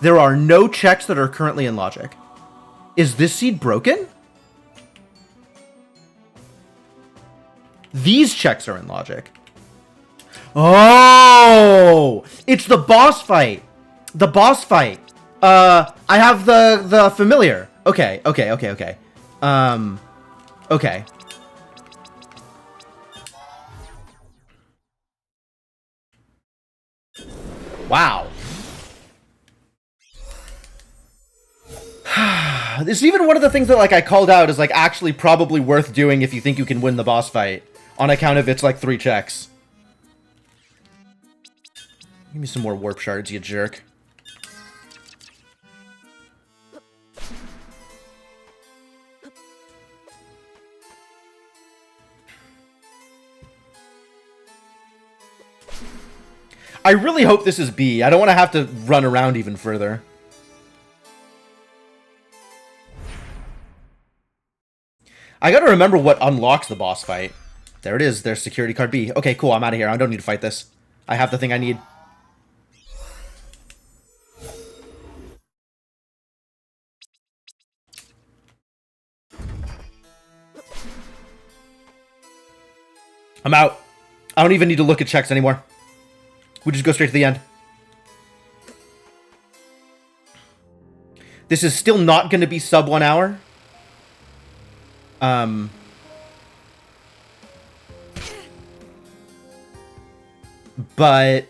There are no checks that are currently in logic. Is this seed broken? These checks are in logic. Oh! It's the boss fight. The boss fight. I have the familiar. Okay. Okay. Wow. This is even one of the things that, like, I called out as, like, actually probably worth doing if you think you can win the boss fight. On account of its, like, 3 checks. Give me some more warp shards, you jerk. I really hope this is B. I don't want to have to run around even further. I gotta remember what unlocks the boss fight. There it is. There's security card B. Okay, cool. I'm out of here. I don't need to fight this. I have the thing I need. I'm out. I don't even need to look at checks anymore. We just go straight to the end. This is still not going to be sub 1 hour. But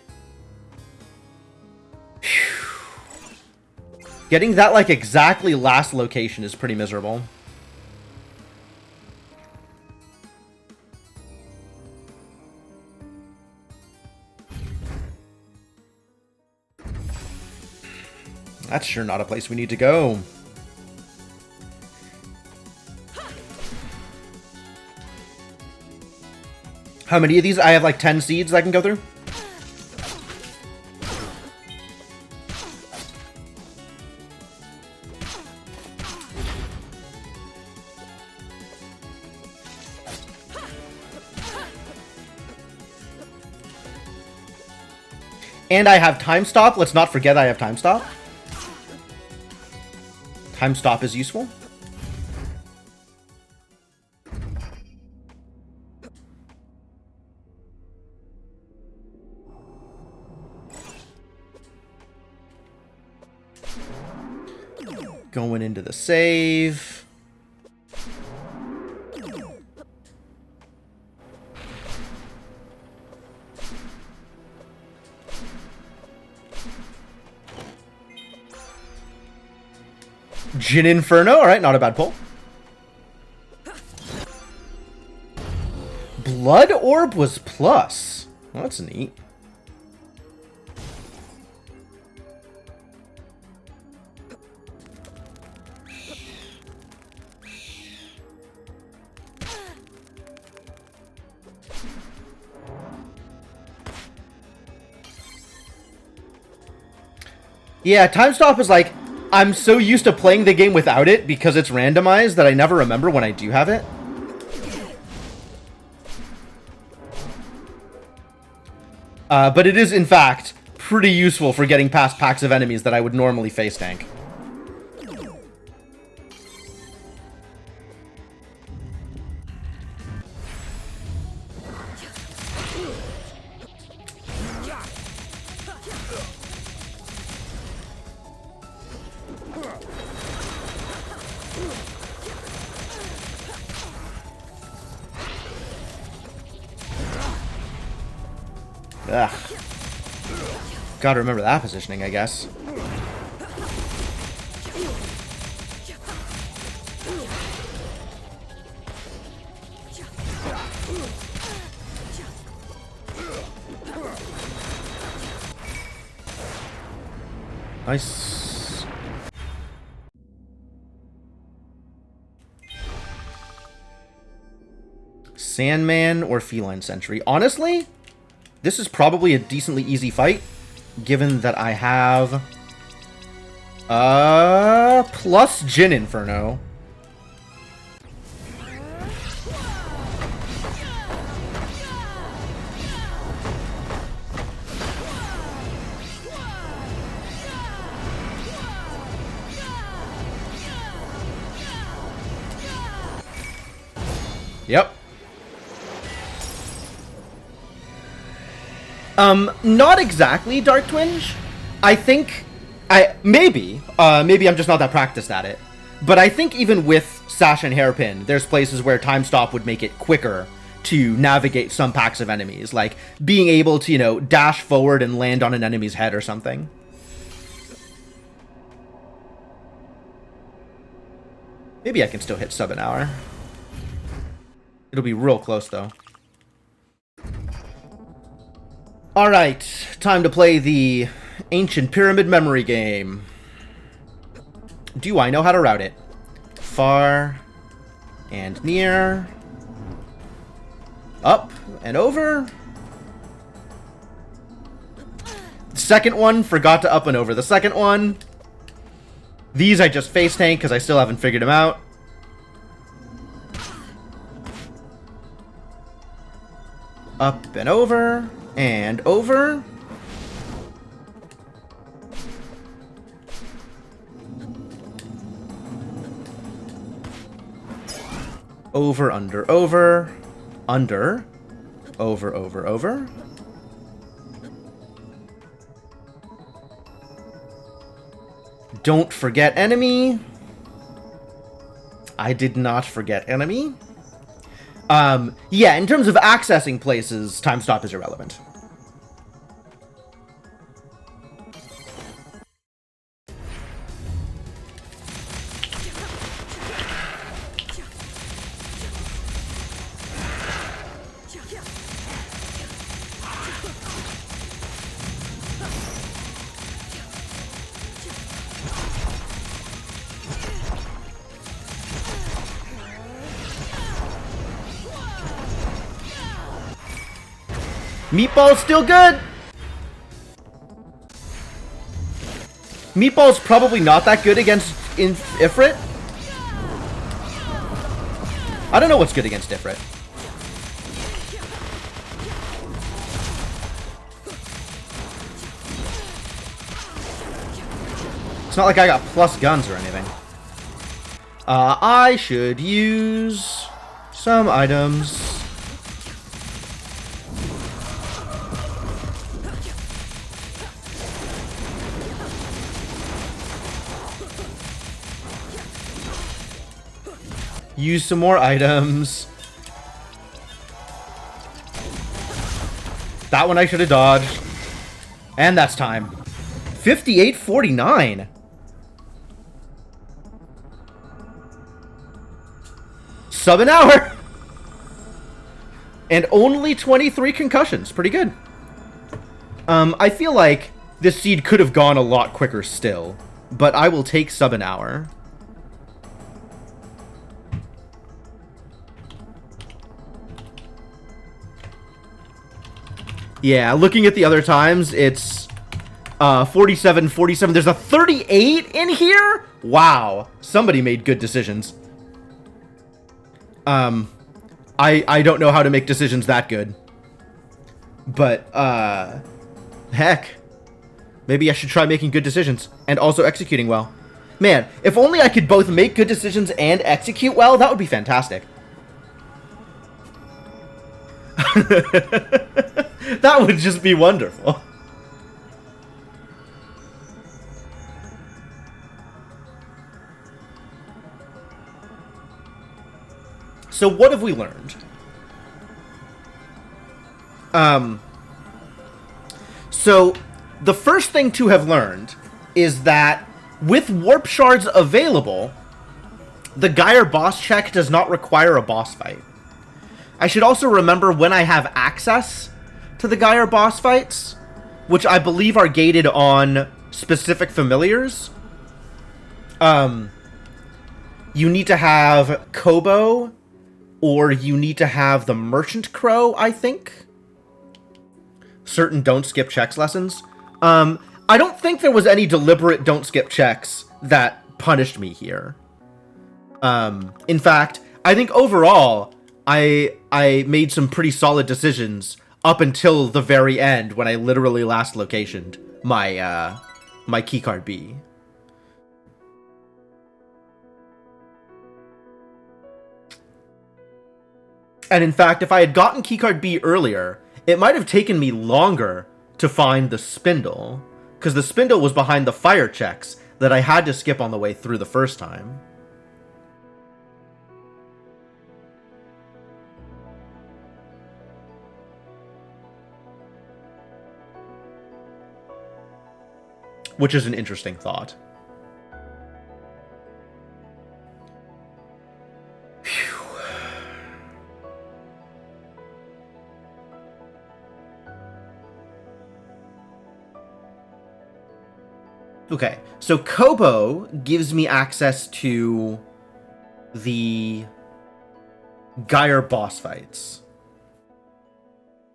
getting that, like, exactly last location is pretty miserable. That's sure not a place we need to go. How many of these? I have like 10 seeds I can go through. And I have time stop. Let's not forget I have time stop. Time stop is useful. Going into the save. Jin Inferno, alright, not a bad pull. Blood Orb was plus. Well, that's neat. Yeah, time stop is like, I'm so used to playing the game without it because it's randomized that I never remember when I do have it. But it is, in fact, pretty useful for getting past packs of enemies that I would normally face tank. Ugh. Gotta remember that positioning, I guess. Nice. Sandman or Feline Sentry. Honestly, this is probably a decently easy fight, given that I have plus Jin Inferno. Yep. Not exactly Dark Twinge. I think maybe I'm just not that practiced at it. But I think even with Sash and Hairpin, there's places where Time Stop would make it quicker to navigate some packs of enemies, like being able to, you know, dash forward and land on an enemy's head or something. Maybe I can still hit sub an hour. It'll be real close, though. Alright, time to play the Ancient Pyramid memory game. Do I know how to route it? Far and near. Up and over. The second one, forgot to up and over the second one. These I just face tank because I still haven't figured them out. Up and over. And over. Over, under, over. Under. Over, over, over. Don't forget enemy. I did not forget enemy. Yeah, in terms of accessing places, Time Stop is irrelevant. Meatball's still good! Meatball's probably not that good against Ifrit. I don't know what's good against Ifrit. It's not like I got plus guns or anything. I should use some items. Use some more items. That one I should have dodged. And that's time. 58:49. Sub an hour. And only 23 concussions. Pretty good. I feel like this seed could have gone a lot quicker still. But I will take sub an hour. Yeah, looking at the other times, it's 47, 47. There's a 38 in here? Wow. Somebody made good decisions. I don't know how to make decisions that good. But, heck. Maybe I should try making good decisions and also executing well. Man, if only I could both make good decisions and execute well, that would be fantastic. That would just be wonderful. So what have we learned? So the first thing to have learned is that with warp shards available, the Geyer boss check does not require a boss fight. I should also remember when I have access to the Geyer boss fights, which I believe are gated on specific familiars, you need to have Kobo, or you need to have the Merchant Crow, I think. Certain don't skip checks lessons. I don't think there was any deliberate don't skip checks that punished me here. In fact, I think overall, I made some pretty solid decisions up until the very end when I literally last locationed my my keycard B. And in fact, if I had gotten keycard B earlier, it might have taken me longer to find the spindle, because the spindle was behind the fire checks that I had to skip on the way through the first time. Which is an interesting thought. Phew. Okay, so Kobo gives me access to the Gyre boss fights.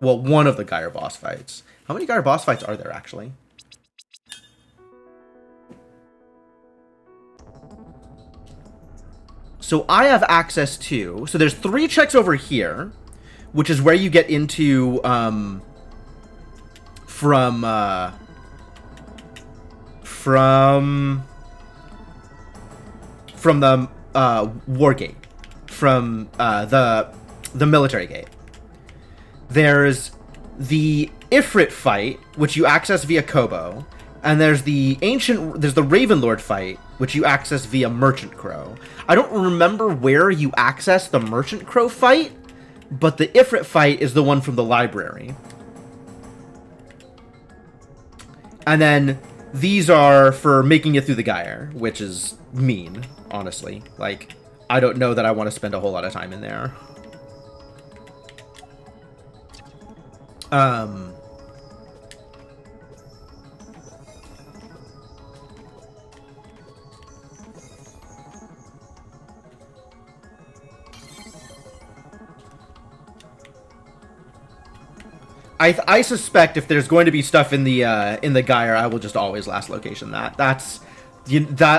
Well, one of the Gyre boss fights. How many Gyre boss fights are there, actually? So I have access to... So there's 3 checks over here, which is where you get into... from the war gate, from the military gate. There's the Ifrit fight, which you access via Kobo, and there's the Ravenlord fight, which you access via Merchant Crow. I don't remember where you access the Merchant Crow fight, but the Ifrit fight is the one from the library. And then these are for making it through the Gyre, which is mean, honestly. Like, I don't know that I want to spend a whole lot of time in there. I suspect if there's going to be stuff in the Gyre, I will just always last location that.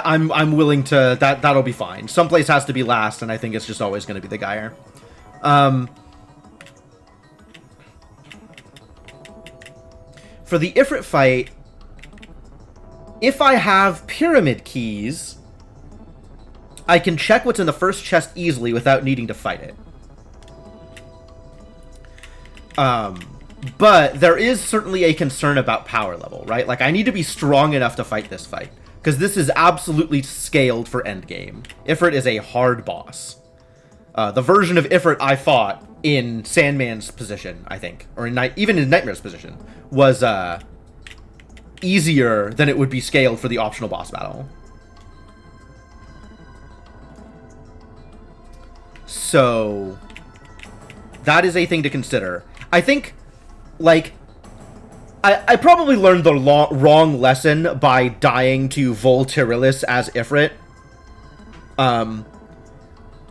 I'm willing to that'll be fine. Someplace has to be last, and I think it's just always going to be the Gyre. For the Ifrit fight, if I have pyramid keys, I can check what's in the first chest easily without needing to fight it. But there is certainly a concern about power level, right? Like, I need to be strong enough to fight this fight, because this is absolutely scaled for endgame. Ifrit is a hard boss. The version of Ifrit I fought in Sandman's position, I think, or even in Nightmare's position, was easier than it would be scaled for the optional boss battle. So that is a thing to consider. I think, like, I probably learned the wrong lesson by dying to Vol Tyrilis as Ifrit.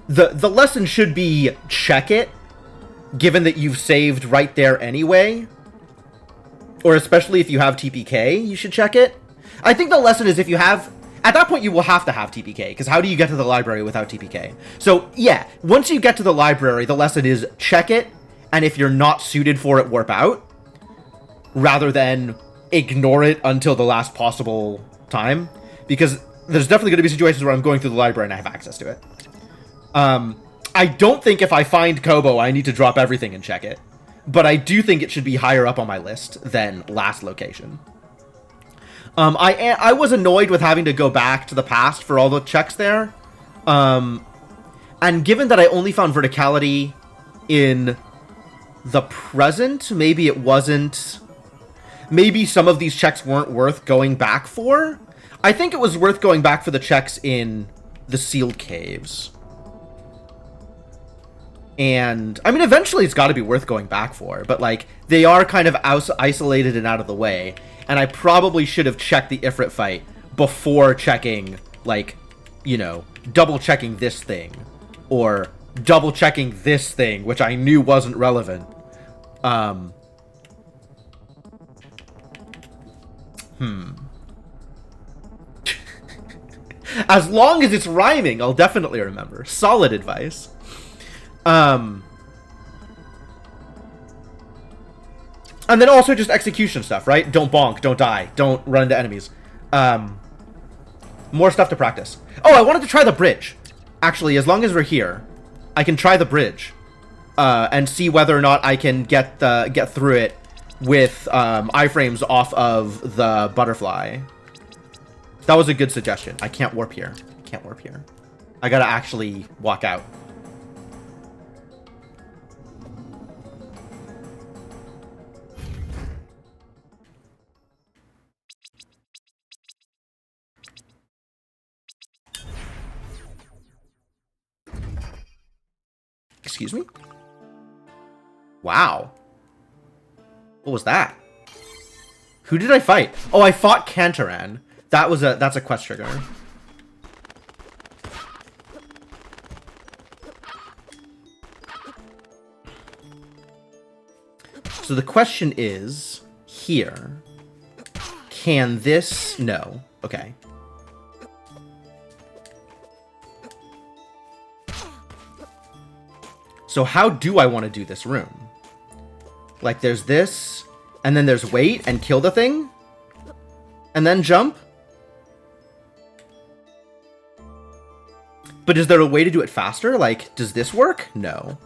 The lesson should be check it, given that you've saved right there anyway. Or especially if you have TPK, you should check it. I think the lesson is if you have... At that point, you will have to have TPK, because how do you get to the library without TPK? So, yeah, once you get to the library, the lesson is check it, and if you're not suited for it, warp out, rather than ignore it until the last possible time, because there's definitely going to be situations where I'm going through the library and I have access to it. I don't think if I find Kobo, I need to drop everything and check it, but I do think it should be higher up on my list than last location. I was annoyed with having to go back to the past for all the checks there, and given that I only found verticality in the present, maybe it wasn't... Maybe some of these checks weren't worth going back for. I think it was worth going back for the checks in the sealed caves. And, I mean, eventually it's got to be worth going back for, but, like, they are kind of isolated and out of the way, and I probably should have checked the Ifrit fight before checking, like, you know, double-checking this thing, or double-checking this thing, which I knew wasn't relevant. As long as it's rhyming, I'll definitely remember. Solid advice. And then also just execution stuff, right? Don't bonk, don't die, don't run into enemies. More stuff to practice. Oh, I wanted to try the bridge. Actually, as long as we're here, I can try the bridge. And see whether or not I can get through it with iframes off of the butterfly. That was a good suggestion. I can't warp here. Can't warp here. I gotta actually walk out. Excuse me? Wow. What was that? Who did I fight? Oh, I fought Kantaran. That's a quest trigger. So the question is, here, can this... No. Okay. So how do I want to do this room? Like, there's this, and then there's wait and kill the thing, and then jump? But is there a way to do it faster? Like, does this work? No.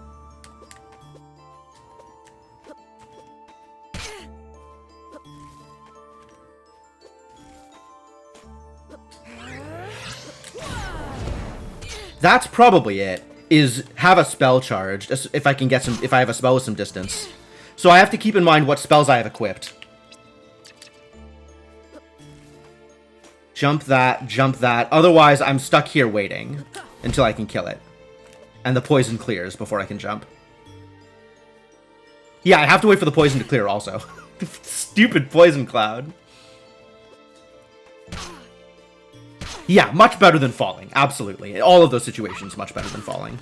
That's probably it. Is have a spell charge if I can get some, if I have a spell with some distance. So I have to keep in mind what spells I have equipped. Jump that, jump that. Otherwise, I'm stuck here waiting until I can kill it. And the poison clears before I can jump. Yeah, I have to wait for the poison to clear also. Stupid poison cloud. Yeah, much better than falling. Absolutely. All of those situations, much better than falling.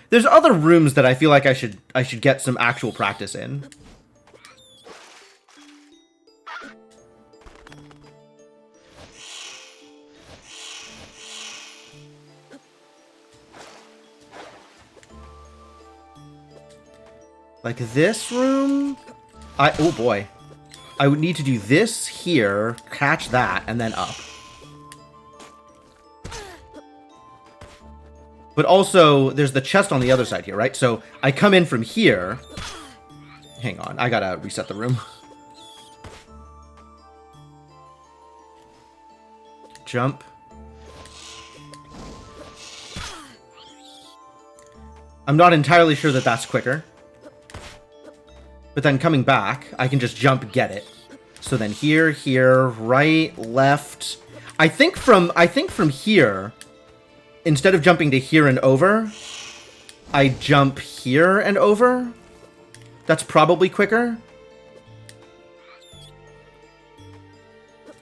There's other rooms that I feel like I should get some actual practice in. Like this room? Oh boy. I would need to do this here, catch that, and then up. But also, there's the chest on the other side here, right? So I come in from here. Hang on, I gotta reset the room. Jump. I'm not entirely sure that that's quicker. But then coming back, I can just jump, get it. So then here, here, right, left. I think from here, instead of jumping to here and over, I jump here and over. That's probably quicker.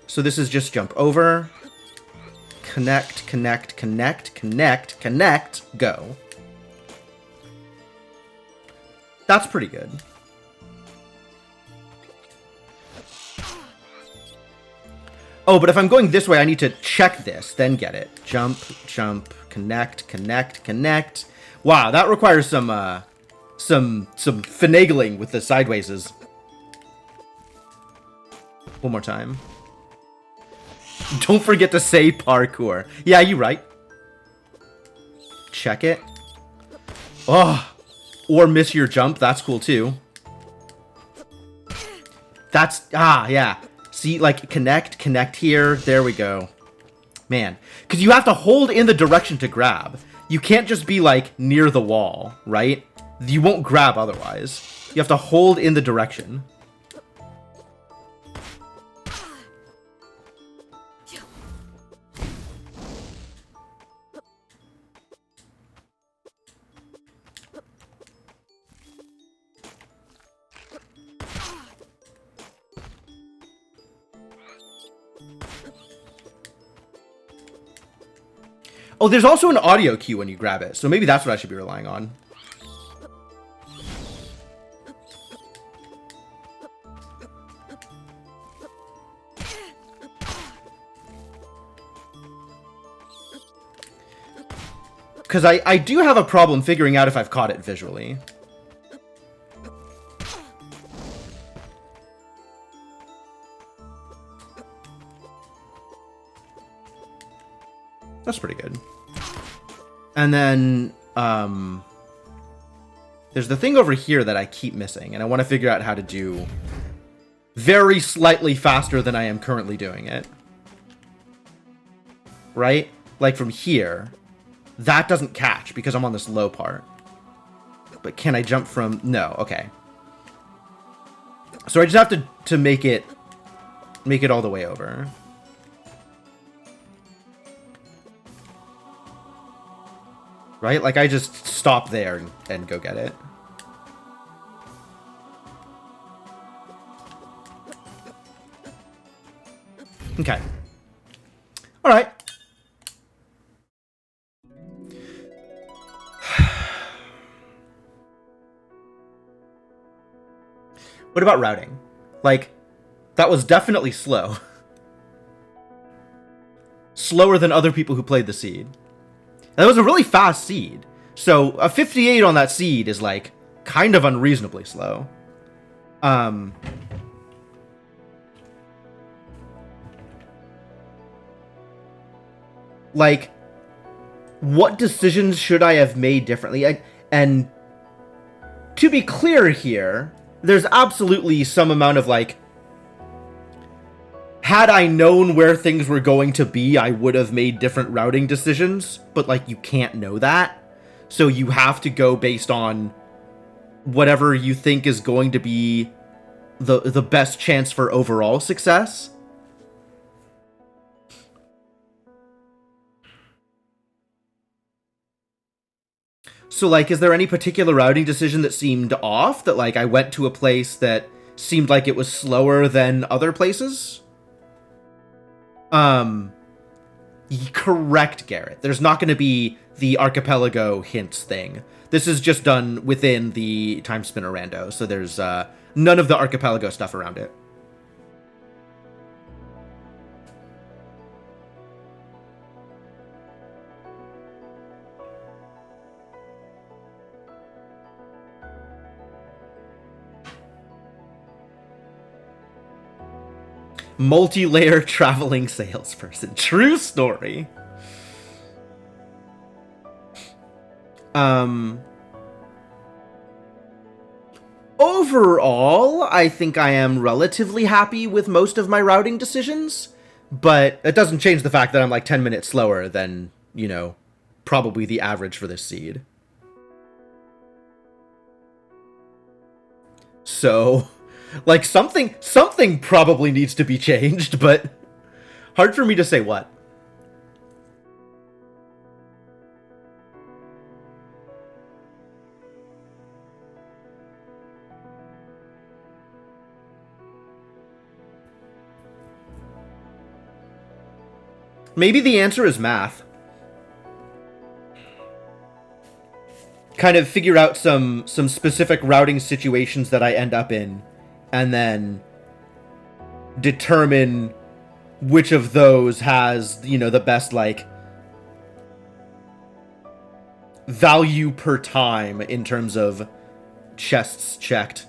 So this is just jump over, connect, connect, connect, connect, connect, go. That's pretty good. Oh, but if I'm going this way, I need to check this, then get it. Jump, jump, connect, connect, connect. Wow, that requires some finagling with the sidewayses. One more time. Don't forget to say parkour. Yeah, you're right. Check it. Oh, or miss your jump. That's cool too. That's, yeah. See, like, connect here. There we go. Man. Because you have to hold in the direction to grab. You can't just be, like, near the wall, right? You won't grab otherwise. You have to hold in the direction. Oh, there's also an audio cue when you grab it, so maybe that's what I should be relying on. Because I do have a problem figuring out if I've caught it visually. That's pretty good. And then, there's the thing over here that I keep missing, and I want to figure out how to do very slightly faster than I am currently doing it. Right? Like from here, that doesn't catch because I'm on this low part. But can I jump from... No, okay. So I just have to make it all the way over. Right? Like, I just stop there and go get it. Okay. Alright. What about routing? Like, that was definitely slow. Slower than other people who played the seed. That was a really fast seed. So a 58 on that seed is like kind of unreasonably slow. Like, what decisions should I have made differently? And to be clear here, there's absolutely some amount of like, had I known where things were going to be, I would have made different routing decisions, but like you can't know that. So you have to go based on whatever you think is going to be the best chance for overall success. So like, is there any particular routing decision that seemed off? That like I went to a place that seemed like it was slower than other places? Correct, Garrett. There's not going to be the archipelago hints thing. This is just done within the Timespinner Rando, so there's none of the archipelago stuff around it. Multi-layer traveling salesperson. True story. Overall, I think I am relatively happy with most of my routing decisions, but it doesn't change the fact that I'm like 10 minutes slower than, you know, probably the average for this seed. So... like, something probably needs to be changed, but hard for me to say what. Maybe the answer is math. Kind of figure out some specific routing situations that I end up in, and then determine which of those has, you know, the best, like, value per time in terms of chests checked.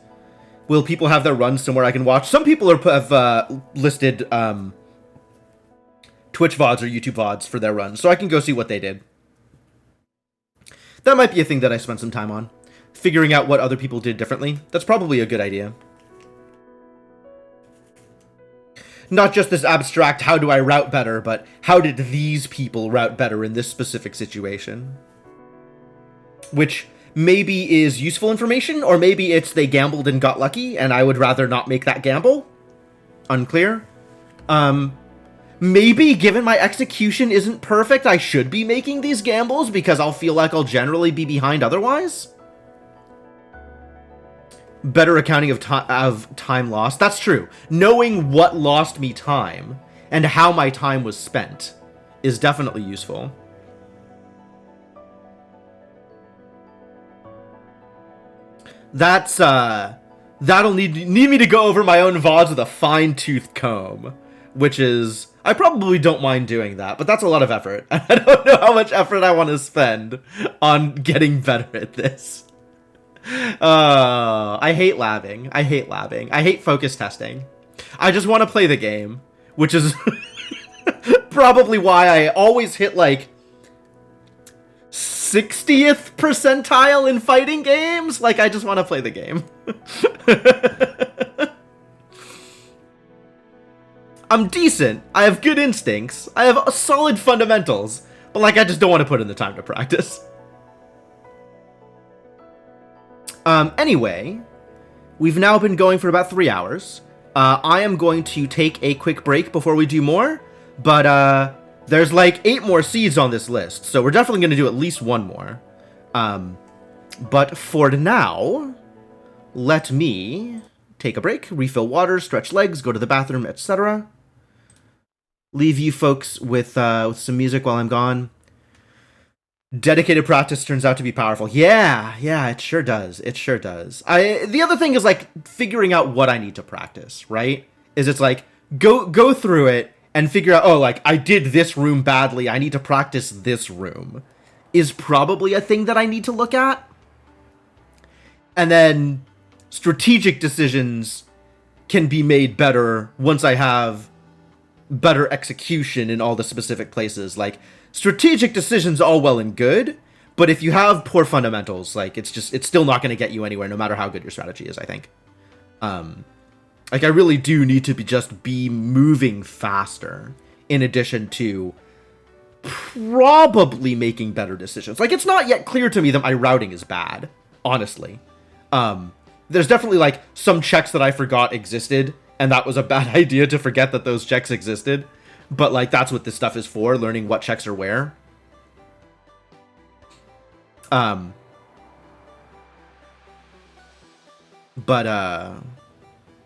Will people have their runs somewhere I can watch? Some people have listed Twitch VODs or YouTube VODs for their runs, so I can go see what they did. That might be a thing that I spent some time on. Figuring out what other people did differently. That's probably a good idea. Not just this abstract, how do I route better, but how did these people route better in this specific situation? Which maybe is useful information, or maybe it's they gambled and got lucky, and I would rather not make that gamble. Unclear. Maybe, given my execution isn't perfect, I should be making these gambles because I'll feel like I'll generally be behind otherwise. Better accounting of time lost. That's true. Knowing what lost me time and how my time was spent is definitely useful. That's, that'll need me to go over my own VODs with a fine-tooth comb, which is... I probably don't mind doing that, but that's a lot of effort. I don't know how much effort I want to spend on getting better at this. I hate labbing. I hate focus testing. I just want to play the game, which is probably why I always hit, like, 60th percentile in fighting games. Like, I just want to play the game. I'm decent. I have good instincts. I have solid fundamentals. But, like, I just don't want to put in the time to practice. Anyway, we've now been going for about 3 hours. I am going to take a quick break before we do more. But, there's, like, 8 more seeds on this list. So we're definitely going to do at least one more. But for now, let me take a break, refill water, stretch legs, go to the bathroom, etc. Leave you folks with some music while I'm gone. Dedicated practice turns out to be powerful. Yeah, it sure does. It sure does. The other thing is, like, figuring out what I need to practice, right? It's like, go through it and figure out, oh, like, I did this room badly, I need to practice this room, is probably a thing that I need to look at. And then strategic decisions can be made better once I have better execution in all the specific places. Like, strategic decisions all well and good, but if you have poor fundamentals, like, it's still not going to get you anywhere, no matter how good your strategy is, I think. Like, I really do need to be moving faster, in addition to probably making better decisions. Like, it's not yet clear to me that my routing is bad, honestly. There's definitely, like, some checks that I forgot existed, and that was a bad idea to forget that those checks existed. But, like, that's what this stuff is for, learning what checks are where.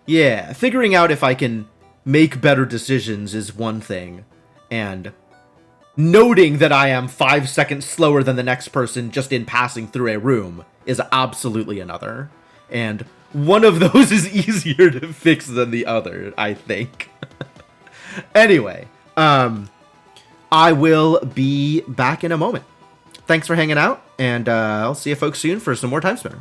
Yeah, figuring out if I can make better decisions is one thing, and noting that I am 5 seconds slower than the next person just in passing through a room is absolutely another. And one of those is easier to fix than the other, I think. Anyway, I will be back in a moment. Thanks for hanging out, and I'll see you folks soon for some more Timespinner.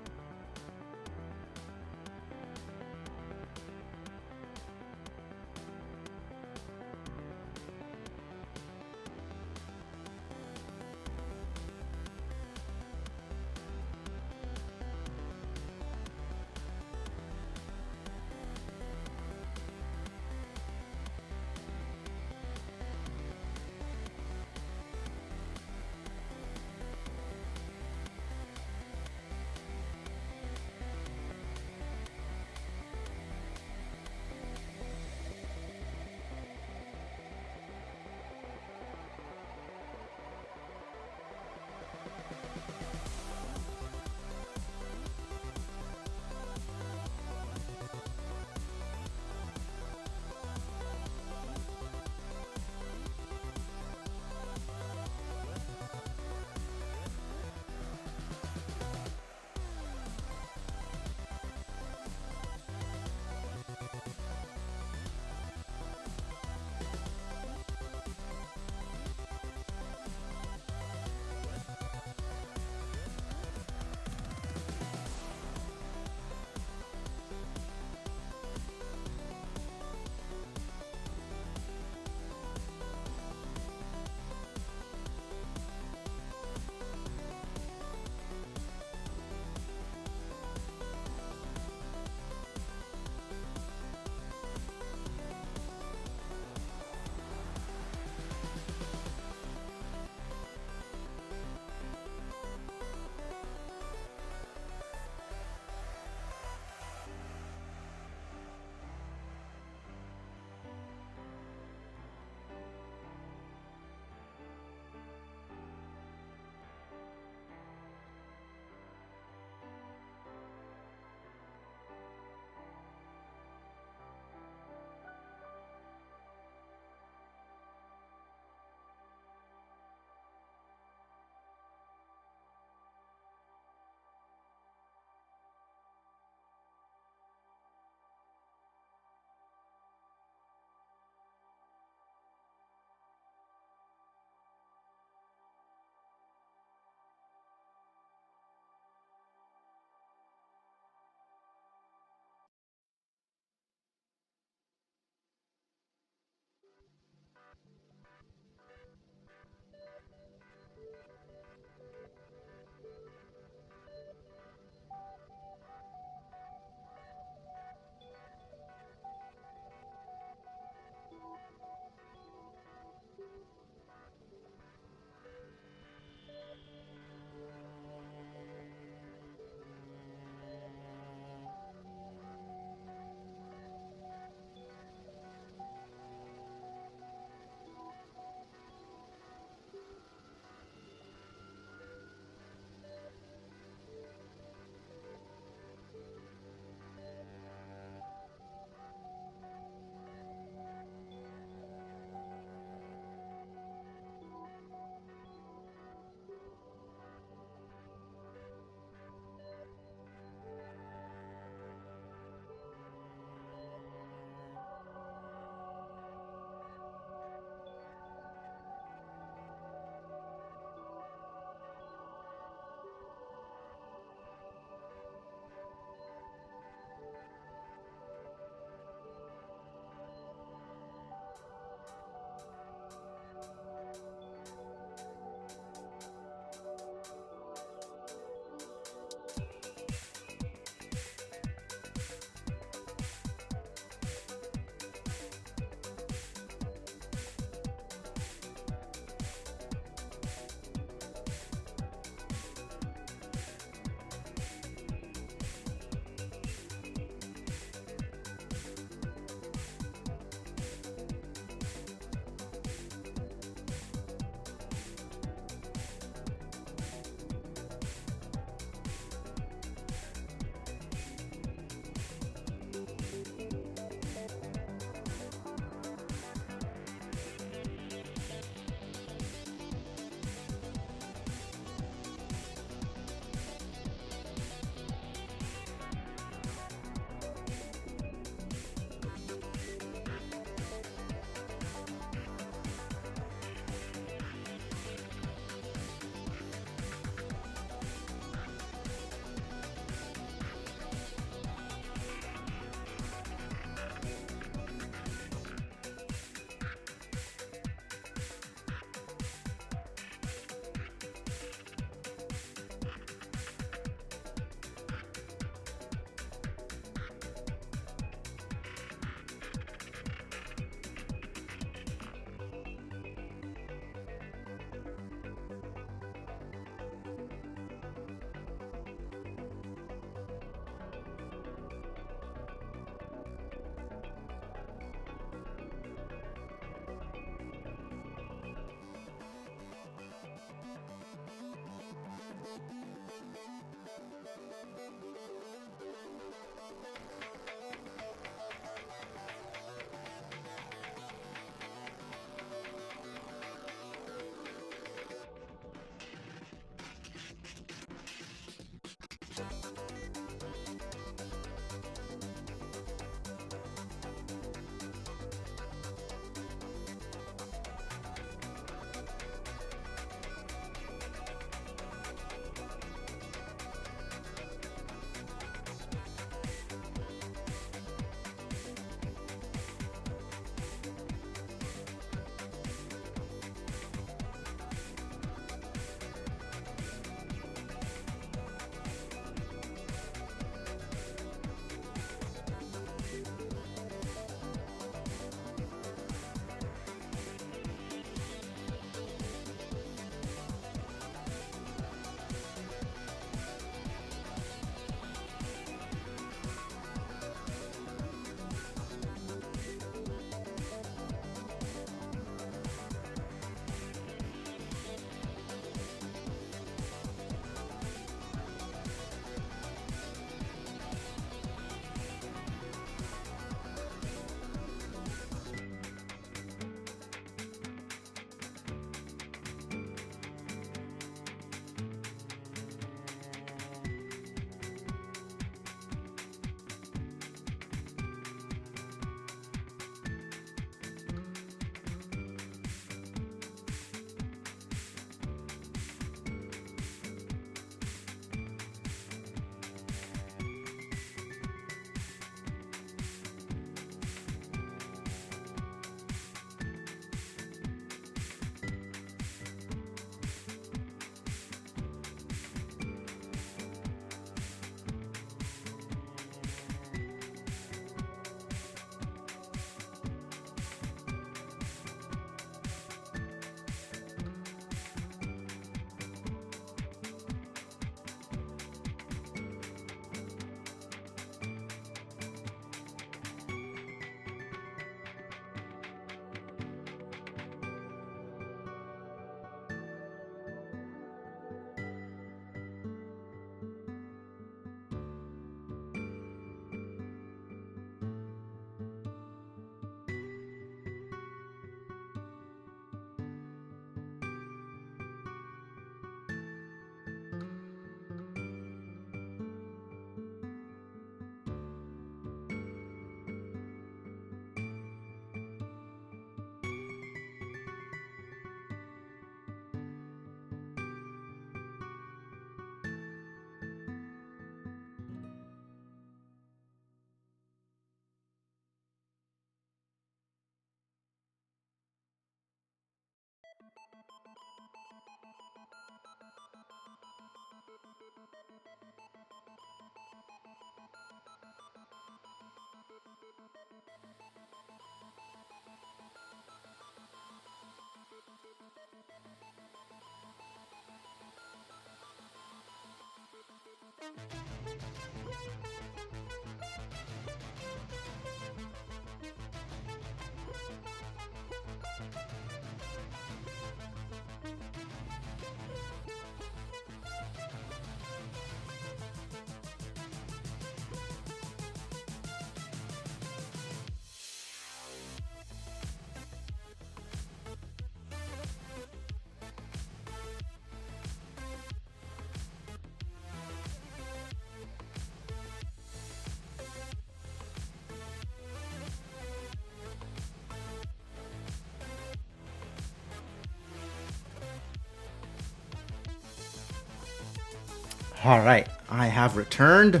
All right, I have returned.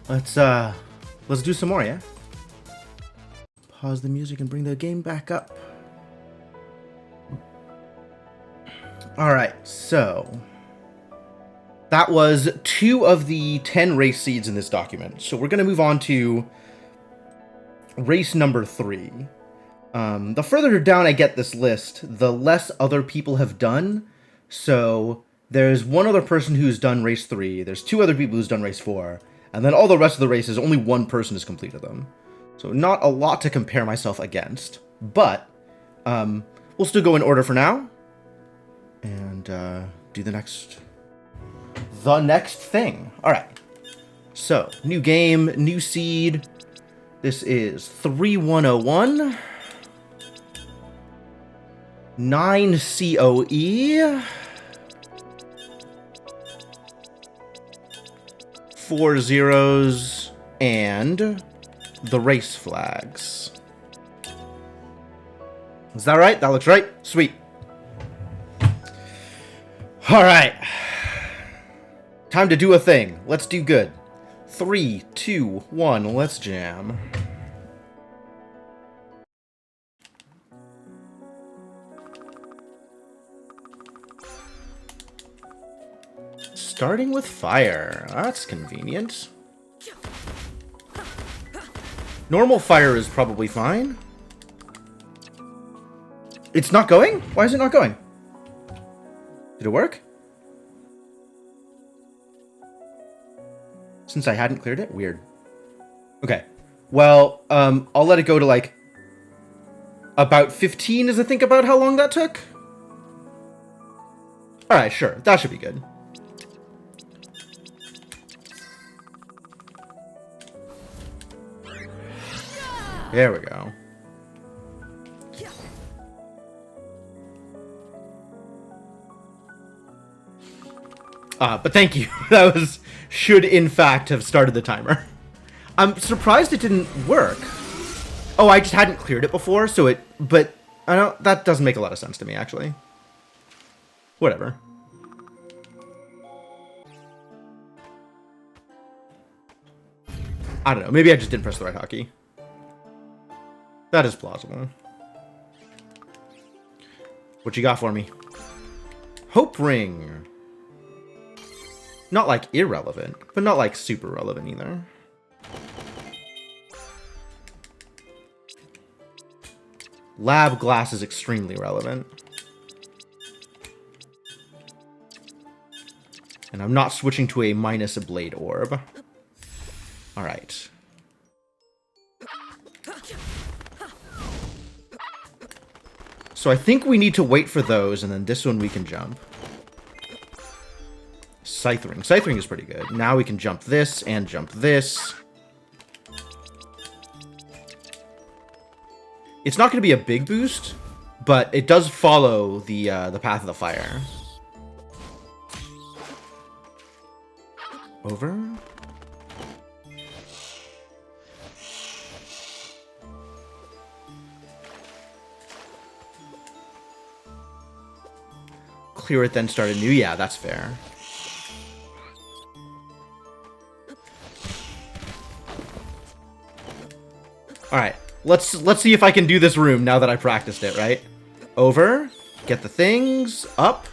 Let's do some more, yeah? Pause the music and bring the game back up. All right, so that was 2 of the 10 race seeds in this document. So we're going to move on to race number 3. The further down I get this list, the less other people have done. So there's one other person who's done race 3, there's 2 other people who's done race 4, and then all the rest of the races, only one person has completed them. So not a lot to compare myself against, but we'll still go in order for now, and do the next thing. All right. So, new game, new seed. This is 3101. 9 COE. 4 zeros. And the race flags. Is that right? That looks right? Sweet. Alright. Time to do a thing. Let's do good. 3, 2, 1, let's jam. Starting with fire. That's convenient. Normal fire is probably fine. It's not going? Why is it not going? Did it work? Since I hadn't cleared it? Weird. Okay. Well, I'll let it go to, like, about 15 is I think about how long that took. Alright, sure. That should be good. There we go. But thank you. That should in fact have started the timer. I'm surprised it didn't work. Oh, I just hadn't cleared it before, so but I don't, that doesn't make a lot of sense to me, actually. Whatever. I don't know, maybe I just didn't press the right hotkey. That is plausible. What you got for me? Hope Ring. Not, like, irrelevant, but not, like, super relevant either. Lab glass is extremely relevant. And I'm not switching to a minus a blade orb. Alright. So I think we need to wait for those, and then this one we can jump. Scythe Ring. Scythe Ring is pretty good. Now we can jump this and jump this. It's not going to be a big boost, but it does follow the path of the fire. Over. Clear it, then start anew. Yeah, that's fair. Alright, let's see if I can do this room now that I practiced it, right? Over, get the things, up.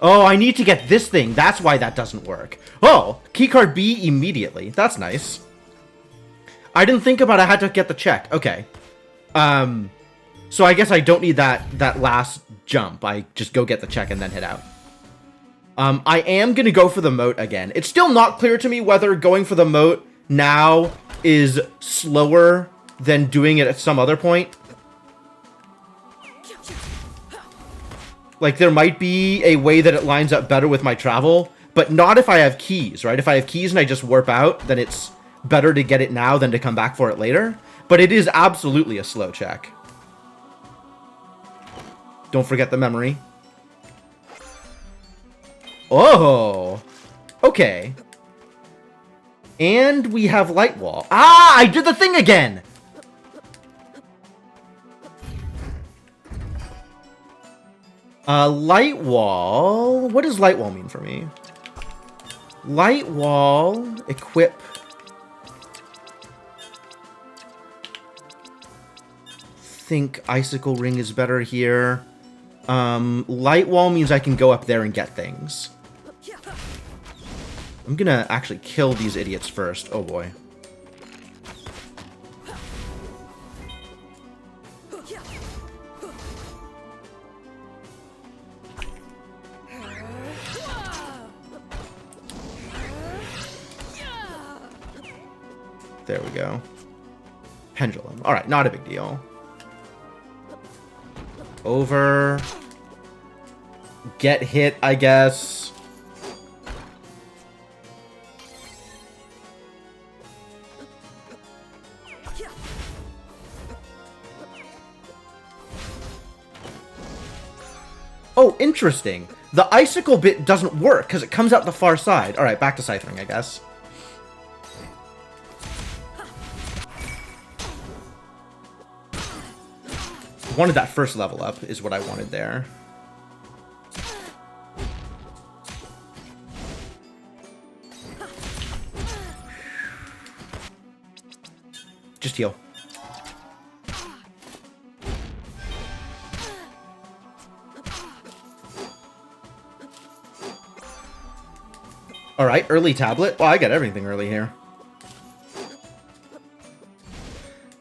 Oh, I need to get this thing, that's why that doesn't work. Oh, keycard B immediately, that's nice. I didn't think about I had to get the check, okay. So I guess I don't need that last jump, I just go get the check and then head out. I am going to go for the moat again. It's still not clear to me whether going for the moat now is slower than doing it at some other point. Like, there might be a way that it lines up better with my travel, but not if I have keys, right? If I have keys and I just warp out, then it's better to get it now than to come back for it later. But it is absolutely a slow check. Don't forget the memory. Oh, okay. And we have light wall. Ah, I did the thing again. Light wall. What does light wall mean for me? Light wall, equip. Think icicle ring is better here. Light wall means I can go up there and get things. I'm gonna actually kill these idiots first. Oh boy. There we go. Pendulum. Alright, not a big deal. Over. Get hit, I guess. interesting. The icicle bit doesn't work because it comes out the far side. All right, back to scythering, I guess. Wanted that first level up is what I wanted there. Just heal. All right, early tablet. Well, I got everything early here.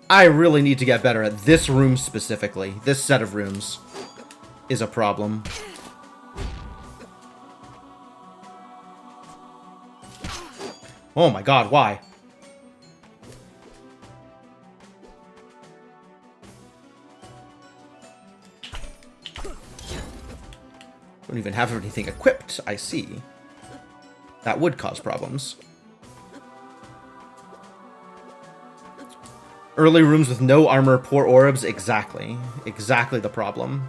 I really need to get better at this room specifically. This set of rooms is a problem. Oh my god, why? Don't even have anything equipped, I see. That would cause problems. Early rooms with no armor, poor orbs, exactly. Exactly the problem.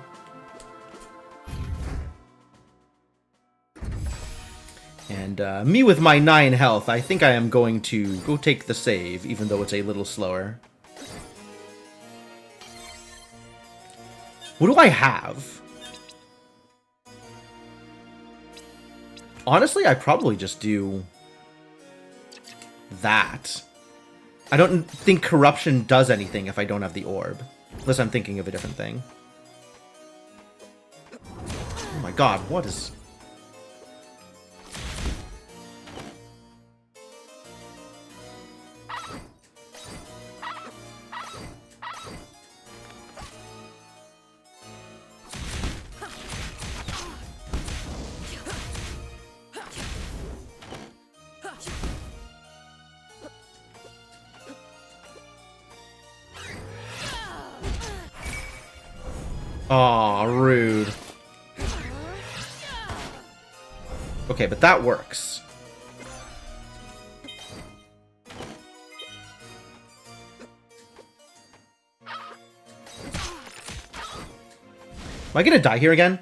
And me with my 9 health, I think I am going to go take the save, even though it's a little slower. What do I have? Honestly, I probably just do that. I don't think corruption does anything if I don't have the orb. Unless I'm thinking of a different thing. Oh my god, what is... Aw, rude. Okay, but that works. Am I gonna die here again?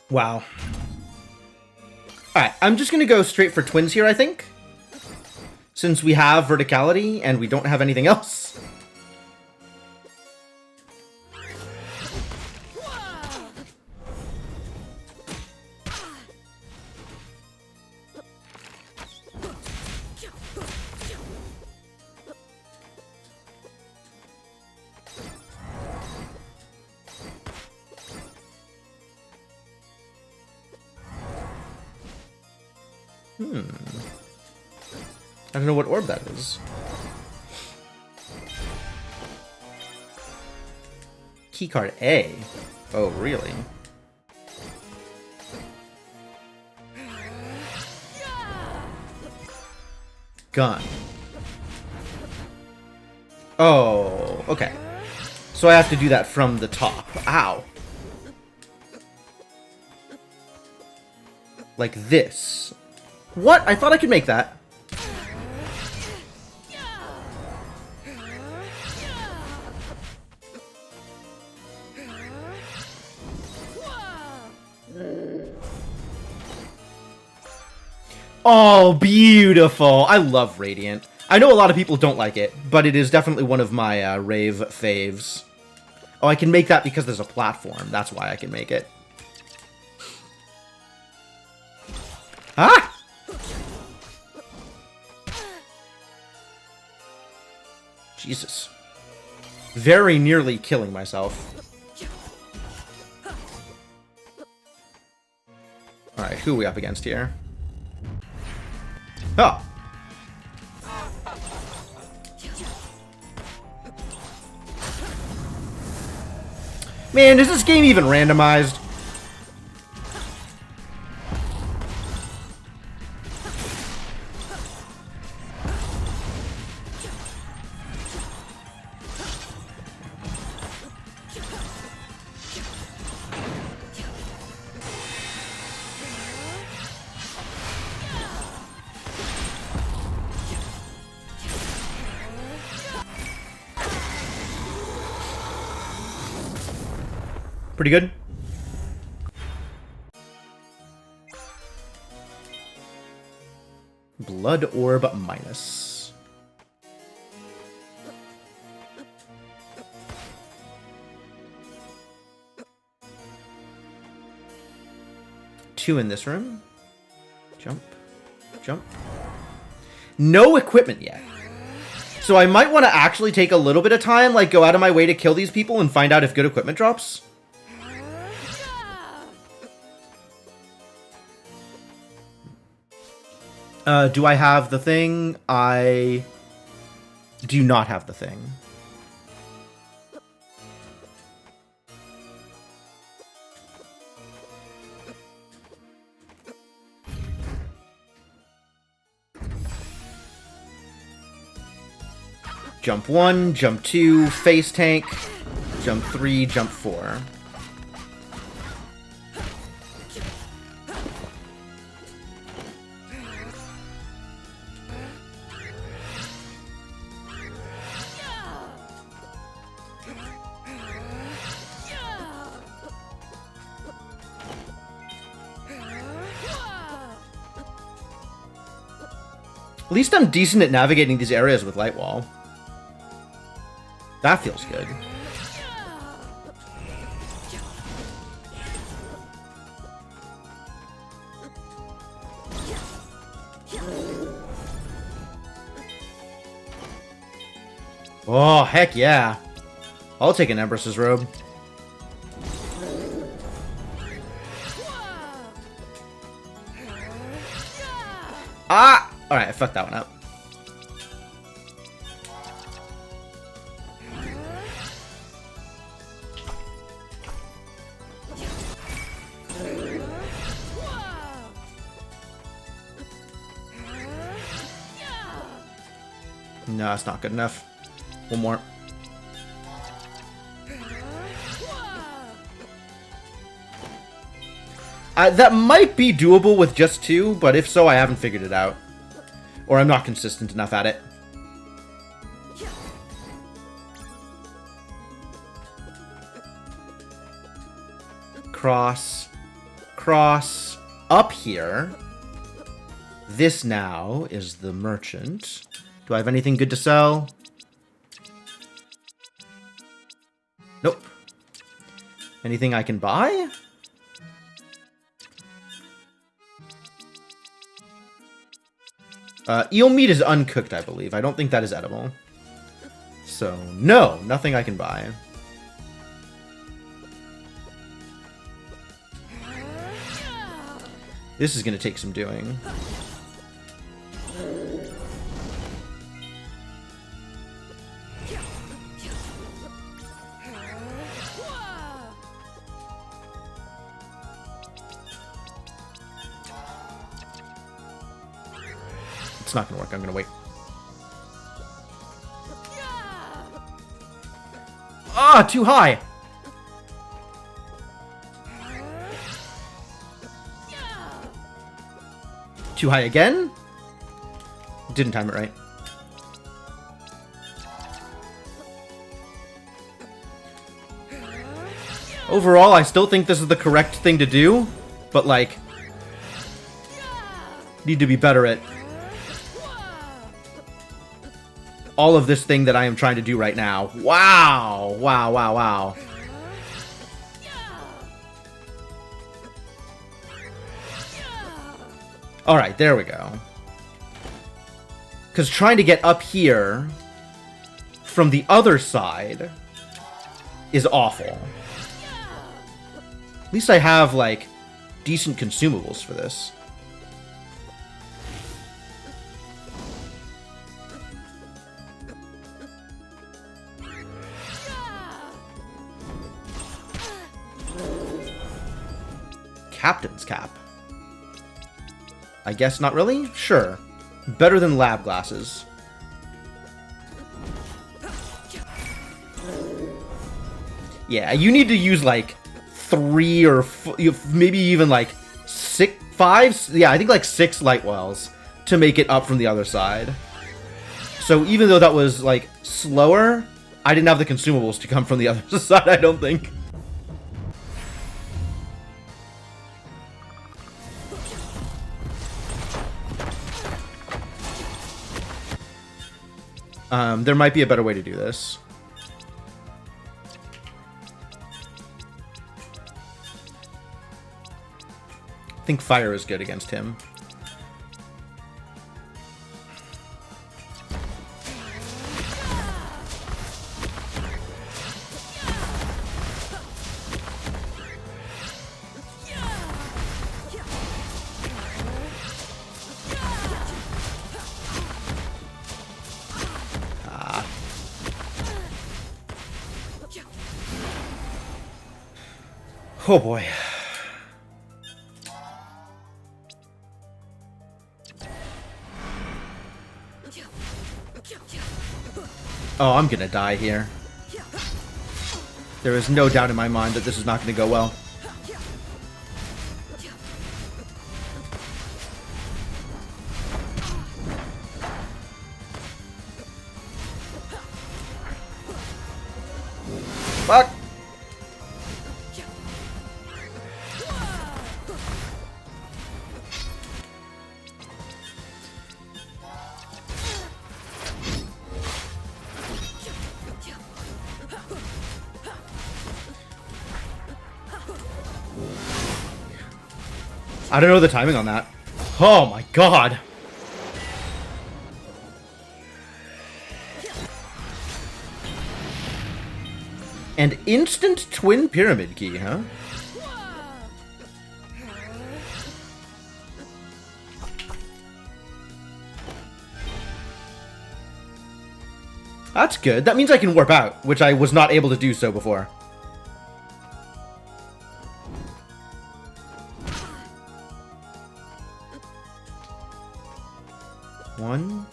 Wow. Alright, I'm just gonna go straight for twins here, I think. Since we have verticality and we don't have anything else. I don't know what orb that is. Keycard A. Oh, really? Gun. Oh, okay. So I have to do that from the top. Ow. Like this. What? I thought I could make that. Oh, beautiful. I love Radiant. I know a lot of people don't like it, but it is definitely one of my rave faves. Oh, I can make that because there's a platform. That's why I can make it. Ah! Jesus. Very nearly killing myself. Alright, who are we up against here? Oh! Man, is this game even randomized? Pretty good. Blood Orb minus. Two in this room. Jump. Jump. No equipment yet. So I might want to actually take a little bit of time, like go out of my way to kill these people and find out if good equipment drops. Do I have the thing? I do not have the thing. Jump 1, jump 2, face tank, jump 3, jump 4. At least I'm decent at navigating these areas with Light Wall. That feels good. Oh, heck yeah. I'll take an Empress's robe. Ah! Alright, I fucked that one up. No, that's not good enough. One more. That might be doable with just 2, but if so, I haven't figured it out. Or I'm not consistent enough at it. Cross. Cross. Up here. This now is the merchant. Do I have anything good to sell? Nope. Anything I can buy? Eel meat is uncooked, I believe. I don't think that is edible. So, no, nothing I can buy. This is going to take some doing. It's not gonna work. I'm gonna wait. Ah, too high! Too high again? Didn't time it right. Overall, I still think this is the correct thing to do, but like, need to be better at all of this thing that I am trying to do right now. Wow! Wow, wow, wow. Alright, there we go. Because trying to get up here from the other side is awful. At least I have, like, decent consumables for this. Captain's cap. I guess not really? Sure. Better than lab glasses. Yeah, you need to use like 3 or maybe even like 5. Yeah, I think like 6 light wells to make it up from the other side. So even though that was like slower, I didn't have the consumables to come from the other side, I don't think. There might be a better way to do this. I think fire is good against him. Oh boy. Oh, I'm gonna die here. There is no doubt in my mind that this is not gonna go well. Fuck! I don't know the timing on that. Oh my god. And instant twin pyramid key, huh? That's good. That means I can warp out, which I was not able to do so before. One,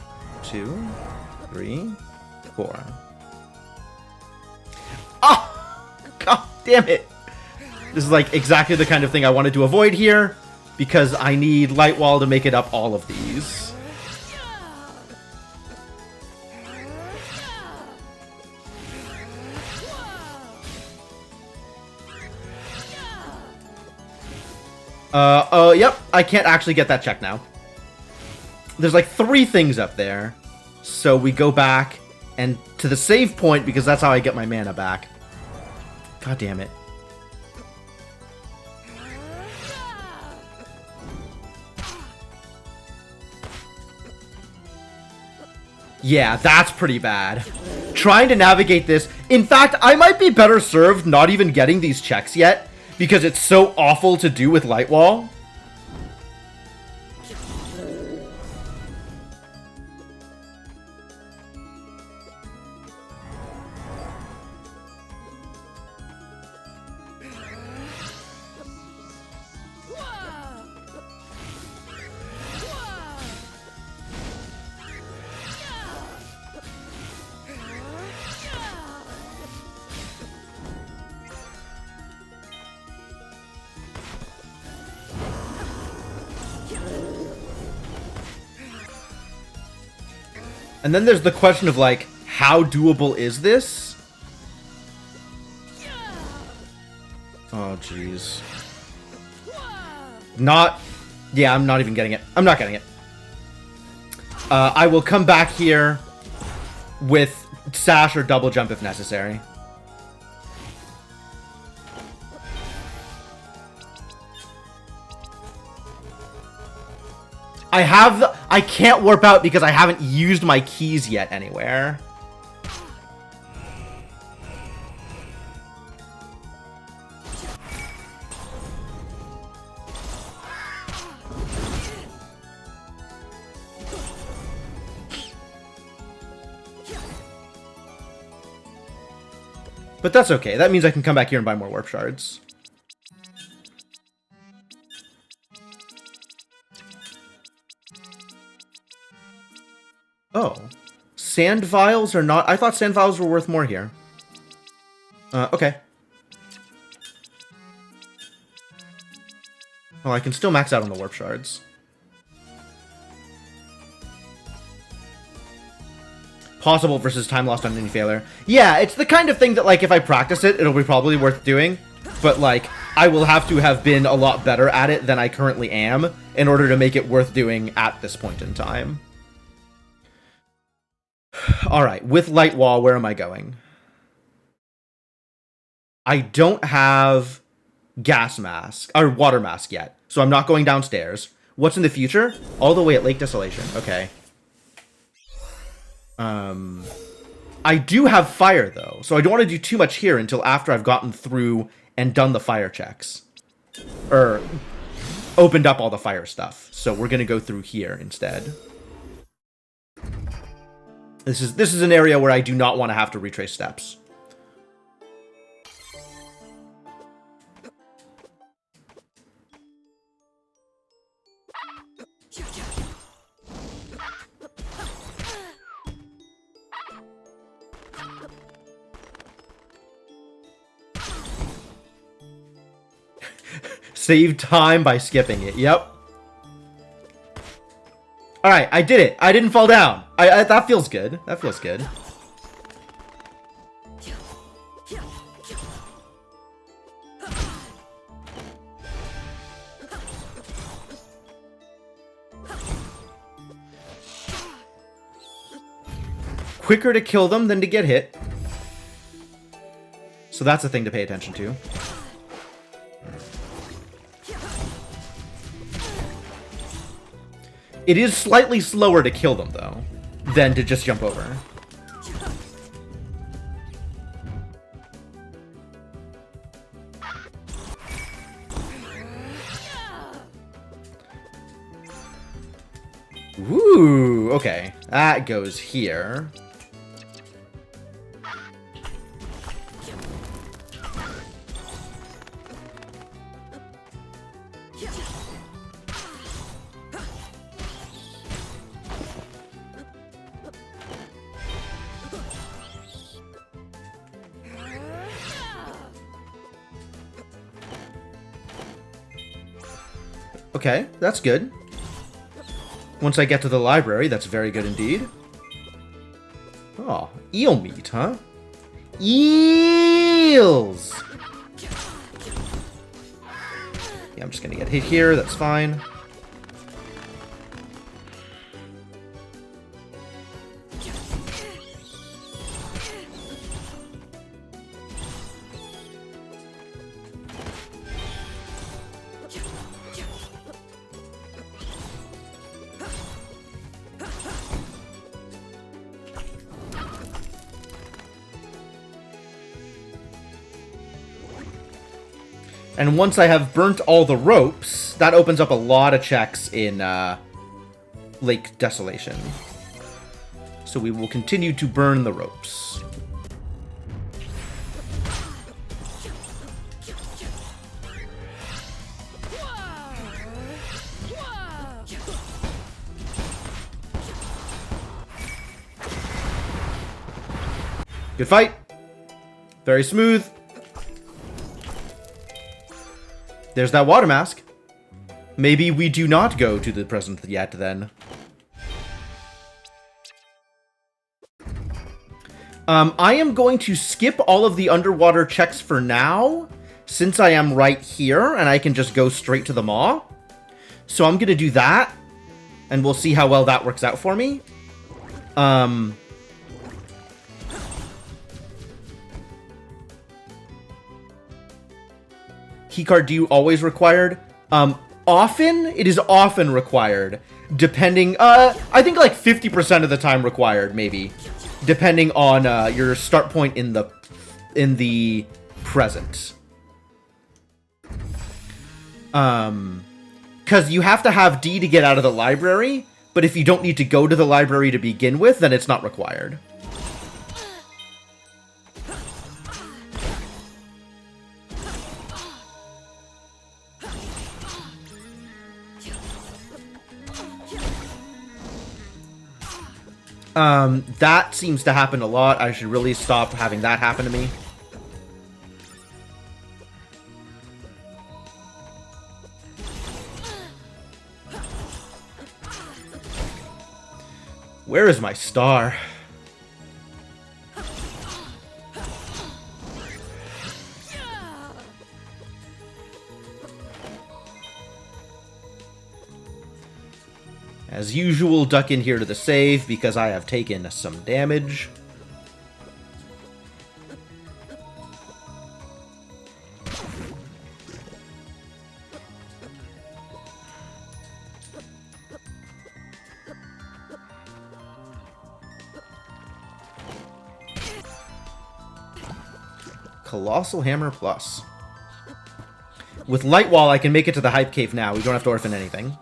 two, three, four. Oh! God damn it! This is like exactly the kind of thing I wanted to avoid here, because I need Light Wall to make it up all of these. Yep, I can't actually get that check now. There's like 3 things up there. So we go back and to the save point because that's how I get my mana back. God damn it. Yeah, that's pretty bad. Trying to navigate this. In fact, I might be better served not even getting these checks yet because it's so awful to do with Light Wall. And then there's the question of, like, how doable is this? Oh, jeez. Not... Yeah, I'm not even getting it. I'm not getting it. I will come back here with Sash or double jump if necessary. I can't warp out because I haven't used my keys yet anywhere. But that's okay. That means I can come back here and buy more warp shards. Oh. Sand vials are not... I thought sand vials were worth more here. Okay. Well, I can still max out on the warp shards. Possible versus time lost on any failure. Yeah, it's the kind of thing that, like, if I practice it, it'll be probably worth doing. But, like, I will have to have been a lot better at it than I currently am in order to make it worth doing at this point in time. Alright, with light wall, where am I going? I don't have gas mask, or water mask yet, so I'm not going downstairs. What's in the future? All the way at Lake Desolation. Okay. I do have fire, though, so I don't want to do too much here until after I've gotten through and done the fire checks. Or opened up all the fire stuff. So we're going to go through here instead. This is an area where I do not want to have to retrace steps. Save time by skipping it. Yep. Alright, I did it. I didn't fall down. That feels good. That feels good. Quicker to kill them than to get hit. So that's a thing to pay attention to. It is slightly slower to kill them, though, than to just jump over. Woo! Okay, that goes here. Okay, that's good. Once I get to the library, that's very good indeed. Oh, eel meat, huh? Eels! Yeah, I'm just gonna get hit here, that's fine. And once I have burnt all the ropes, that opens up a lot of checks in Lake Desolation. So we will continue to burn the ropes. Good fight. Very smooth. There's that water mask. Maybe we do not go to the present yet, then. I am going to skip all of the underwater checks for now, since I am right here, and I can just go straight to the maw. So I'm going to do that, and we'll see how well that works out for me. Keycard, do you always required? Often? It is often required. Depending, I think like 50% of the time required, maybe. Depending on your start point in the present. Because you have to have D to get out of the library, but if you don't need to go to the library to begin with, then it's not required. That seems to happen a lot. I should really stop having that happen to me. Where is my star? As usual, duck in here to the save because I have taken some damage. Colossal Hammer Plus. With Light Wall, I can make it to the Hype Cave now. We don't have to orphan anything.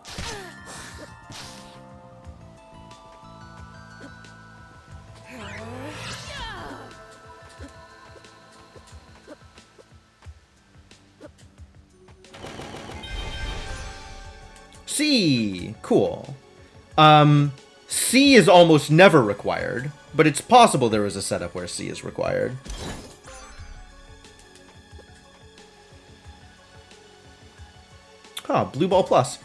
C! Cool. C is almost never required, but it's possible there is a setup where C is required. Oh, Blue Ball Plus.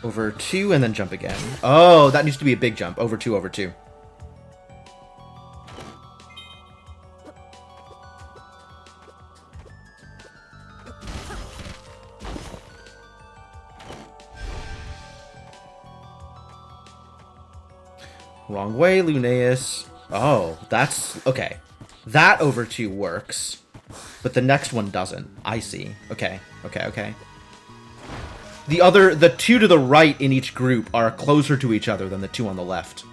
Over 2 and then jump again. Oh, that needs to be a big jump. Over 2, over 2. Wrong way, Lunaeus. Oh, that's... okay. That over 2 works, but the next one doesn't. I see. Okay, okay, okay. The 2 to the right in each group are closer to each other than the 2 on the left.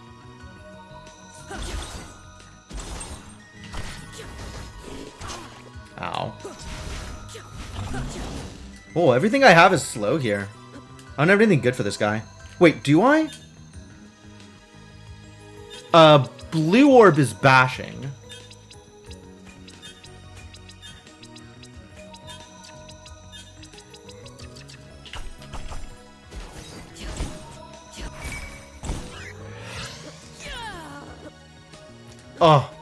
Ow. Oh, everything I have is slow here. I don't have anything good for this guy. Wait, do I? Blue Orb is bashing. Oh.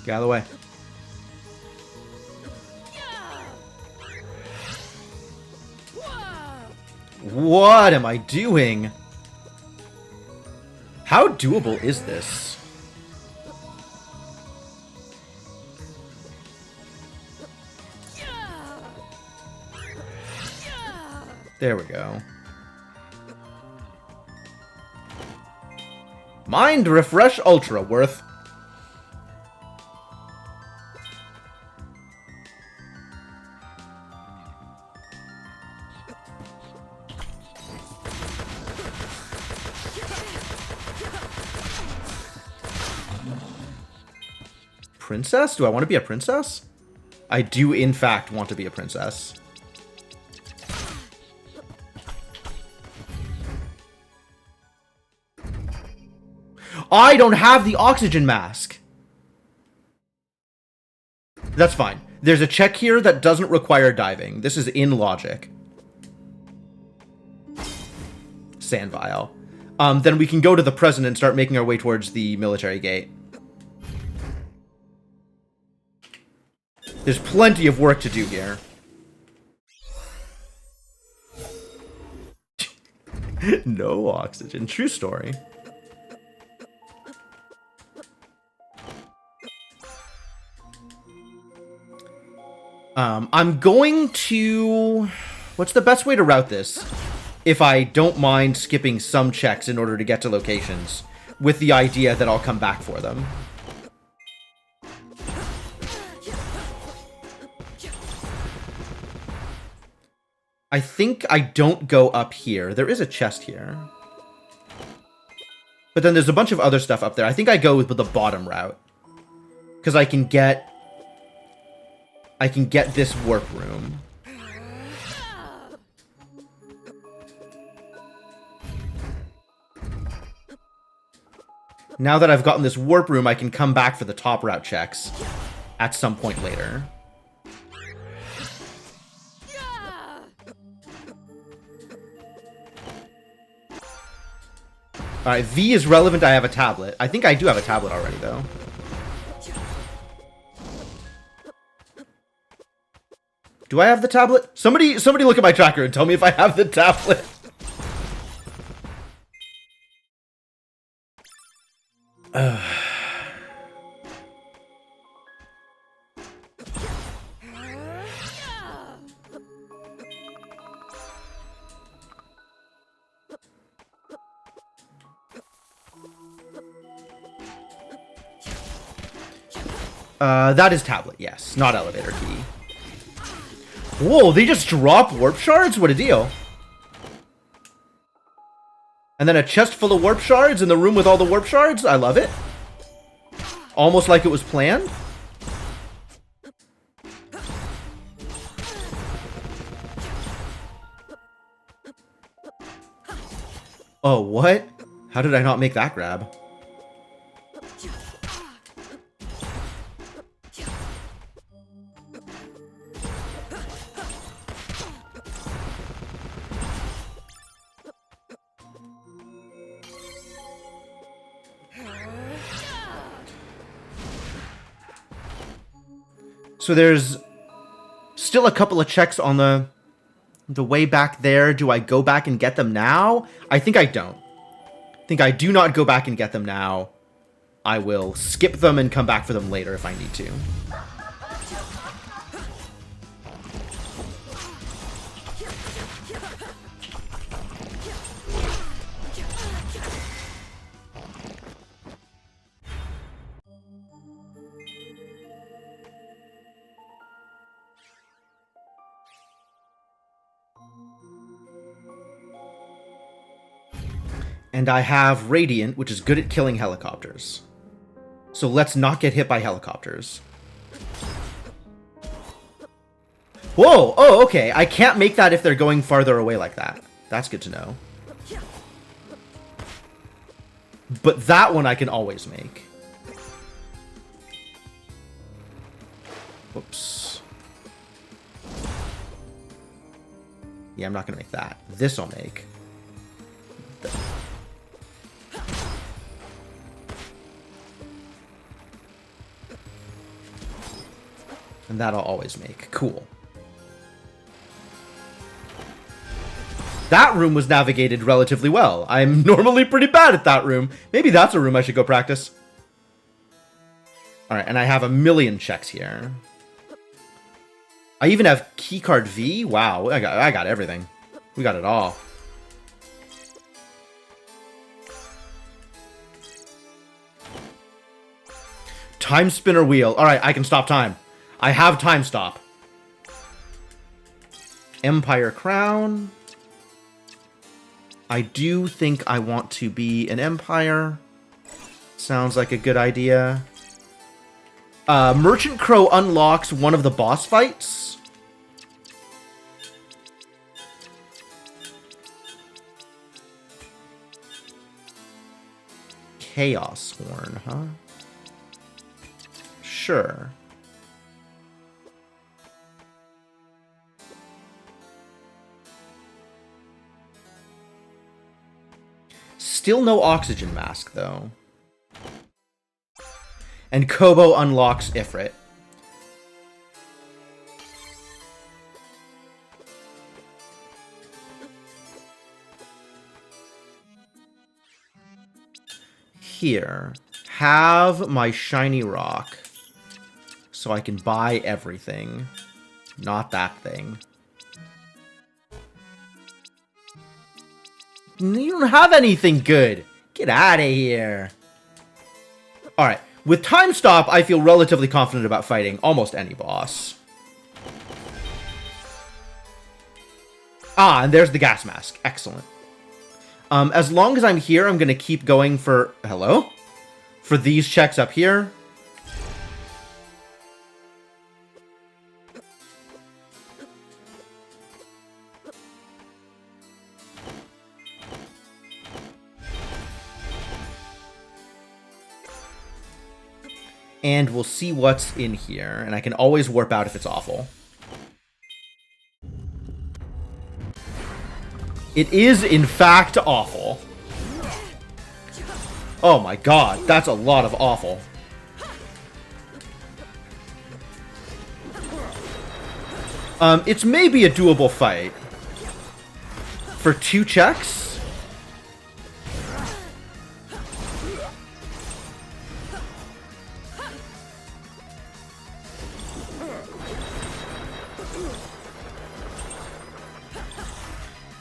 Get out of the way. What am I doing? How doable is this? There we go. Mind Refresh Ultra worth. Princess? Do I want to be a princess? I do, in fact, want to be a princess. I don't have the oxygen mask. That's fine. There's a check here that doesn't require diving. This is in logic. Sand vial. Then we can go to the present and start making our way towards the military gate. There's plenty of work to do here. No oxygen. True story. I'm going to... What's the best way to route this? If I don't mind skipping some checks in order to get to locations, with the idea that I'll come back for them. I think I don't go up here. There is a chest here. But then there's a bunch of other stuff up there. I think I go with the bottom route. Because I can get this warp room. Now that I've gotten this warp room, I can come back for the top route checks at some point later. Alright, V is relevant. I have a tablet. I think I do have a tablet already, though. Do I have the tablet? Somebody look at my tracker and tell me if I have the tablet. That is tablet, yes. Not elevator key. Whoa, they just drop warp shards? What a deal. And then a chest full of warp shards in the room with all the warp shards? I love it. Almost like it was planned. Oh, what? How did I not make that grab? So there's still a couple of checks on the way back there. Do I go back and get them now? I think I don't. I think I do not go back and get them now. I will skip them and come back for them later if I need to. And I have Radiant, which is good at killing helicopters. So let's not get hit by helicopters. Whoa! Oh, okay. I can't make that if they're going farther away like that. That's good to know. But that one I can always make. Whoops. Yeah, I'm not going to make that. This I'll make. And that I'll always make. Cool. That room was navigated relatively well. I'm normally pretty bad at that room. Maybe that's a room I should go practice. Alright, and I have a million checks here. I even have keycard V? Wow, I got everything. We got it all. Time spinner wheel. Alright, I can stop time. I have time stop. Empire crown. I do think I want to be an empire. Sounds like a good idea. Merchant Crow unlocks one of the boss fights. Chaos Horn, huh? Sure. Still no oxygen mask, though. And Kobo unlocks Ifrit. Here. Have my shiny rock. So I can buy everything. Not that thing. You don't have anything good. Get out of here. Alright. With time stop, I feel relatively confident about fighting almost any boss. Ah, and there's the gas mask. Excellent. As long as I'm here, I'm going to keep going for... Hello? For these checks up here. And we'll see what's in here. And I can always warp out if it's awful. It is, in fact, awful. Oh my god, that's a lot of awful. It's maybe a doable fight. For 2 checks?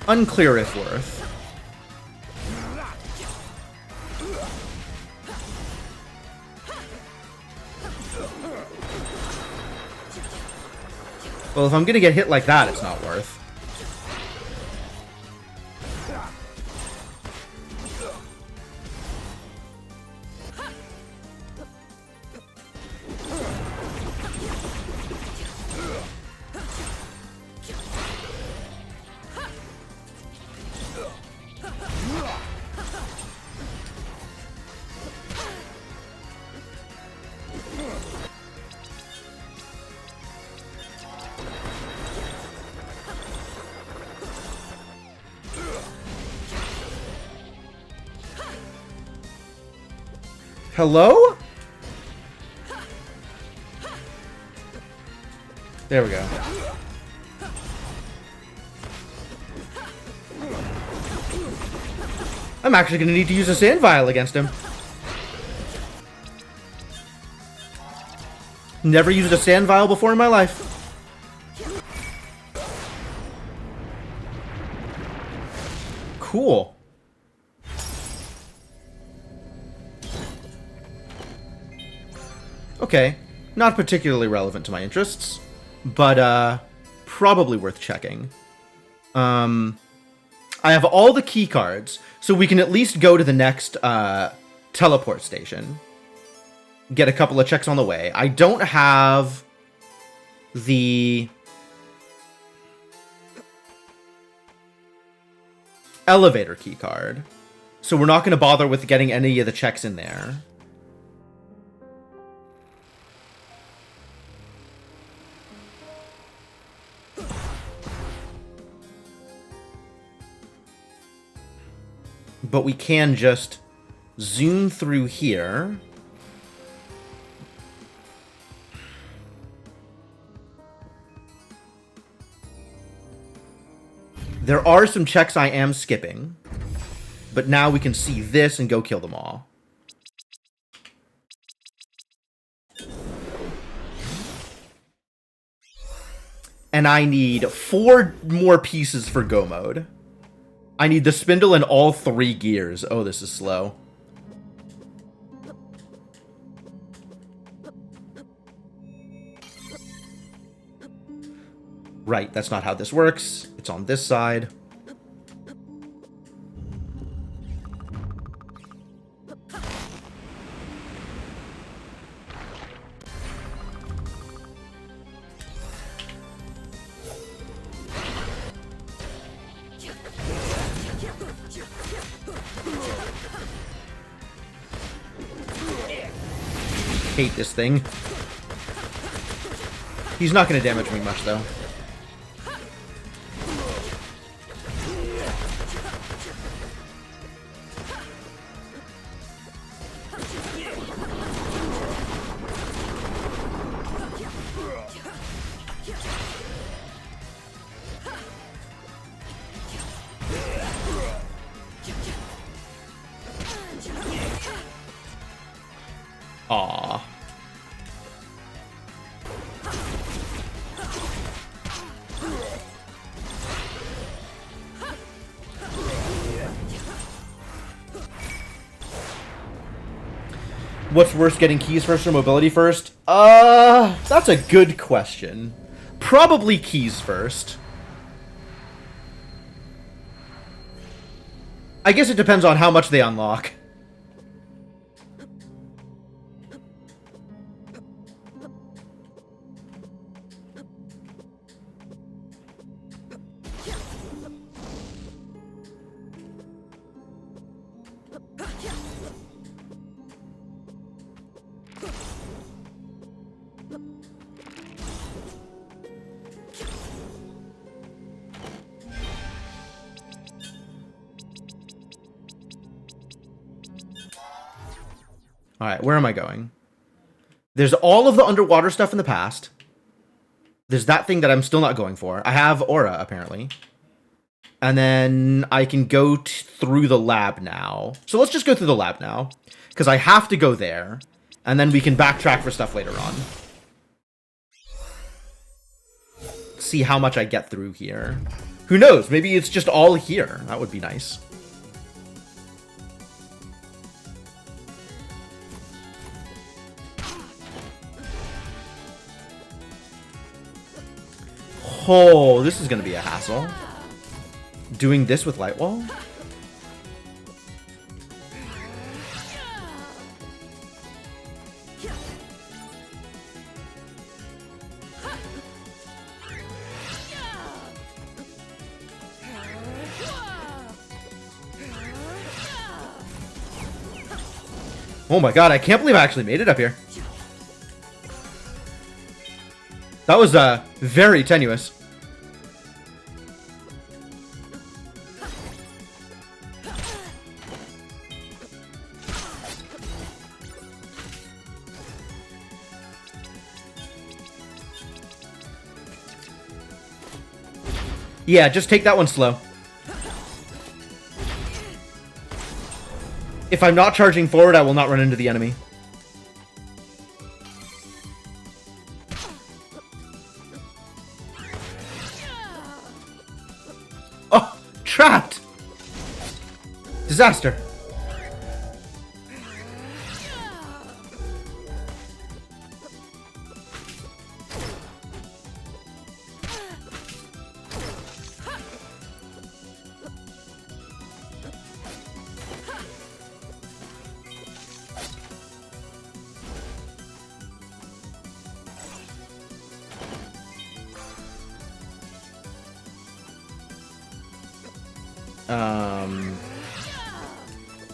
Unclear if worth. Well, if I'm gonna get hit like that, it's not worth. Hello? There we go. I'm actually going to need to use a sand vial against him. Never used a sand vial before in my life. Cool. Okay, not particularly relevant to my interests, but probably worth checking. I have all the key cards, so we can at least go to the next teleport station. Get a couple of checks on the way. I don't have the elevator key card, so we're not going to bother with getting any of the checks in there. But we can just zoom through here. There are some checks I am skipping, but now we can see this and go kill them all. And I need 4 more pieces for go mode. I need the spindle and all 3 gears. Oh, this is slow. Right, that's not how this works. It's on this side. Hate this thing. He's not going to damage me much, though. Aww. What's worse, getting keys first or mobility first? That's a good question. Probably keys first. I guess it depends on how much they unlock. Alright, where am I going? There's all of the underwater stuff in the past. There's that thing that I'm still not going for. I have Aura, apparently. And then I can go through the lab now. So let's just go through the lab now. Because I have to go there. And then we can backtrack for stuff later on. See how much I get through here. Who knows? Maybe it's just all here. That would be nice. Oh, this is gonna be a hassle. Doing this with Light Wall? Oh my god, I can't believe I actually made it up here. That was, very tenuous. Yeah, just take that one slow. If I'm not charging forward, I will not run into the enemy. Oh, trapped! Disaster.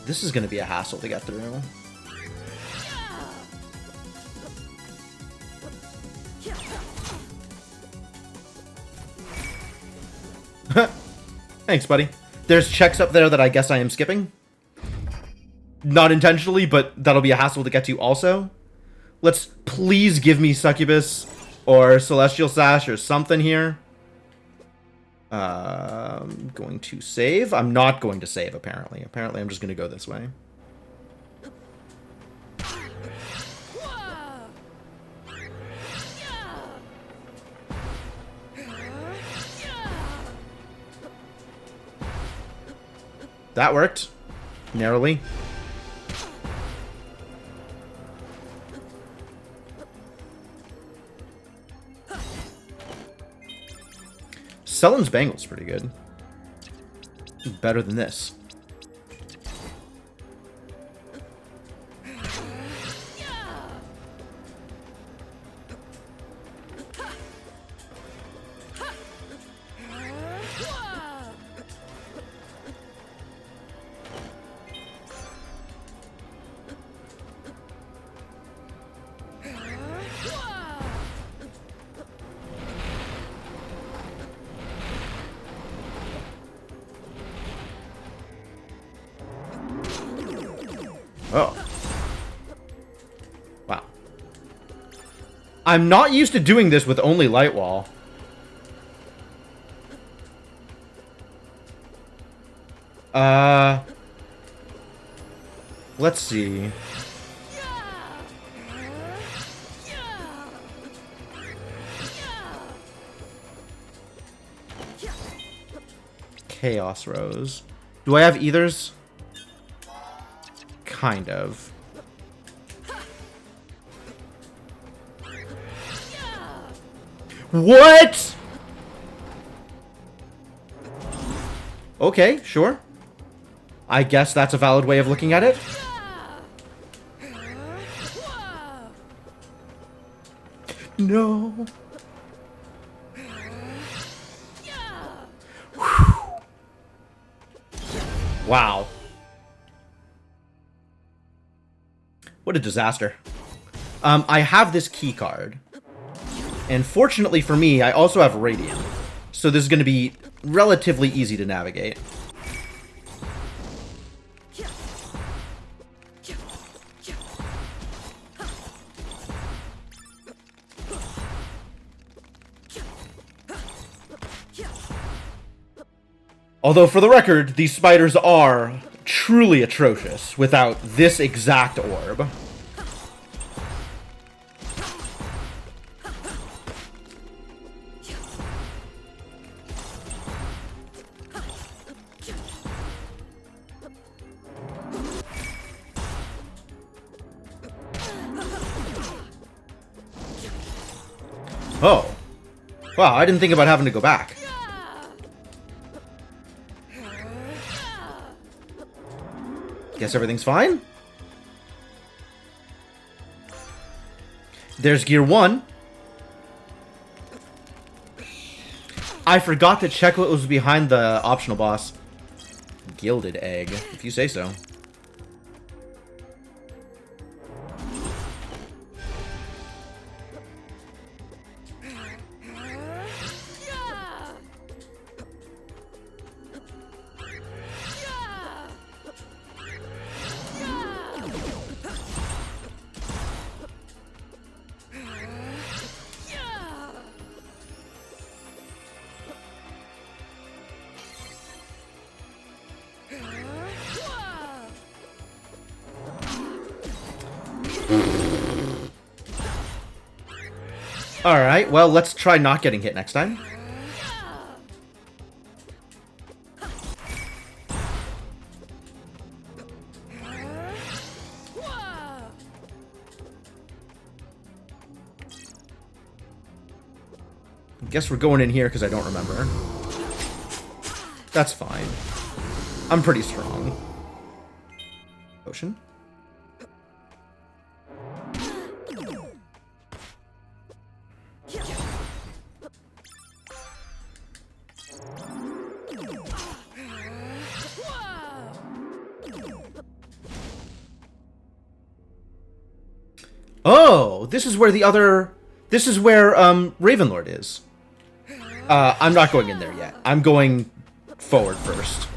This is going to be a hassle to get through. Thanks, buddy. There's checks up there that I guess I am skipping. Not intentionally, but that'll be a hassle to get to also. Let's please give me Succubus or Celestial Sash or something here. I'm going to save. I'm not going to save, apparently. Apparently, I'm just going to go this way. That worked. Narrowly. Sellen's Bangle's pretty good. Better than this. Oh. Wow. I'm not used to doing this with only Light Wall. Let's see. Chaos Rose. Do I have ethers? Kind of. What? Okay, sure. I guess that's a valid way of looking at it. No. Wow. What a disaster. I have this key card. And fortunately for me, I also have Radiant. So this is going to be relatively easy to navigate. Although, for the record, these spiders are truly atrocious without this exact orb. Oh. Wow, I didn't think about having to go back. Guess everything's fine. There's gear 1. I forgot to check what was behind the optional boss. Gilded egg, if you say so. Alright, well, let's try not getting hit next time. Guess we're going in here because I don't remember. That's fine. I'm pretty strong. Potion. Oh, this is where the other... This is where, Ravenlord is. I'm not going in there yet. I'm going forward first.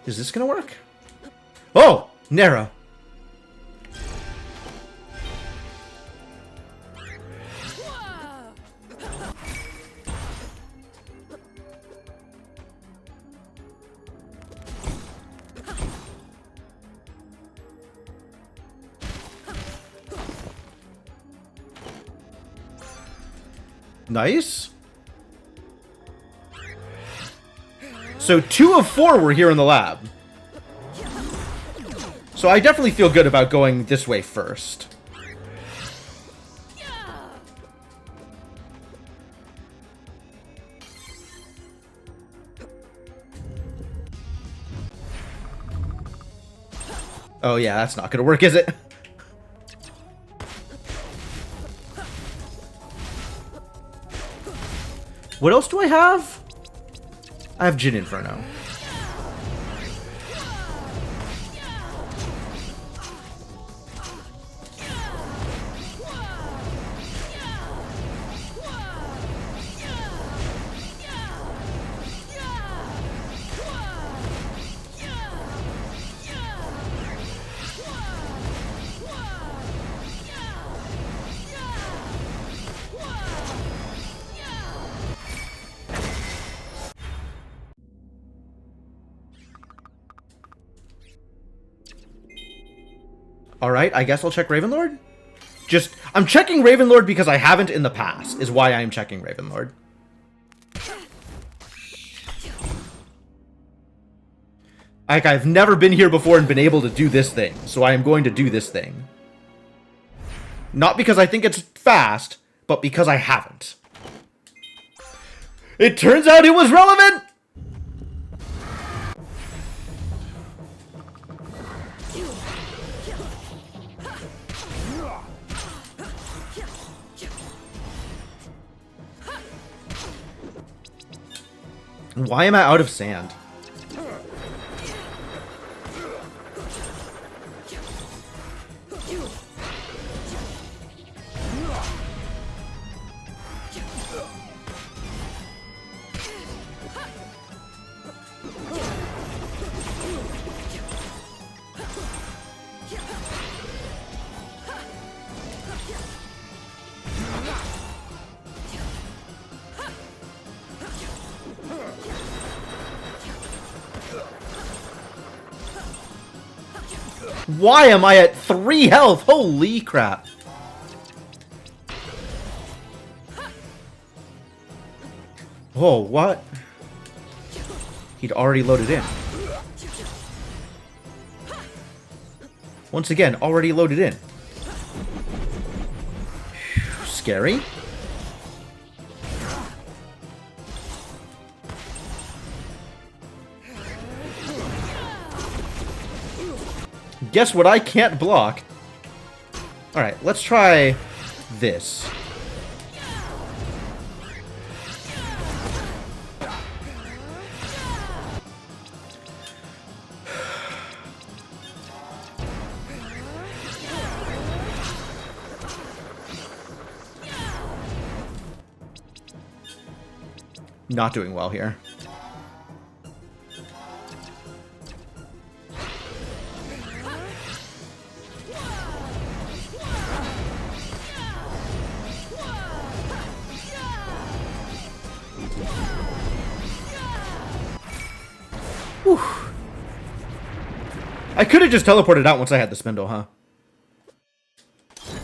Is this gonna work? Oh! Narrow. Nice. So 2 of 4 were here in the lab. So I definitely feel good about going this way first. Oh yeah, that's not gonna work, is it? What else do I have? I have Jin Inferno. Alright, I guess I'll check Ravenlord? I'm checking Ravenlord because I haven't in the past, is why I'm checking Ravenlord. Like, I've never been here before and been able to do this thing, so I am going to do this thing. Not because I think it's fast, but because I haven't. It turns out it was relevant! Why am I out of sand? Why am I at 3 health? Holy crap. Oh, what? He'd already loaded in. Once again, already loaded in. Scary. Guess what I can't block? Alright, let's try this. Not doing well here. Whew. I could have just teleported out once I had the spindle, huh?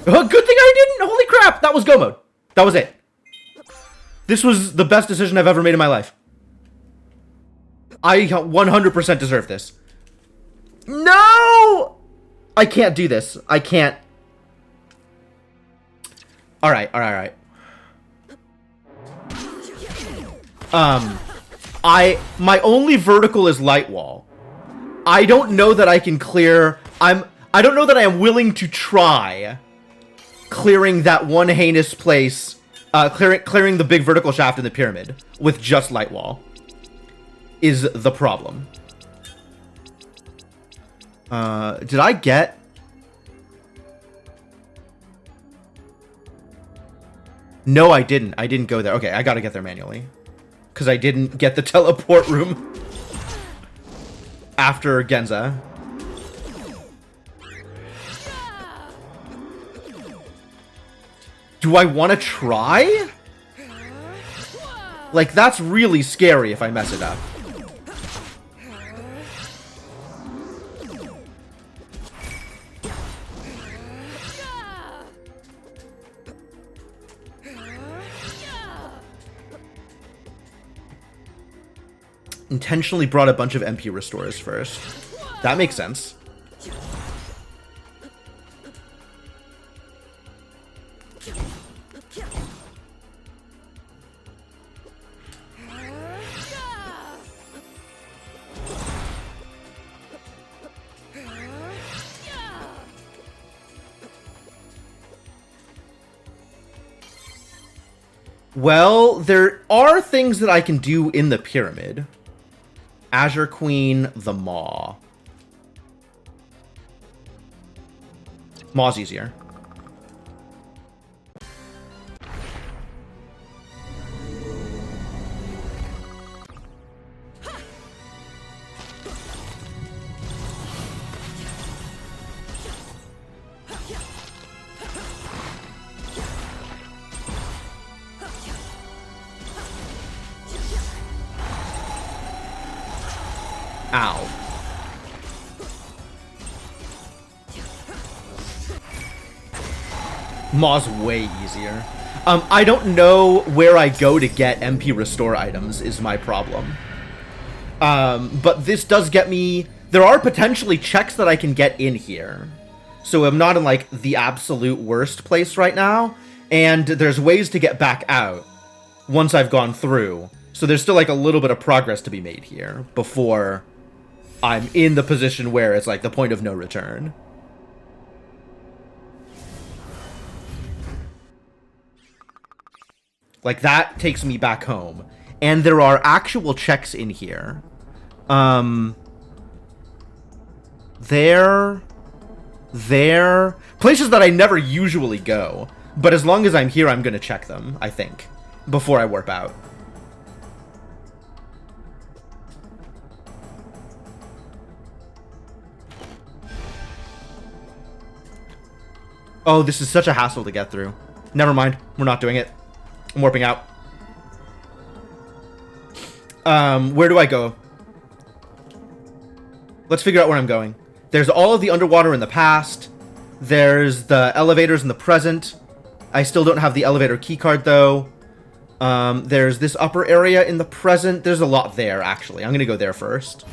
Oh, good thing I didn't! Holy crap! That was go mode. That was it. This was the best decision I've ever made in my life. I 100% deserve this. No! I can't do this. I can't. Alright. My only vertical is light wall. I don't know that I can clear... I don't know that I am willing to try clearing that one heinous place... clearing the big vertical shaft in the pyramid with just light wall is the problem. Did I get... No, I didn't. I didn't go there. Okay, I gotta get there manually. Because I didn't get the teleport room after Genza. Do I want to try? Like, that's really scary if I mess it up. Intentionally brought a bunch of MP restores first. That makes sense. Well, there are things that I can do in the pyramid. Azure Queen, the Maw. Maw's easier. Ow. Maw's way easier. I don't know where I go to get MP restore items is my problem. But this does get me... There are potentially checks that I can get in here. So I'm not in, like, the absolute worst place right now. And there's ways to get back out once I've gone through. So there's still, like, a little bit of progress to be made here before I'm in the position where it's, like, the point of no return. Like, that takes me back home. And there are actual checks in here. There. Places that I never usually go. But as long as I'm here, I'm going to check them, I think, before I warp out. Oh, this is such a hassle to get through. Never mind. We're not doing it. I'm warping out. Where do I go? Let's figure out where I'm going. There's all of the underwater in the past. There's the elevators in the present. I still don't have the elevator keycard, though. There's this upper area in the present. There's a lot there, actually. I'm going to go there first.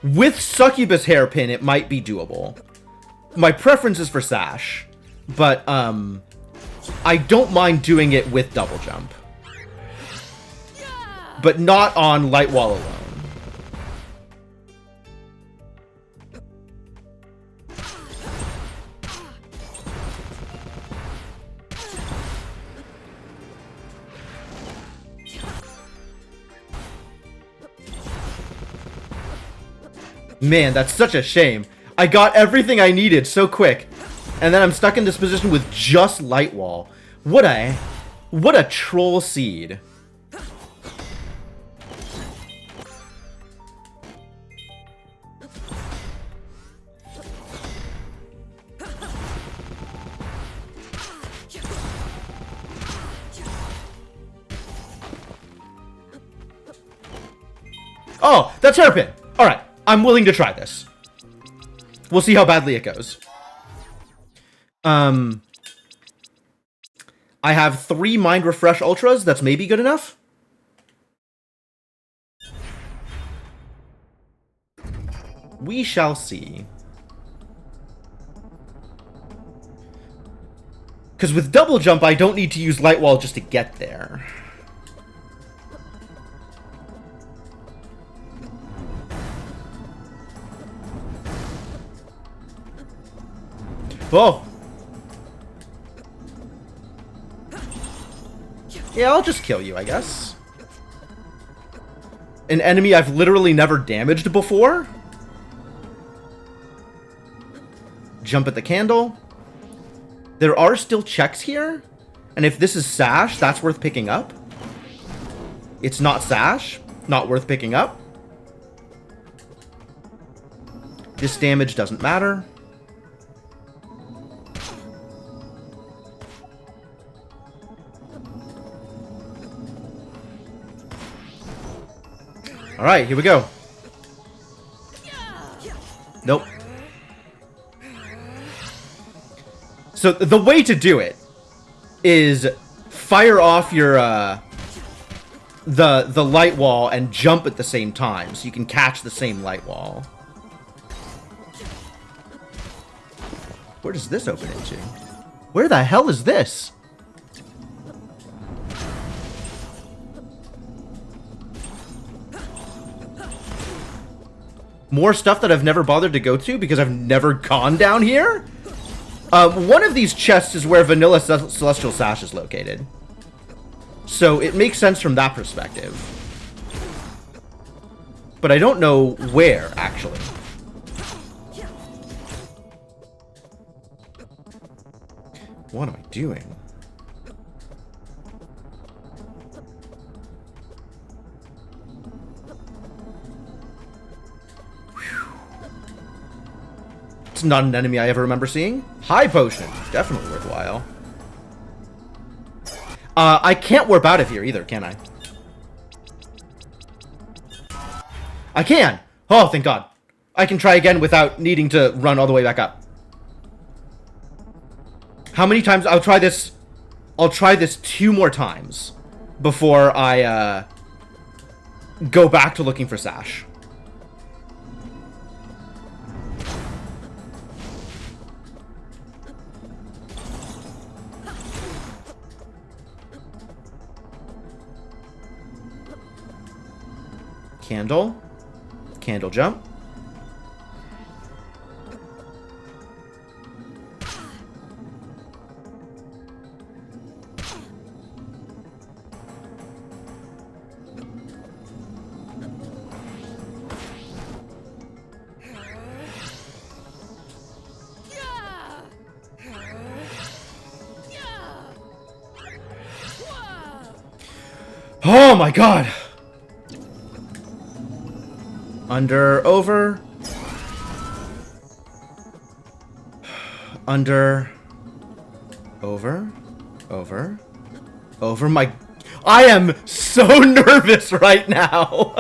With Succubus Hairpin, it might be doable. My preference is for Sash, but, I don't mind doing it with Double Jump. But not on Light Wall alone. Man, that's such a shame. I got everything I needed so quick. And then I'm stuck in this position with just Light Wall. What a troll seed. Oh, that's Hairpin. All right. I'm willing to try this. We'll see how badly it goes. I have 3 Mind Refresh Ultras. That's maybe good enough. We shall see. Because with Double Jump, I don't need to use Light Wall just to get there. Oh! Yeah, I'll just kill you, I guess. An enemy I've literally never damaged before? Jump at the candle. There are still checks here. And if this is Sash, that's worth picking up. It's not Sash. Not worth picking up. This damage doesn't matter. Alright, here we go. Nope. So, the way to do it is fire off your, the light wall and jump at the same time, so you can catch the same light wall. Where does this open into? Where the hell is this? More stuff that I've never bothered to go to because I've never gone down here? One of these chests is where Vanilla Celestial Sash is located. So it makes sense from that perspective. But I don't know where, actually. What am I doing? It's not an enemy I ever remember seeing. High potion. Definitely worthwhile. I can't warp out of here either, can I? I can! Oh, thank God. I can try again without needing to run all the way back up. How many times? I'll try this 2 more times before I go back to looking for Sash. Candle. Candle jump. Oh my God! Under, over. Under. Over. Over. Over my... I am so nervous right now.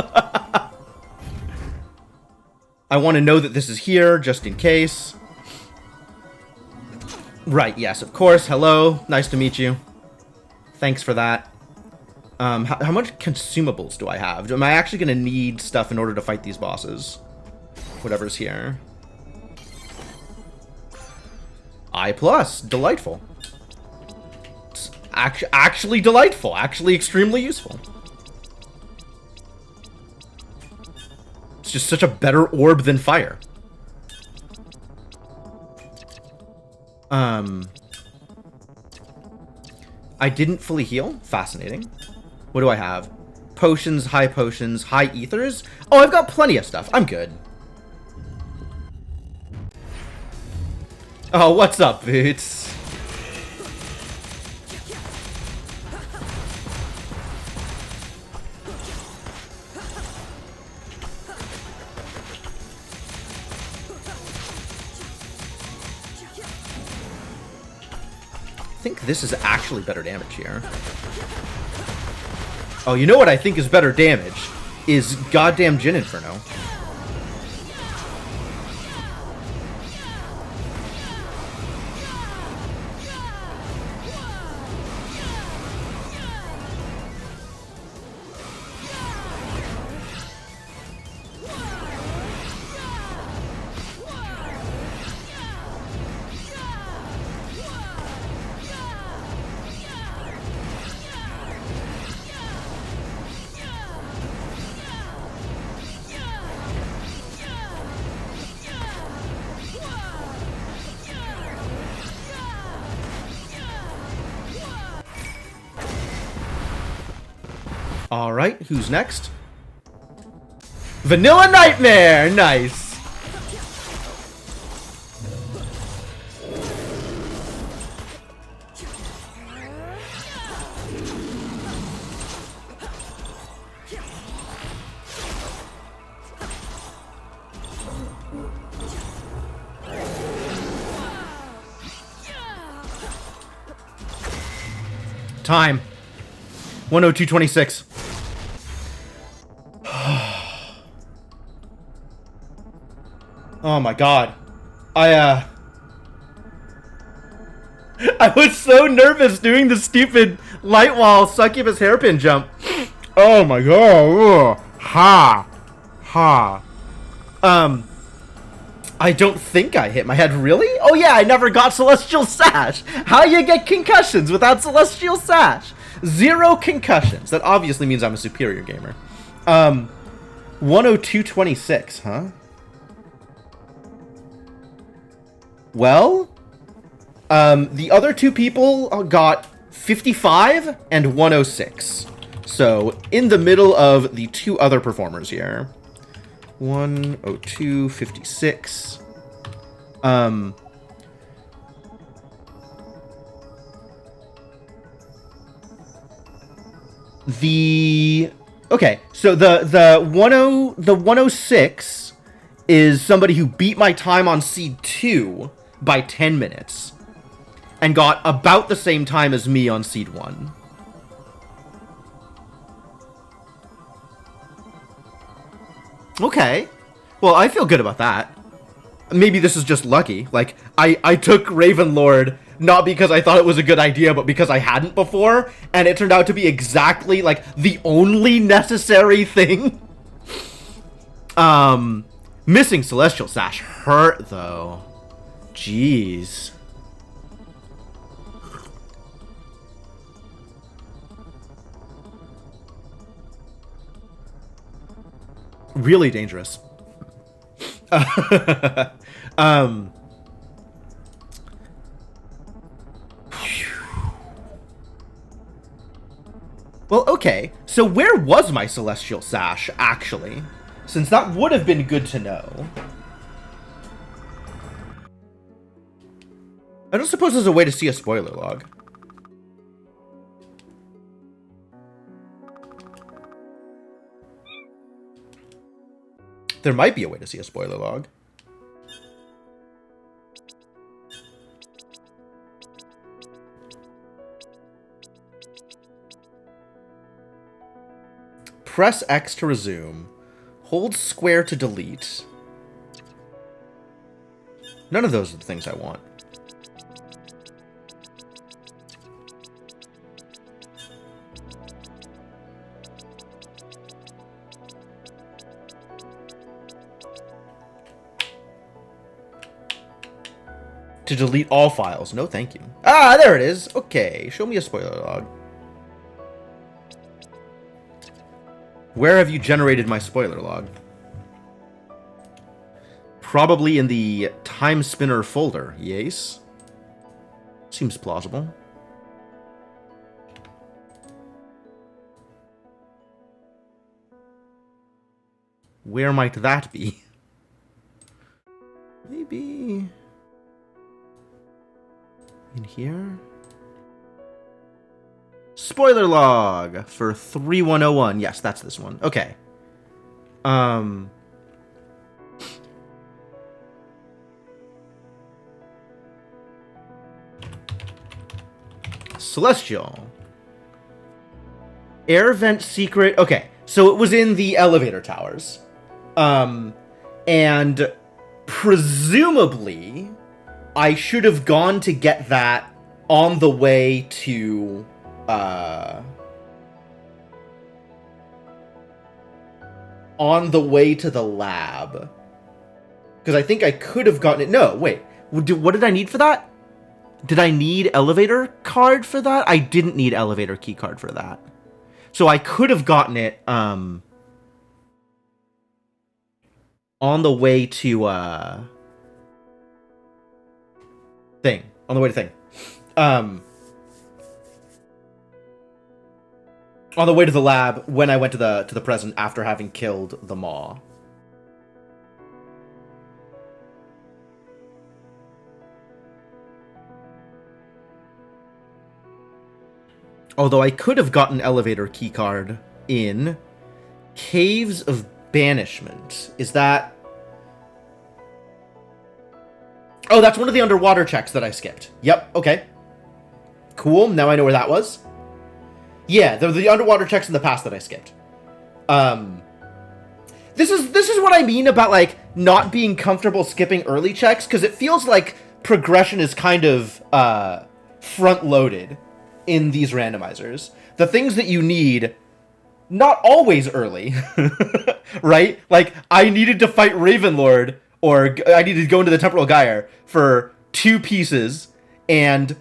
I want to know that this is here, just in case. Right, yes, of course. Hello. Nice to meet you. Thanks for that. How much consumables do I have? Am I actually going to need stuff in order to fight these bosses? Whatever's here. I+. Delightful. It's actually delightful. Actually extremely useful. It's just such a better orb than fire. I didn't fully heal? Fascinating. What do I have? Potions, high ethers? Oh, I've got plenty of stuff. I'm good. Oh, what's up, Boots? I think this is actually better damage here. Oh, you know what I think is better damage? Is goddamn Jin Inferno. Alright, who's next? Vanilla Nightmare! Nice! Time. 102.26. Oh my god. I was so nervous doing the stupid light wall succubus hairpin jump. Oh my god. Ugh. Ha. Ha. I don't think I hit my head. Really? Oh yeah, I never got Celestial Sash. How you get concussions without Celestial Sash? 0 concussions. That obviously means I'm a superior gamer. 102.26, huh? Well, the other two people got 55 and 106. So, in the middle of the two other performers here. 102.56. Okay, so the 106 is somebody who beat my time on Seed 2 by 10 minutes and got about the same time as me on Seed 1. Okay. Well, I feel good about that. Maybe this is just lucky. Like, I took Ravenlord not because I thought it was a good idea, but because I hadn't before, and it turned out to be exactly, like, the only necessary thing. Missing Celestial Sash hurt, though. Jeez. Really dangerous. Well, okay. So where was my Celestial Sash, actually? Since that would have been good to know. I don't suppose there's a way to see a spoiler log. There might be a way to see a spoiler log. Press X to resume. Hold square to delete. None of those are the things I want. To delete all files. No, thank you. Ah, there it is. Okay, show me a spoiler log. Where have you generated my spoiler log? Probably in the Timespinner folder, yes? Seems plausible. Where might that be? Maybe... in here? Spoiler log for 3101. Yes, that's this one. Okay. Celestial. Air vent secret. Okay, so it was in the elevator towers. And presumably I should have gone to get that on the way to the lab. Because I think I could have gotten it. No, wait. What did I need for that? Did I need elevator card for that? I didn't need elevator key card for that. So I could have gotten it on the way to thing. On the way to thing. On the way to the lab when I went to the present after having killed the Maw. Although I could have gotten elevator keycard in Caves of Banishment. Is that... oh, that's one of the underwater checks that I skipped. Yep, okay. Cool, now I know where that was. Yeah, they're the underwater checks in the past that I skipped. This is what I mean about, like, not being comfortable skipping early checks, because it feels like progression is kind of front-loaded in these randomizers. The things that you need, not always early, right? Like, I needed to fight Ravenlord, or I needed to go into the Temporal Gyre for 2 pieces, and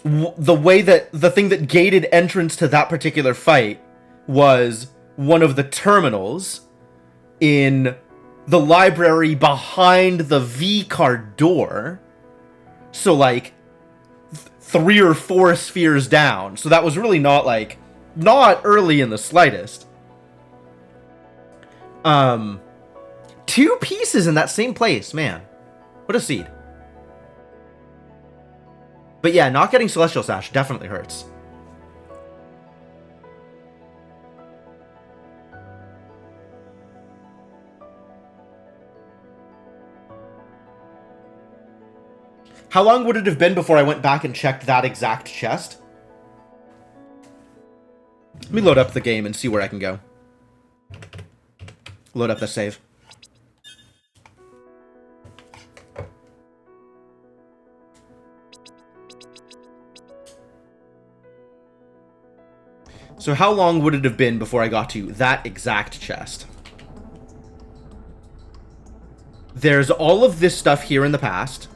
the thing that gated entrance to that particular fight was one of the terminals in the library behind the V-card door. So, like, 3 or 4 spheres down. So that was really not, like, not early in the slightest. 2 pieces in that same place, man. What a seed. But yeah, not getting Celestial Sash definitely hurts. How long would it have been before I went back and checked that exact chest? Let me load up the game and see where I can go. Load up the save. So how long would it have been before I got to that exact chest? There's all of this stuff here in the past.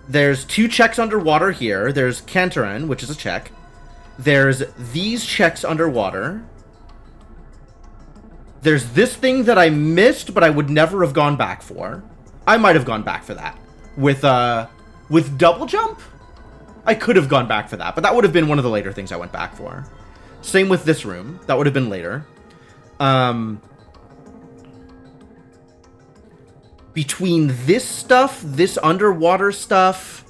There's 2 checks underwater here. There's Cantarin, which is a check. There's these checks underwater. There's this thing that I missed, but I would never have gone back for. I might have gone back for that. With double jump? I could have gone back for that, but that would have been one of the later things I went back for. Same with this room. That would have been later. Between this stuff, this underwater stuff,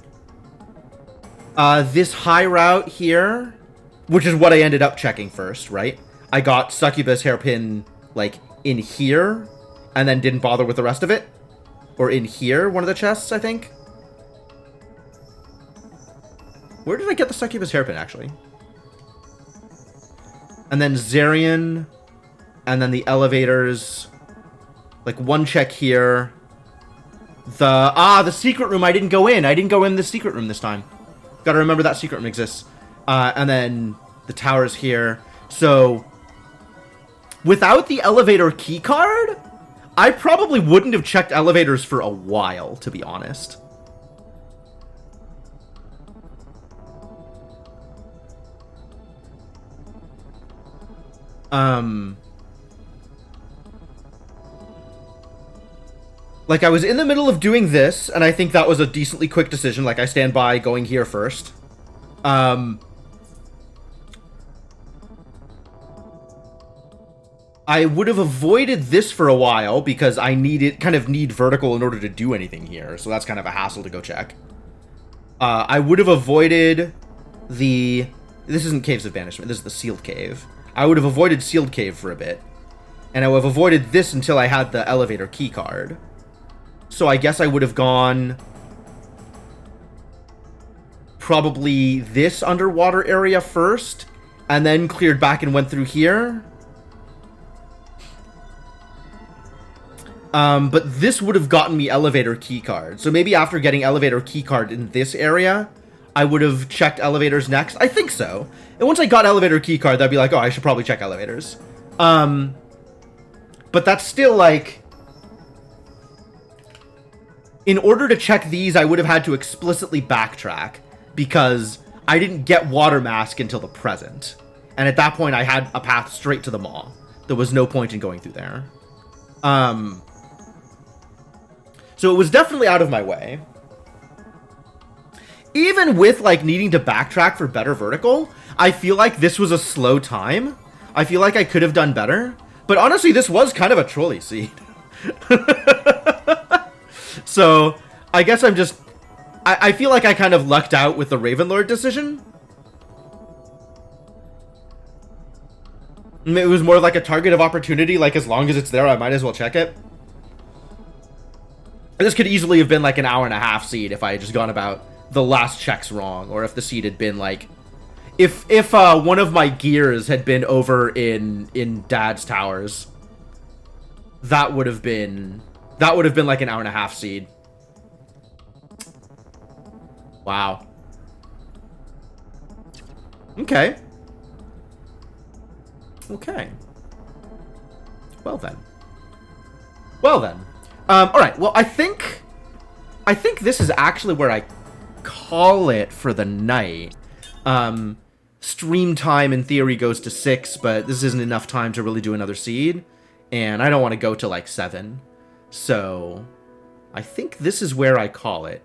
this high route here, which is what I ended up checking first, right? I got Succubus Hairpin, like, in here, and then didn't bother with the rest of it. Or in here, one of the chests, I think. Where did I get the Succubus Hairpin, actually? And then Zarian, and then the elevators. Like, one check here. The secret room I didn't go in. I didn't go in the secret room this time. Gotta remember that secret room exists. And then the towers here. So, without the elevator key card, I probably wouldn't have checked elevators for a while, to be honest. Like, I was in the middle of doing this, and I think that was a decently quick decision. Like, I stand by going here first. I would have avoided this for a while because I kind of need vertical in order to do anything here. So that's kind of a hassle to go check. I would have avoided the... This isn't Caves of Banishment. This is the Sealed Cave. I would have avoided Sealed Cave for a bit. And I would have avoided this until I had the elevator key card. So I guess I would have gone... probably this underwater area first. And then cleared back and went through here. But this would have gotten me elevator keycard. So maybe after getting elevator keycard in this area, I would have checked elevators next. I think so. And once I got elevator keycard, that'd be like, oh, I should probably check elevators. But that's still like... In order to check these, I would have had to explicitly backtrack because I didn't get Water Mask until the present. And at that point, I had a path straight to the Maw. There was no point in going through there. So it was definitely out of my way. Even with, like, needing to backtrack for better vertical, I feel like this was a slow time. I feel like I could have done better. But honestly, this was kind of a trolley seed. So, I guess I'm just... I feel like I kind of lucked out with the Ravenlord decision. It was more like a target of opportunity. Like, as long as it's there, I might as well check it. This could easily have been like an hour and a half seed if I had just gone about the last checks wrong, or if the seed had been like, if one of my gears had been over in Dad's towers, that would have been like an hour and a half seed. Wow. Okay. Okay. Well then. All right. Well, I think this is actually where I call it for the night. Stream time in theory goes to 6, but this isn't enough time to really do another seed, and I don't want to go to like 7. So I think this is where I call it.